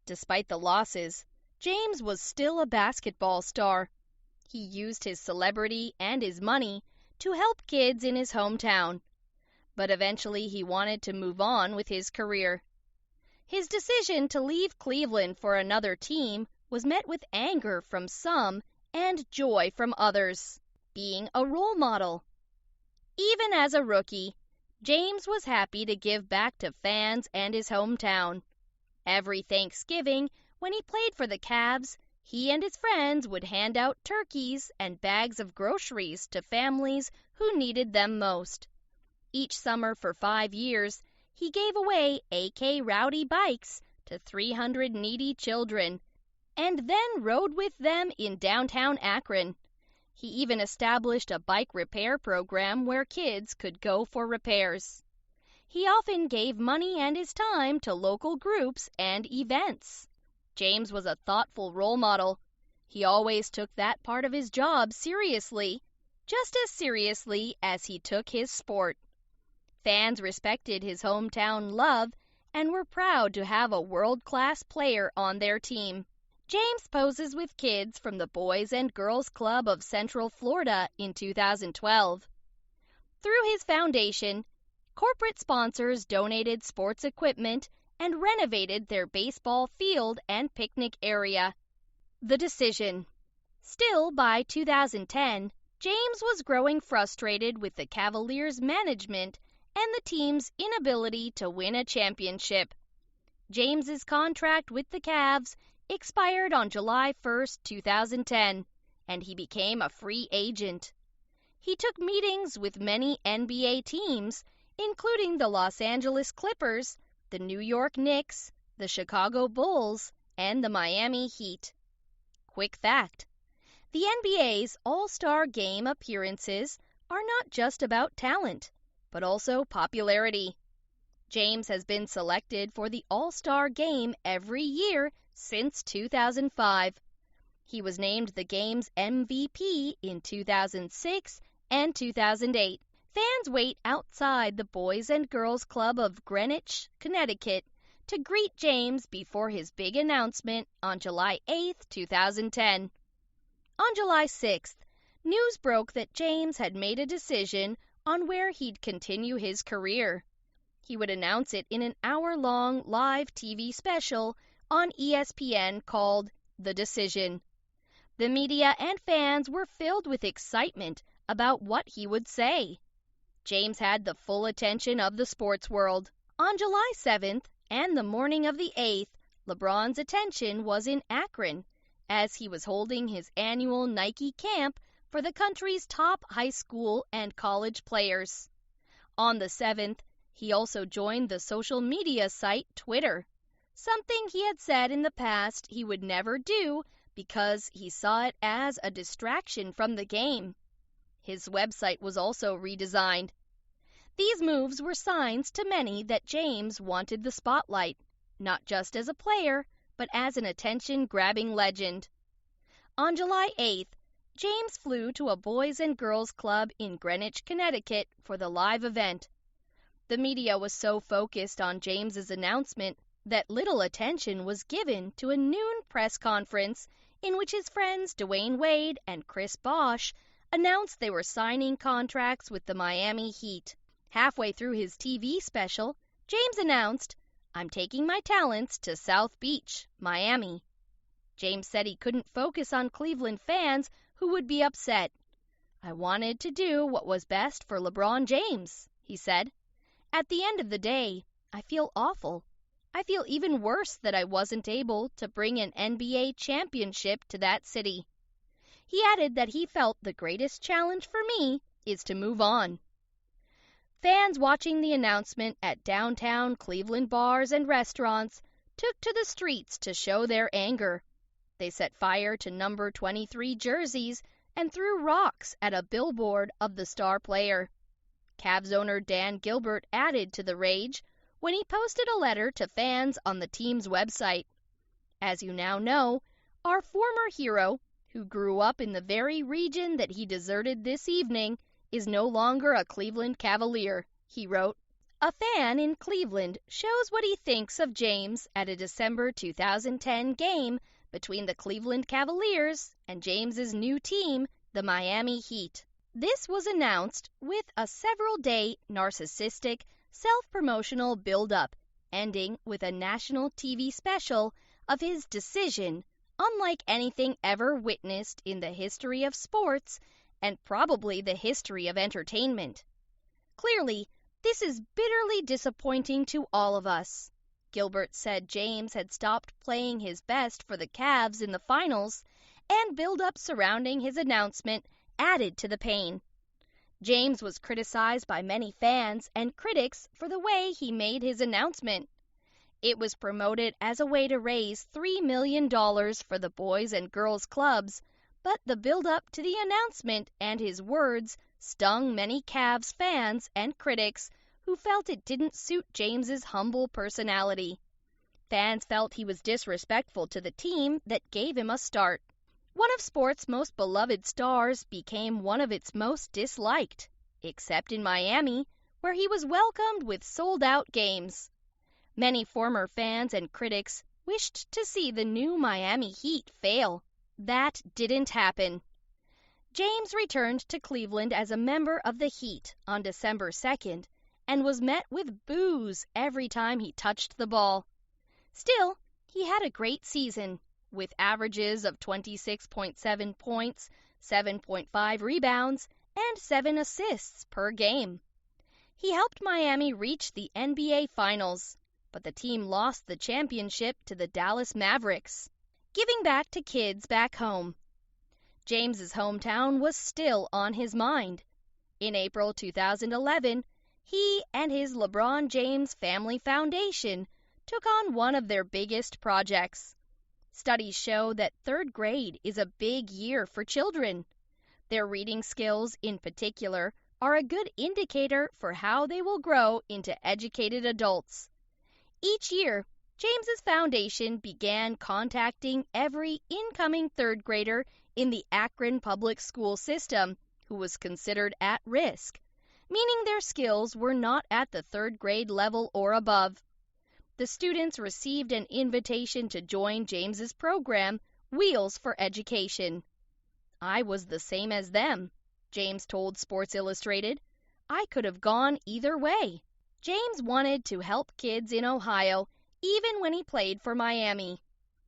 Despite the losses, James was still a basketball star. He used his celebrity and his money to help kids in his hometown. But eventually he wanted to move on with his career. His decision to leave Cleveland for another team was met with anger from some and joy from others. Being a role model. Even as a rookie, James was happy to give back to fans and his hometown. Every Thanksgiving, when he played for the Cavs, he and his friends would hand out turkeys and bags of groceries to families who needed them most. Each summer for 5 years, he gave away AK Rowdy bikes to 300 needy children, and then rode with them in downtown Akron. He even established a bike repair program where kids could go for repairs. He often gave money and his time to local groups and events. James was a thoughtful role model. He always took that part of his job seriously, just as seriously as he took his sport. Fans respected his hometown love and were proud to have a world-class player on their team. James poses with kids from the Boys and Girls Club of Central Florida in 2012. Through his foundation, corporate sponsors donated sports equipment and renovated their baseball field and picnic area. The decision. Still, by 2010, James was growing frustrated with the Cavaliers' management and the team's inability to win a championship. James's contract with the Cavs expired on July 1, 2010, and he became a free agent. He took meetings with many NBA teams, including the Los Angeles Clippers, the New York Knicks, the Chicago Bulls, and the Miami Heat. Quick fact: the NBA's All-Star Game appearances are not just about talent, but also popularity. James has been selected for the All-Star Game every year since 2005. He was named the game's MVP in 2006 and 2008. Fans wait outside the Boys and Girls Club of Greenwich, Connecticut, to greet James before his big announcement on July 8, 2010. On July 6th, news broke that James had made a decision on where he'd continue his career. He would announce it in an hour-long live TV special on ESPN called The Decision. The media and fans were filled with excitement about what he would say. James had the full attention of the sports world. On July 7th and the morning of the 8th, LeBron's attention was in Akron, as he was holding his annual Nike camp for the country's top high school and college players. On the 7th, he also joined the social media site Twitter, something he had said in the past he would never do because he saw it as a distraction from the game. His website was also redesigned. These moves were signs to many that James wanted the spotlight, not just as a player, but as an attention-grabbing legend. On July 8th, James flew to a Boys and Girls Club in Greenwich, Connecticut for the live event. The media was so focused on James's announcement that little attention was given to a noon press conference in which his friends Dwayne Wade and Chris Bosh announced they were signing contracts with the Miami Heat. Halfway through his TV special, James announced, "I'm taking my talents to South Beach, Miami." James said he couldn't focus on Cleveland fans who would be upset. "I wanted to do what was best for LeBron James," he said. "At the end of the day, I feel awful. I feel even worse that I wasn't able to bring an NBA championship to that city." He added that he felt the greatest challenge for me is to move on. Fans watching the announcement at downtown Cleveland bars and restaurants took to the streets to show their anger. They set fire to number 23 jerseys and threw rocks at a billboard of the star player. Cavs owner Dan Gilbert added to the rage when he posted a letter to fans on the team's website. As you now know, our former hero, who grew up in the very region that he deserted this evening, is no longer a Cleveland Cavalier, he wrote. A fan in Cleveland shows what he thinks of James at a December 2010 game between the Cleveland Cavaliers and James's new team, the Miami Heat. This was announced with a several-day narcissistic, self-promotional build-up, ending with a national TV special of his decision, unlike anything ever witnessed in the history of sports and probably the history of entertainment. Clearly, this is bitterly disappointing to all of us. Gilbert said James had stopped playing his best for the Cavs in the finals, and build-up surrounding his announcement added to the pain. James was criticized by many fans and critics for the way he made his announcement. It was promoted as a way to raise $3 million for the Boys and Girls Clubs, but the build-up to the announcement and his words stung many Cavs fans and critics who felt it didn't suit James's humble personality. Fans felt he was disrespectful to the team that gave him a start. One of sports' most beloved stars became one of its most disliked, except in Miami, where he was welcomed with sold-out games. Many former fans and critics wished to see the new Miami Heat fail. That didn't happen. James returned to Cleveland as a member of the Heat on December 2nd and was met with boos every time he touched the ball. Still, he had a great season, with averages of 26.7 points, 7.5 rebounds, and 7 assists per game. He helped Miami reach the NBA Finals. but the team lost the championship to the Dallas Mavericks. Giving back to kids back home. James's hometown was still on his mind. In April 2011, he and his LeBron James Family Foundation took on one of their biggest projects. Studies show that third grade is a big year for children. Their reading skills, in particular, are a good indicator for how they will grow into educated adults. Each year, James's foundation began contacting every incoming third grader in the Akron public school system who was considered at risk, meaning their skills were not at the third grade level or above. The students received an invitation to join James's program, Wheels for Education. I was the same as them, James told Sports Illustrated. I could have gone either way. James wanted to help kids in Ohio, even when he played for Miami.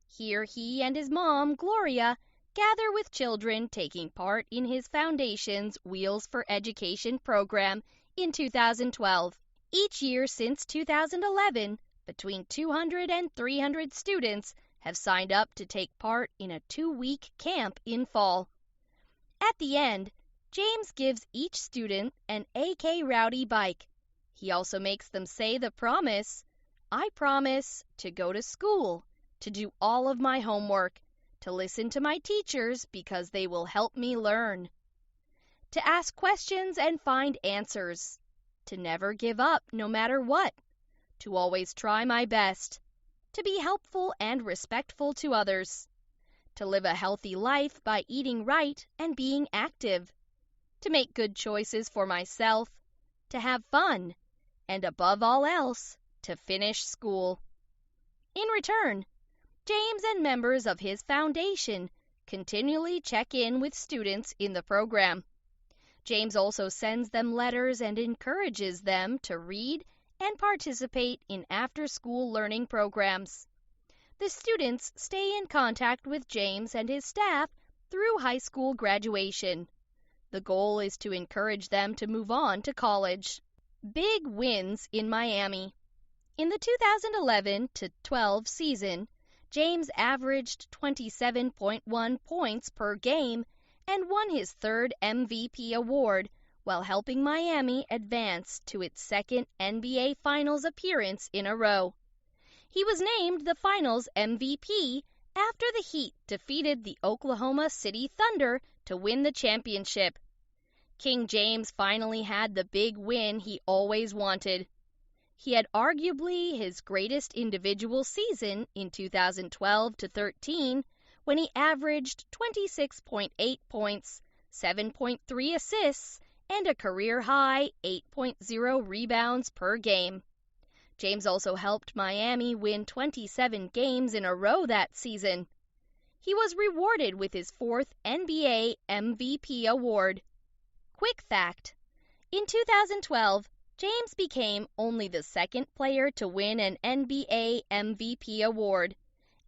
Here he and his mom, Gloria, gather with children taking part in his foundation's Wheels for Education program in 2012. Each year since 2011, between 200 and 300 students have signed up to take part in a 2-week camp in fall. At the end, James gives each student an AK Rowdy bike. He also makes them say the promise, I promise to go to school, to do all of my homework, to listen to my teachers because they will help me learn, to ask questions and find answers, to never give up no matter what, to always try my best, to be helpful and respectful to others, to live a healthy life by eating right and being active, to make good choices for myself, to have fun, and above all else, to finish school. In return, James and members of his foundation continually check in with students in the program. James also sends them letters and encourages them to read and participate in after-school learning programs. The students stay in contact with James and his staff through high school graduation. The goal is to encourage them to move on to college. Big wins in Miami. In the 2011-12 season, James averaged 27.1 points per game and won his third MVP award while helping Miami advance to its second NBA Finals appearance in a row. He was named the Finals MVP after the Heat defeated the Oklahoma City Thunder to win the championship. King James finally had the big win he always wanted. He had arguably his greatest individual season in 2012-13 when he averaged 26.8 points, 7.3 assists, and a career-high 8.0 rebounds per game. James also helped Miami win 27 games in a row that season. He was rewarded with his fourth NBA MVP award. Quick fact: in 2012, James became only the second player to win an NBA MVP award,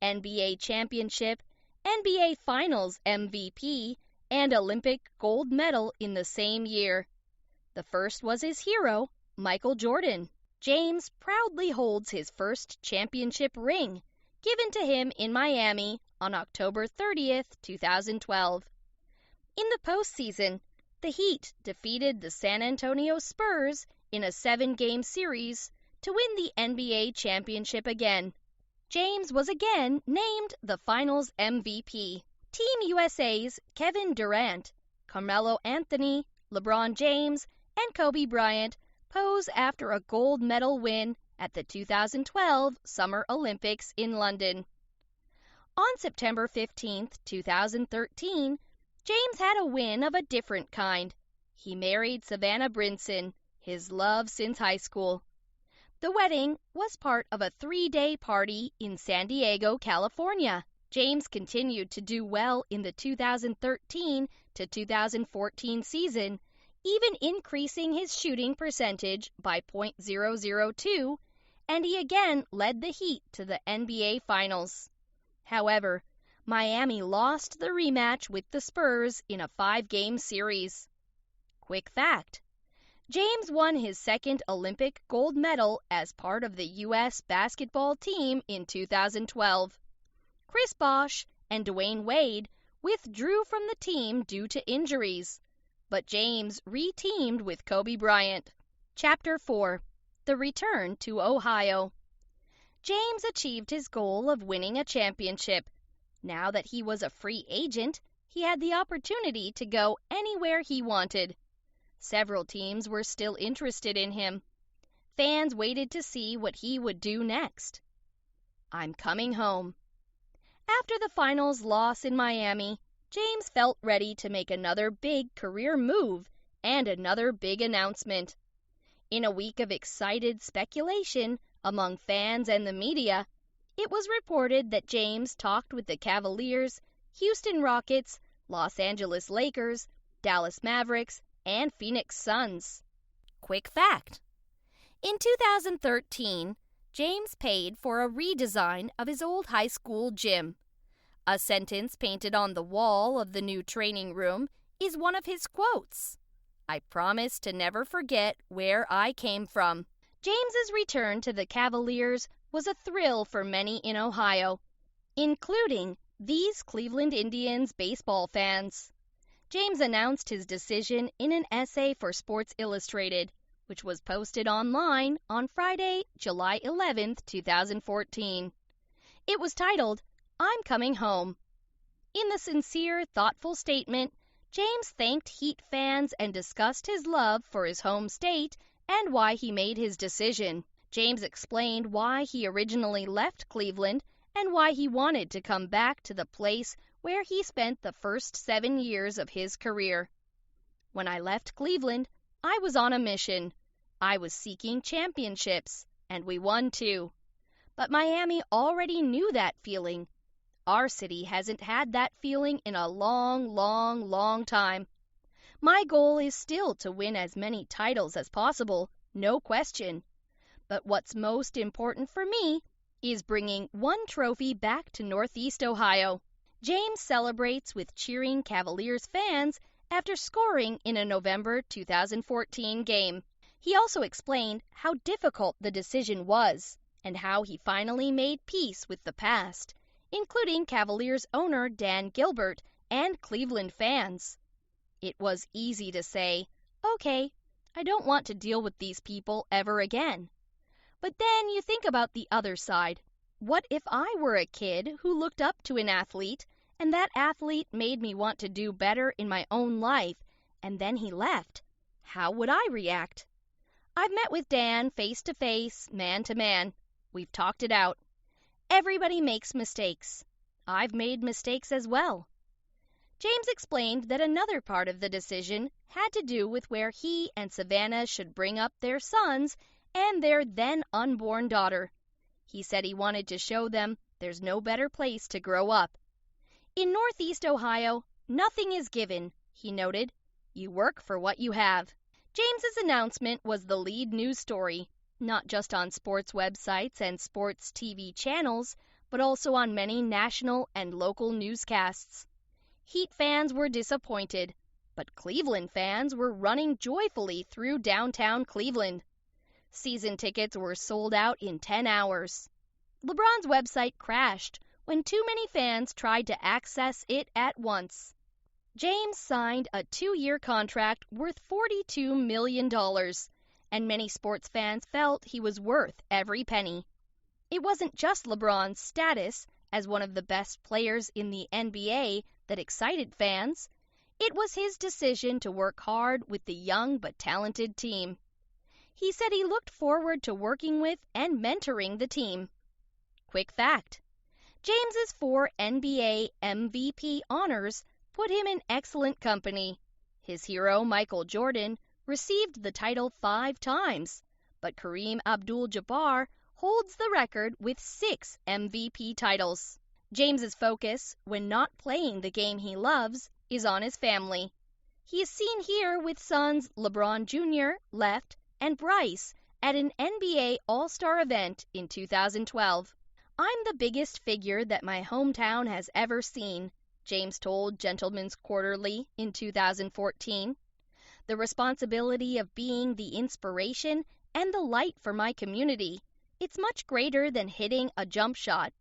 NBA championship, NBA Finals MVP, and Olympic gold medal in the same year. The first was his hero, Michael Jordan. James proudly holds his first championship ring, given to him in Miami on October 30th, 2012. In the postseason, the Heat defeated the San Antonio Spurs in a 7-game series to win the NBA championship again. James was again named the Finals MVP. Team USA's Kevin Durant, Carmelo Anthony, LeBron James, and Kobe Bryant pose after a gold medal win at the 2012 Summer Olympics in London. On September 15, 2013, James had a win of a different kind. He married Savannah Brinson, his love since high school. The wedding was part of a 3-day party in San Diego, California. James continued to do well in the 2013 to 2014 season, even increasing his shooting percentage by .002, and he again led the Heat to the NBA Finals. However, Miami lost the rematch with the Spurs in a 5-game series. Quick fact: James won his second Olympic gold medal as part of the U.S. basketball team in 2012. Chris Bosh and Dwayne Wade withdrew from the team due to injuries, but James re-teamed with Kobe Bryant. Chapter 4. The Return to Ohio. James achieved his goal of winning a championship. Now that he was a free agent, he had the opportunity to go anywhere he wanted. Several teams were still interested in him. Fans waited to see what he would do next. I'm coming home. After the finals loss in Miami, James felt ready to make another big career move and another big announcement. In a week of excited speculation among fans and the media, it was reported that James talked with the Cavaliers, Houston Rockets, Los Angeles Lakers, Dallas Mavericks, and Phoenix Suns. Quick fact: in 2013, James paid for a redesign of his old high school gym. A sentence painted on the wall of the new training room is one of his quotes. I promise to never forget where I came from. James's return to the Cavaliers was a thrill for many in Ohio, including these Cleveland Indians baseball fans. James announced his decision in an essay for Sports Illustrated, which was posted online on Friday, July 11, 2014. It was titled, I'm Coming Home. In the sincere, thoughtful statement, James thanked Heat fans and discussed his love for his home state and why he made his decision. James explained why he originally left Cleveland and why he wanted to come back to the place where he spent the first 7 years of his career. When I left Cleveland, I was on a mission. I was seeking championships, and we won too. But Miami already knew that feeling. Our city hasn't had that feeling in a long time. My goal is still to win as many titles as possible, no question. But what's most important for me is bringing one trophy back to Northeast Ohio. James celebrates with cheering Cavaliers fans after scoring in a November 2014 game. He also explained how difficult the decision was and how he finally made peace with the past, including Cavaliers owner Dan Gilbert and Cleveland fans. It was easy to say, okay, I don't want to deal with these people ever again. But then you think about the other side. What if I were a kid who looked up to an athlete, and that athlete made me want to do better in my own life, and then he left? How would I react? I've met with Dan face to face, man to man. We've talked it out. Everybody makes mistakes. I've made mistakes as well. James explained that another part of the decision had to do with where he and Savannah should bring up their sons and their then unborn daughter. He said he wanted to show them there's no better place to grow up. In Northeast Ohio, nothing is given, he noted. You work for what you have. James's announcement was the lead news story, not just on sports websites and sports TV channels, but also on many national and local newscasts. Heat fans were disappointed, but Cleveland fans were running joyfully through downtown Cleveland. Season tickets were sold out in 10 hours. LeBron's website crashed when too many fans tried to access it at once. James signed a 2-year contract worth $42 million, and many sports fans felt he was worth every penny. It wasn't just LeBron's status as one of the best players in the NBA that excited fans. It was his decision to work hard with the young but talented team. He said he looked forward to working with and mentoring the team. Quick fact: James's 4 NBA MVP honors put him in excellent company. His hero, Michael Jordan, received the title 5 times, but Kareem Abdul-Jabbar holds the record with 6 MVP titles. James's focus, when not playing the game he loves, is on his family. He is seen here with sons LeBron Jr., Left, and Bryce at an NBA All-Star event in 2012. I'm the biggest figure that my hometown has ever seen, James told Gentleman's Quarterly in 2014. the responsibility of being the inspiration and the light for my community. It's much greater than hitting a jump shot.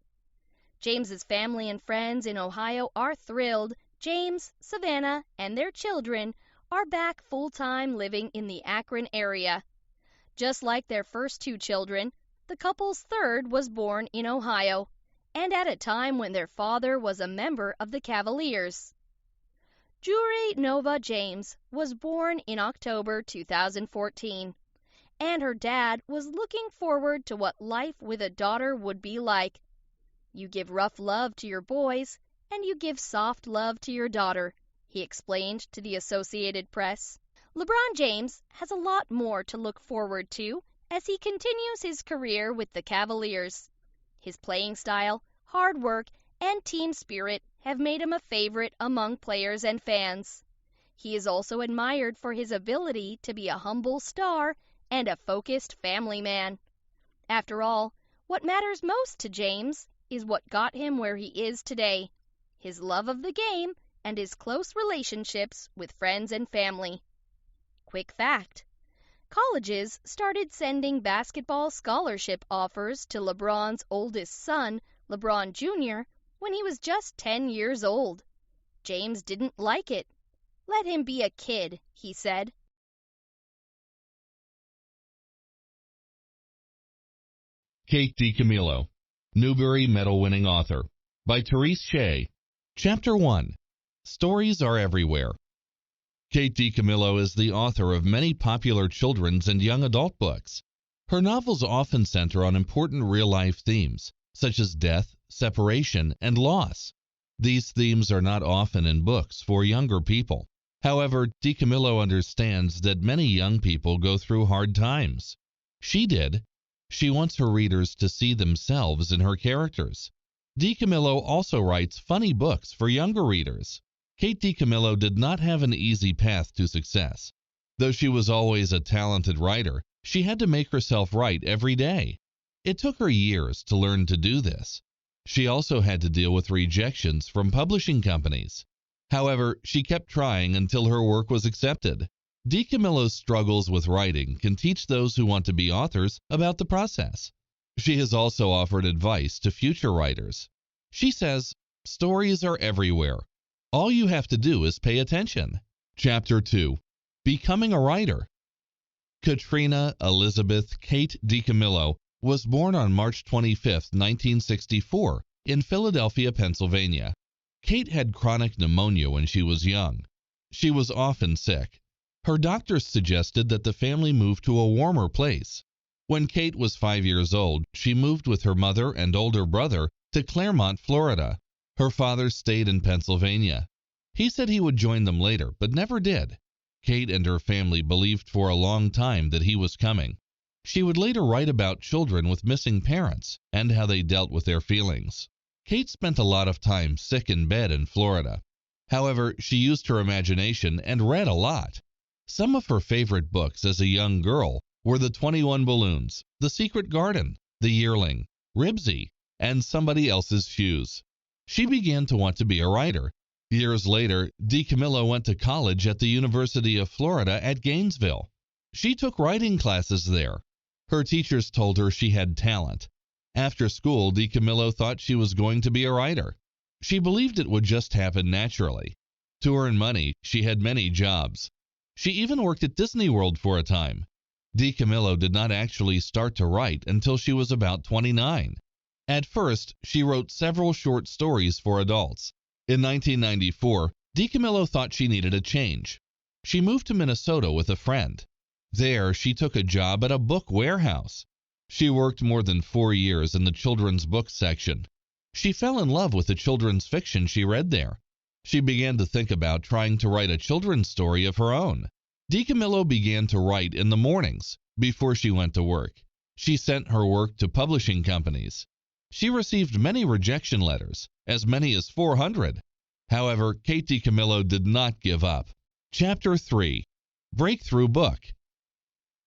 James's family and friends in Ohio are thrilled. James, Savannah, and their children are back full-time living in the Akron area. Just like their first two children, the couple's third was born in Ohio, and at a time when their father was a member of the Cavaliers. Jure Nova James was born in October 2014, and her dad was looking forward to what life with a daughter would be like. You give rough love to your boys, and you give soft love to your daughter, he explained to the Associated Press. LeBron James has a lot more to look forward to as he continues his career with the Cavaliers. His playing style, hard work, and team spirit have made him a favorite among players and fans. He is also admired for his ability to be a humble star and a focused family man. After all, what matters most to James is what got him where he is today, his love of the game and his close relationships with friends and family. Quick fact: colleges started sending basketball scholarship offers to LeBron's oldest son, LeBron Jr., when he was just 10 years old. James didn't like it. Let him be a kid, he said. Kate DiCamillo, Newbery Medal-winning author, by Therese Shea. Chapter 1. Stories Are Everywhere. Kate DiCamillo is the author of many popular children's and young adult books. Her novels often center on important real-life themes, such as death, separation, and loss. These themes are not often in books for younger people. However, DiCamillo understands that many young people go through hard times. She did. She wants her readers to see themselves in her characters. DiCamillo also writes funny books for younger readers. Kate DiCamillo did not have an easy path to success. Though she was always a talented writer, she had to make herself write every day. It took her years to learn to do this. She also had to deal with rejections from publishing companies. However, she kept trying until her work was accepted. DiCamillo's struggles with writing can teach those who want to be authors about the process. She has also offered advice to future writers. She says, "Stories are everywhere. All you have to do is pay attention." Chapter 2. Becoming a Writer. Katrina Elizabeth Kate DiCamillo was born on March 25, 1964, in Philadelphia, Pennsylvania. Kate had chronic pneumonia when she was young. She was often sick. Her doctors suggested that the family move to a warmer place. When Kate was 5 years old, she moved with her mother and older brother to Claremont, Florida. Her father stayed in Pennsylvania. He said he would join them later, but never did. Kate and her family believed for a long time that he was coming. She would later write about children with missing parents and how they dealt with their feelings. Kate spent a lot of time sick in bed in Florida. However, she used her imagination and read a lot. Some of her favorite books as a young girl were The 21 Balloons, The Secret Garden, The Yearling, Ribsy, and Somebody Else's Shoes. She began to want to be a writer. Years later, DiCamillo went to college at the University of Florida at Gainesville. She took writing classes there. Her teachers told her she had talent. After school, DiCamillo thought she was going to be a writer. She believed it would just happen naturally. To earn money, she had many jobs. She even worked at Disney World for a time. DiCamillo did not actually start to write until she was about 29. At first, she wrote several short stories for adults. In 1994, DiCamillo thought she needed a change. She moved to Minnesota with a friend. There, she took a job at a book warehouse. She worked more than 4 years in the children's book section. She fell in love with the children's fiction she read there. She began to think about trying to write a children's story of her own. DiCamillo began to write in the mornings before she went to work. She sent her work to publishing companies. She received many rejection letters, as many as 400. However, Kate DiCamillo did not give up. Chapter 3. Breakthrough Book.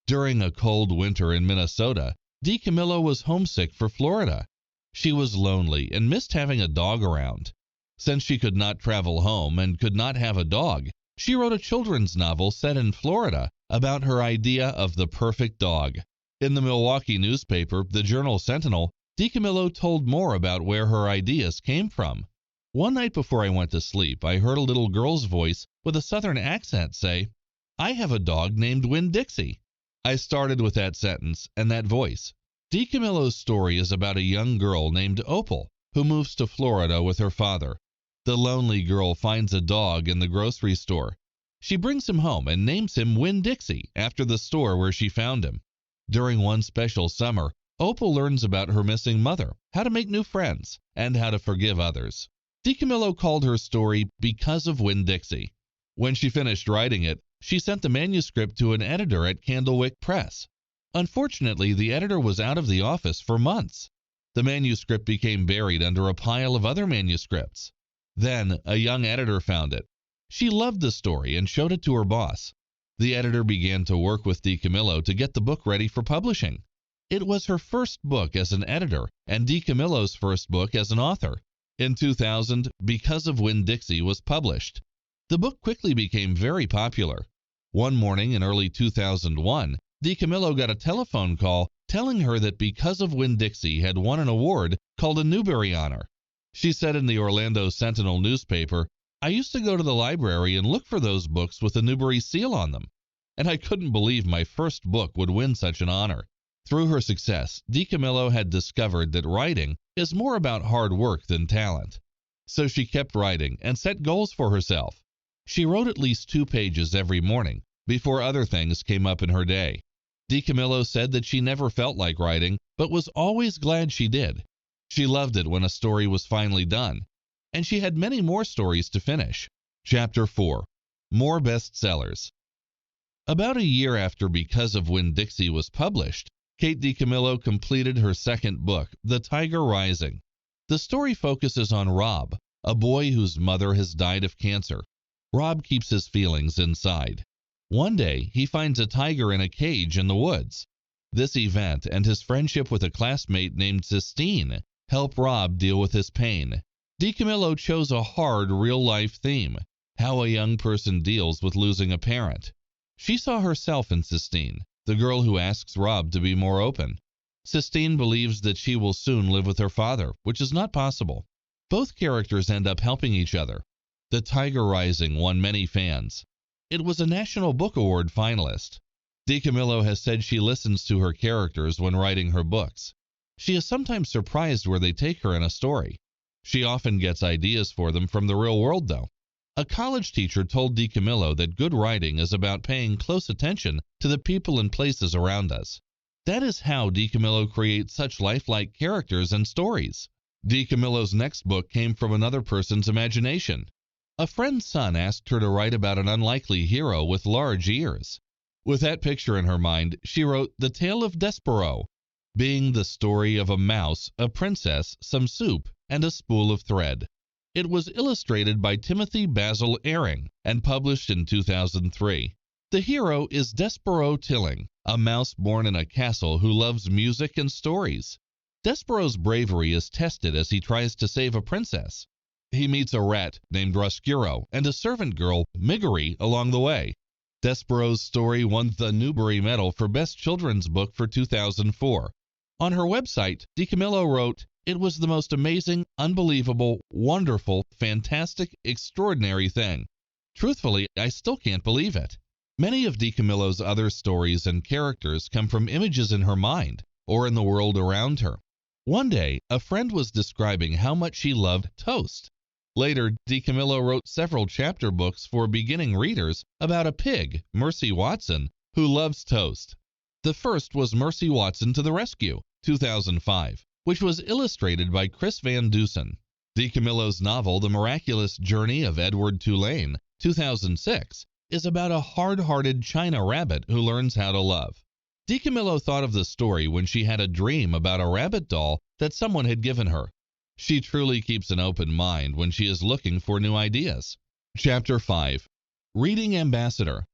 During a cold winter in Minnesota, DiCamillo was homesick for Florida. She was lonely and missed having a dog around. Since she could not travel home and could not have a dog, She wrote a children's novel set in Florida about her idea of the perfect dog. In the Milwaukee newspaper, the Journal-Sentinel, DiCamillo told more about where her ideas came from. One night before I went to sleep, I heard a little girl's voice with a southern accent say, "I have a dog named Winn-Dixie." I started with that sentence and that voice. DiCamillo's story is about a young girl named Opal who moves to Florida with her father. The lonely girl finds a dog in the grocery store. She brings him home and names him Winn-Dixie after the store where she found him. During one special summer, Opal learns about her missing mother, how to make new friends, and how to forgive others. DiCamillo called her story Because of Winn-Dixie. When she finished writing it, she sent the manuscript to an editor at Candlewick Press. Unfortunately, the editor was out of the office for months. The manuscript became buried under a pile of other manuscripts. Then, a young editor found it. She loved the story and showed it to her boss. The editor began to work with DiCamillo to get the book ready for publishing. It was her first book as an editor and DiCamillo's first book as an author. In 2000, Because of Winn-Dixie was published. The book quickly became very popular. One morning in early 2001, DiCamillo got a telephone call telling her that Because of Winn-Dixie had won an award called a Newbery Honor. She said in the Orlando Sentinel newspaper, "I used to go to the library and look for those books with the Newbery seal on them, and I couldn't believe my first book would win such an honor." Through her success, DiCamillo had discovered that writing is more about hard work than talent. So she kept writing and set goals for herself. She wrote at least 2 pages every morning before other things came up in her day. DiCamillo said that she never felt like writing, but was always glad she did. She loved it when a story was finally done, and she had many more stories to finish. Chapter 4. More Bestsellers. About a year after Because of Winn-Dixie was published, Kate DiCamillo completed her second book, The Tiger Rising. The story focuses on Rob, a boy whose mother has died of cancer. Rob keeps his feelings inside. One day, he finds a tiger in a cage in the woods. This event and his friendship with a classmate named Sistine help Rob deal with his pain. DiCamillo chose a hard, real-life theme, how a young person deals with losing a parent. She saw herself in Sistine, the girl who asks Rob to be more open. Sistine believes that she will soon live with her father, which is not possible. Both characters end up helping each other. The Tiger Rising won many fans. It was a National Book Award finalist. DiCamillo has said she listens to her characters when writing her books. She is sometimes surprised where they take her in a story. She often gets ideas for them from the real world, though. A college teacher told DiCamillo that good writing is about paying close attention to the people and places around us. That is how DiCamillo creates such lifelike characters and stories. DiCamillo's next book came from another person's imagination. A friend's son asked her to write about an unlikely hero with large ears. With that picture in her mind, she wrote The Tale of Despero, being the story of a mouse, a princess, some soup, and a spool of thread. It was illustrated by Timothy Basil Ehring and published in 2003. The hero is Despero Tilling, a mouse born in a castle who loves music and stories. Despero's bravery is tested as he tries to save a princess. He meets a rat named Roscuro and a servant girl, Miggery, along the way. Despero's story won the Newbery Medal for Best Children's Book for 2004. On her website, DiCamillo wrote, "It was the most amazing, unbelievable, wonderful, fantastic, extraordinary thing. Truthfully, I still can't believe it." Many of DiCamillo's other stories and characters come from images in her mind or in the world around her. One day, a friend was describing how much she loved toast. Later, DiCamillo wrote several chapter books for beginning readers about a pig, Mercy Watson, who loves toast. The first was Mercy Watson to the Rescue, 2005, which was illustrated by Chris Van Dusen. DiCamillo's novel The Miraculous Journey of Edward Tulane, 2006, is about a hard-hearted China rabbit who learns how to love. DiCamillo thought of the story when she had a dream about a rabbit doll that someone had given her. She truly keeps an open mind when she is looking for new ideas. Chapter 5. Reading Ambassador.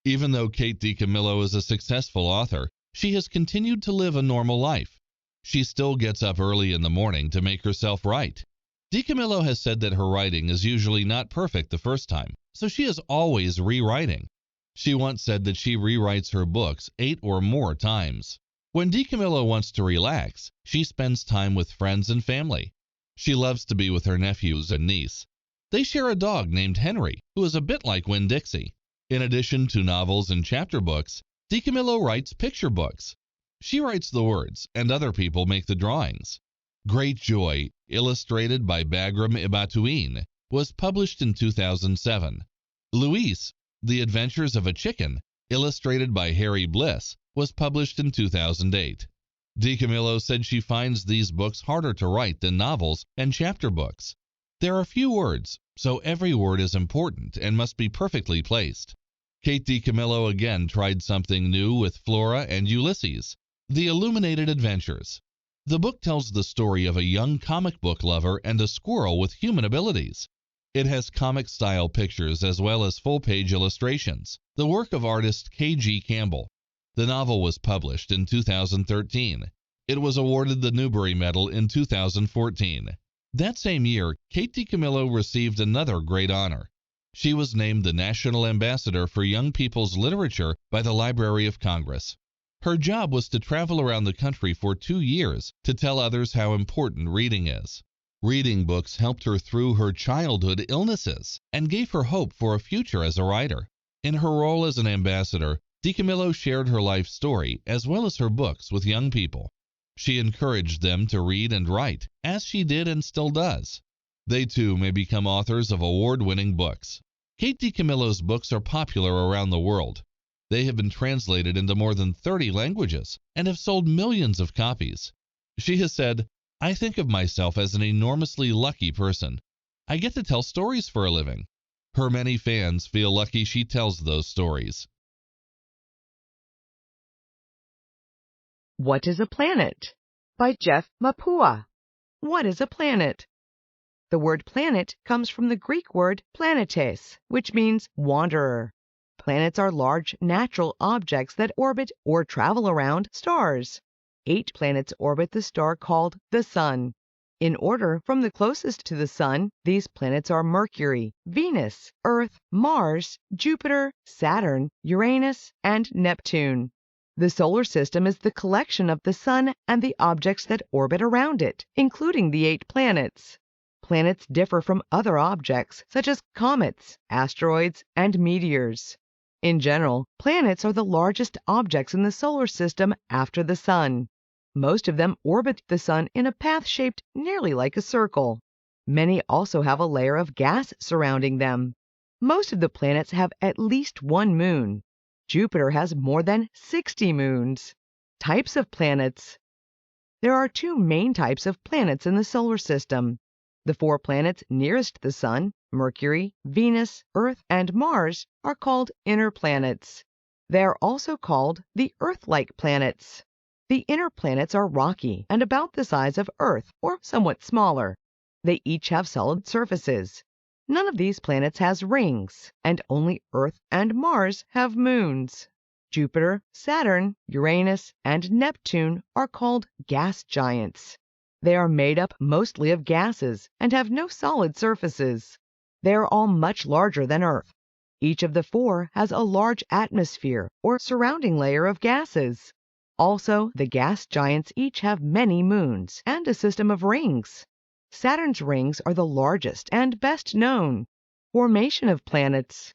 Even though Kate DiCamillo is a successful author, she has continued to live a normal life. She still gets up early in the morning to make herself write. DiCamillo has said that her writing is usually not perfect the first time, so she is always rewriting. She once said that she rewrites her books 8 or more times. When DiCamillo wants to relax, she spends time with friends and family. She loves to be with her nephews and niece. They share a dog named Henry, who is a bit like Winn-Dixie. In addition to novels and chapter books, DiCamillo writes picture books. She writes the words, and other people make the drawings. Great Joy, illustrated by Bagram Ibatuin, was published in 2007. Luis, The Adventures of a Chicken, illustrated by Harry Bliss, was published in 2008. DiCamillo said she finds these books harder to write than novels and chapter books. There are few words, so every word is important and must be perfectly placed. Kate DiCamillo again tried something new with Flora and Ulysses, The Illuminated Adventures. The book tells the story of a young comic book lover and a squirrel with human abilities. It has comic-style pictures as well as full-page illustrations, the work of artist K.G. Campbell. The novel was published in 2013. It was awarded the Newbery Medal in 2014. That same year, Kate DiCamillo received another great honor. She was named the National Ambassador for Young People's Literature by the Library of Congress. Her job was to travel around the country for 2 years to tell others how important reading is. Reading books helped her through her childhood illnesses and gave her hope for a future as a writer. In her role as an ambassador, DiCamillo shared her life story as well as her books with young people. She encouraged them to read and write, as she did and still does. They too may become authors of award-winning books. Kate DiCamillo's books are popular around the world. They have been translated into more than 30 languages and have sold millions of copies. She has said, "I think of myself as an enormously lucky person. I get to tell stories for a living." Her many fans feel lucky she tells those stories. What is a Planet? By Jeff Mapua. What is a planet? The word planet comes from the Greek word planetes, which means wanderer. Planets are large natural objects that orbit or travel around stars. 8 planets orbit the star called the Sun. In order from the closest to the Sun, these planets are Mercury, Venus, Earth, Mars, Jupiter, Saturn, Uranus, and Neptune. The solar system is the collection of the Sun and the objects that orbit around it, including the 8 planets. Planets differ from other objects, such as comets, asteroids, and meteors. In general, planets are the largest objects in the solar system after the Sun. Most of them orbit the Sun in a path shaped nearly like a circle. Many also have a layer of gas surrounding them. Most of the planets have at least one moon. Jupiter has more than 60 moons. Types of planets. There are 2 main types of planets in the solar system. The 4 planets nearest the Sun, Mercury, Venus, Earth, and Mars, are called inner planets. They are also called the Earth-like planets. The inner planets are rocky and about the size of Earth, or somewhat smaller. They each have solid surfaces. None of these planets has rings, and only Earth and Mars have moons. Jupiter, Saturn, Uranus, and Neptune are called gas giants. They are made up mostly of gases and have no solid surfaces. They are all much larger than Earth. Each of the 4 has a large atmosphere or surrounding layer of gases. Also, the gas giants each have many moons and a system of rings. Saturn's rings are the largest and best known. Formation of planets.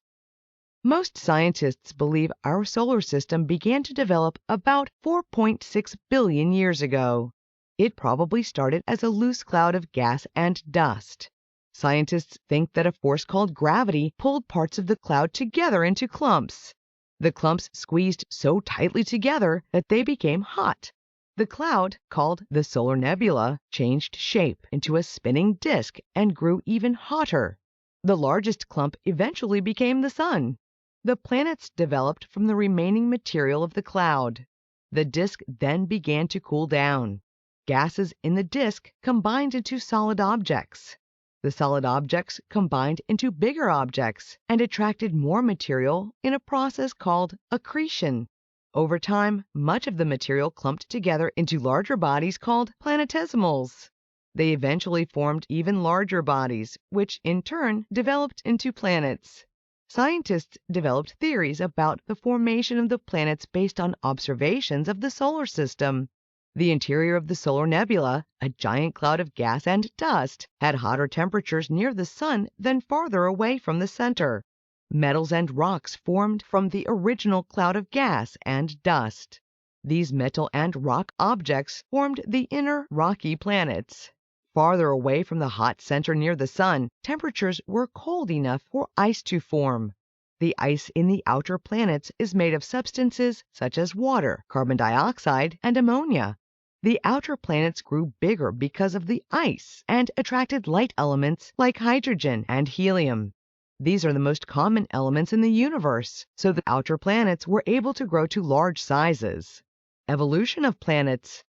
Most scientists believe our solar system began to develop about 4.6 billion years ago. It probably started as a loose cloud of gas and dust. Scientists think that a force called gravity pulled parts of the cloud together into clumps. The clumps squeezed so tightly together that they became hot. The cloud, called the solar nebula, changed shape into a spinning disk and grew even hotter. The largest clump eventually became the Sun. The planets developed from the remaining material of the cloud. The disk then began to cool down. Gases in the disk combined into solid objects. The solid objects combined into bigger objects and attracted more material in a process called accretion. Over time, much of the material clumped together into larger bodies called planetesimals. They eventually formed even larger bodies, which in turn developed into planets. scientists developed theories about the formation of the planets based on observations of the solar system. The interior of the solar nebula, a giant cloud of gas and dust, had hotter temperatures near the sun than farther away from the center. Metals and rocks formed from the original cloud of gas and dust. These metal and rock objects formed the inner rocky planets. Farther away from the hot center near the sun, temperatures were cold enough for ice to form. The ice in the outer planets is made of substances such as water, carbon dioxide, and ammonia. The outer planets grew bigger because of the ice and attracted light elements like hydrogen and helium. These are the most common elements in the universe, so the outer planets were able to grow to large sizes. Evolution of planets.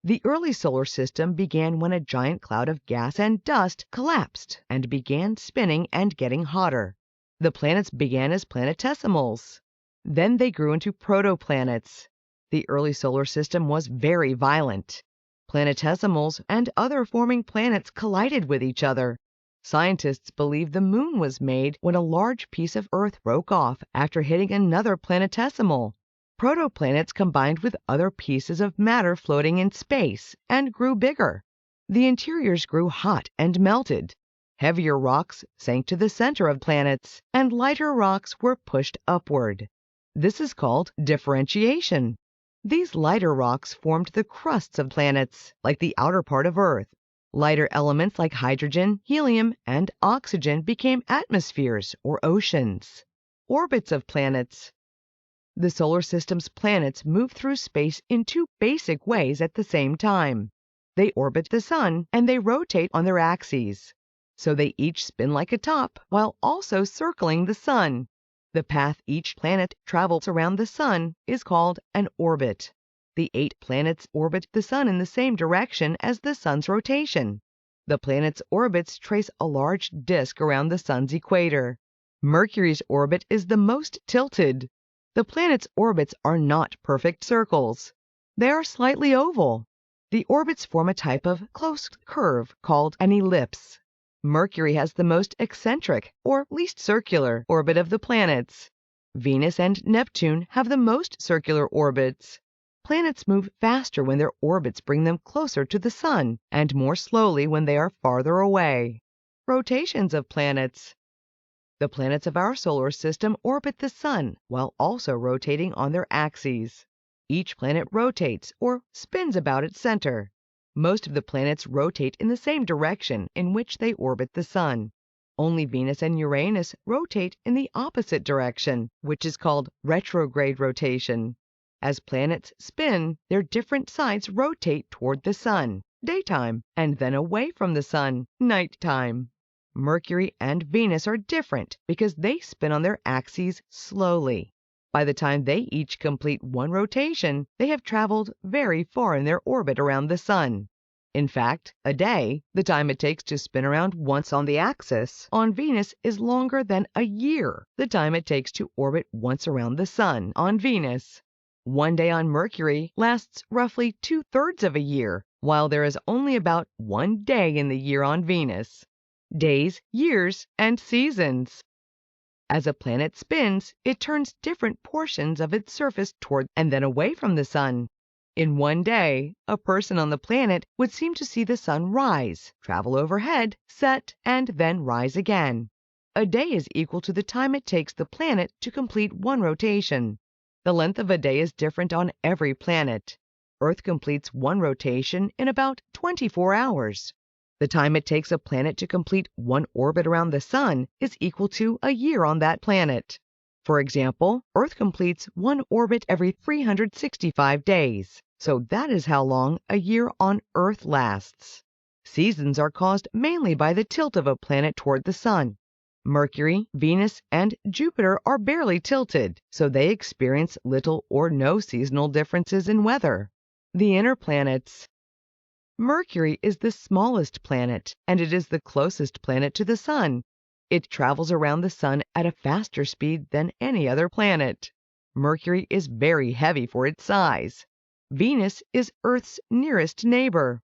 The early solar system began when a giant cloud of gas and dust collapsed and began spinning and getting hotter. The planets began as planetesimals. Then they grew into protoplanets. The early solar system was very violent. Planetesimals and other forming planets collided with each other. Scientists believe the moon was made when a large piece of Earth broke off after hitting another planetesimal. Protoplanets combined with other pieces of matter floating in space and grew bigger. The interiors grew hot and melted. Heavier rocks sank to the center of planets, and lighter rocks were pushed upward. This is called differentiation. These lighter rocks formed the crusts of planets, like the outer part of Earth. Lighter elements like hydrogen, helium, and oxygen became atmospheres or oceans. Orbits of planets. The solar system's planets move through space in two basic ways at the same time. They orbit the sun and they rotate on their axes. So they each spin like a top while also circling the sun. The path each planet travels around the sun is called an orbit. The 8 planets orbit the sun in the same direction as the sun's rotation. The planets' orbits trace a large disk around the sun's equator. Mercury's orbit is the most tilted. The planets' orbits are not perfect circles. They are slightly oval. The orbits form a type of close curve called an ellipse. Mercury has the most eccentric, or least circular, orbit of the planets. Venus and Neptune have the most circular orbits. Planets move faster when their orbits bring them closer to the sun, and more slowly when they are farther away. Rotations of planets. The planets of our solar system orbit the sun while also rotating on their axes. Each planet rotates or spins about its center. Most of the planets rotate in the same direction in which they orbit the sun. Only Venus and Uranus rotate in the opposite direction, which is called retrograde rotation. As planets spin, their different sides rotate toward the sun, daytime, and then away from the sun, nighttime. Mercury and Venus are different because they spin on their axes slowly. By the time they each complete one rotation, they have traveled very far in their orbit around the sun. In fact, a day, the time it takes to spin around once on the axis, on Venus is longer than a year, the time it takes to orbit once around the sun on Venus. One day on Mercury lasts roughly 2/3 of a year, while there is only about one day in the year on Venus. Days, years, and seasons. As a planet spins, it turns different portions of its surface toward and then away from the sun. In one day, a person on the planet would seem to see the sun rise, travel overhead, set, and then rise again. A day is equal to the time it takes the planet to complete one rotation. The length of a day is different on every planet. Earth completes one rotation in about 24 hours. The time it takes a planet to complete one orbit around the sun is equal to a year on that planet. For example, Earth completes one orbit every 365 days, so that is how long a year on Earth lasts. Seasons are caused mainly by the tilt of a planet toward the sun. Mercury, Venus, and Jupiter are barely tilted, so they experience little or no seasonal differences in weather. The inner planets. Mercury is the smallest planet, and it is the closest planet to the sun. It travels around the sun at a faster speed than any other planet. Mercury is very heavy for its size. Venus is Earth's nearest neighbor.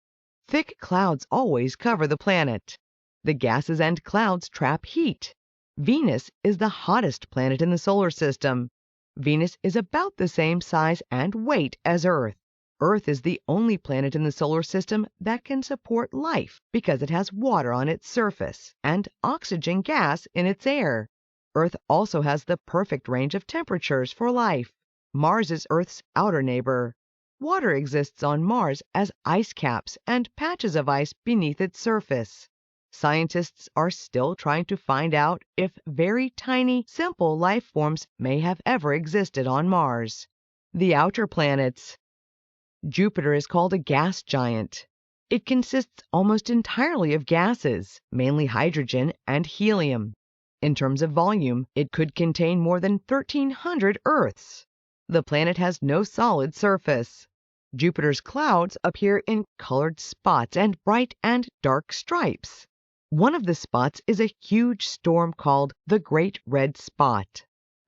Thick clouds always cover the planet. The gases and clouds trap heat. Venus is the hottest planet in the solar system. Venus is about the same size and weight as Earth. Earth is the only planet in the solar system that can support life because it has water on its surface and oxygen gas in its air. Earth also has the perfect range of temperatures for life. Mars is Earth's outer neighbor. Water exists on Mars as ice caps and patches of ice beneath its surface. Scientists are still trying to find out if very tiny, simple life forms may have ever existed on Mars. The outer planets. Jupiter is called a gas giant. It consists almost entirely of gases, mainly hydrogen and helium. In terms of volume, it could contain more than 1,300 Earths. The planet has no solid surface. Jupiter's clouds appear in colored spots and bright and dark stripes. One of the spots is a huge storm called the Great Red Spot.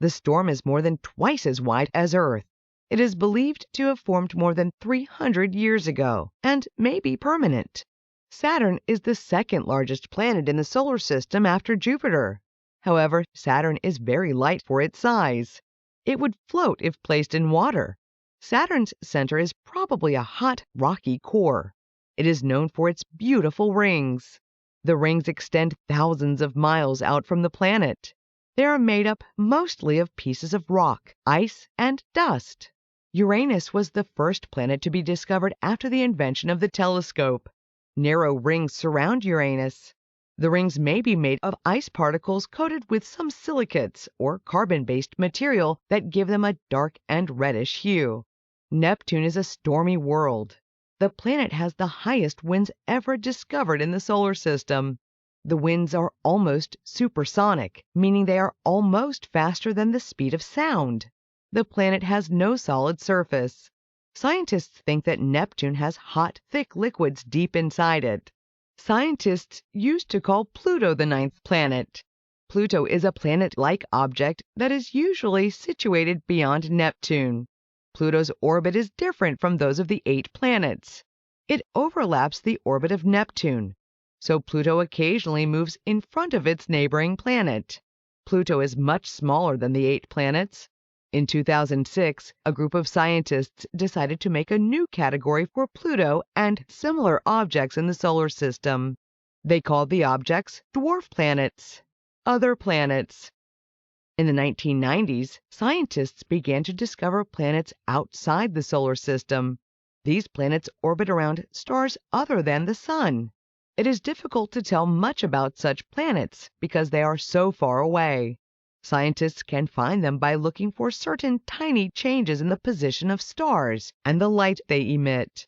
The storm is more than twice as wide as Earth. It is believed to have formed more than 300 years ago and may be permanent. Saturn is the second largest planet in the solar system after Jupiter. However, Saturn is very light for its size. It would float if placed in water. Saturn's center is probably a hot, rocky core. It is known for its beautiful rings. The rings extend thousands of miles out from the planet. They are made up mostly of pieces of rock, ice, and dust. Uranus was the first planet to be discovered after the invention of the telescope. Narrow rings surround Uranus. The rings may be made of ice particles coated with some silicates or carbon-based material that give them a dark and reddish hue. Neptune is a stormy world. The planet has the highest winds ever discovered in the solar system. The winds are almost supersonic, meaning they are almost faster than the speed of sound. The planet has no solid surface. Scientists think that Neptune has hot, thick liquids deep inside it. Scientists used to call Pluto the ninth planet. Pluto is a planet-like object that is usually situated beyond Neptune. Pluto's orbit is different from those of the 8 planets. It overlaps the orbit of Neptune, so Pluto occasionally moves in front of its neighboring planet. Pluto is much smaller than the 8 planets. In 2006, a group of scientists decided to make a new category for Pluto and similar objects in the solar system. They called the objects dwarf planets, other planets. In the 1990s, scientists began to discover planets outside the solar system. These planets orbit around stars other than the Sun. It is difficult to tell much about such planets because they are so far away. Scientists can find them by looking for certain tiny changes in the position of stars and the light they emit.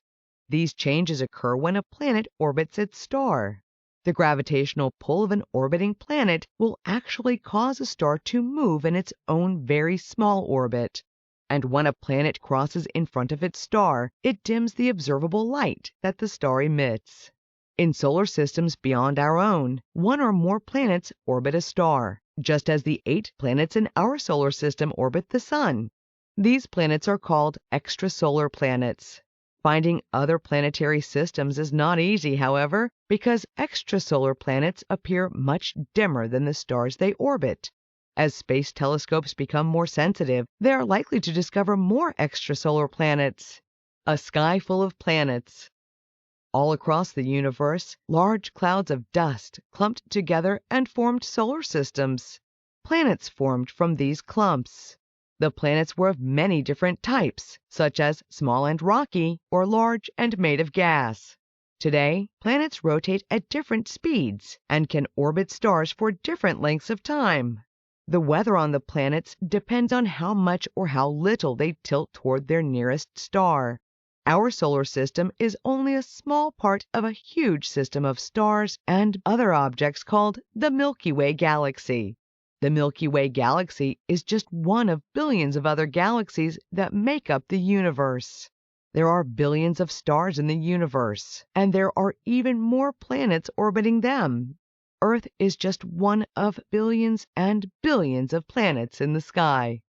These changes occur when a planet orbits its star. The gravitational pull of an orbiting planet will actually cause a star to move in its own very small orbit. And when a planet crosses in front of its star, it dims the observable light that the star emits. In solar systems beyond our own, one or more planets orbit a star, just as the 8 planets in our solar system orbit the Sun. These planets are called extrasolar planets. Finding other planetary systems is not easy, however, because extrasolar planets appear much dimmer than the stars they orbit. As space telescopes become more sensitive, they are likely to discover more extrasolar planets. A sky full of planets. All across the universe, large clouds of dust clumped together and formed solar systems. Planets formed from these clumps. The planets were of many different types, such as small and rocky, or large and made of gas. Today, planets rotate at different speeds and can orbit stars for different lengths of time. The weather on the planets depends on how much or how little they tilt toward their nearest star. Our solar system is only a small part of a huge system of stars and other objects called the Milky Way galaxy. The Milky Way galaxy is just one of billions of other galaxies that make up the universe. There are billions of stars in the universe, and there are even more planets orbiting them. Earth is just one of billions and billions of planets in the sky.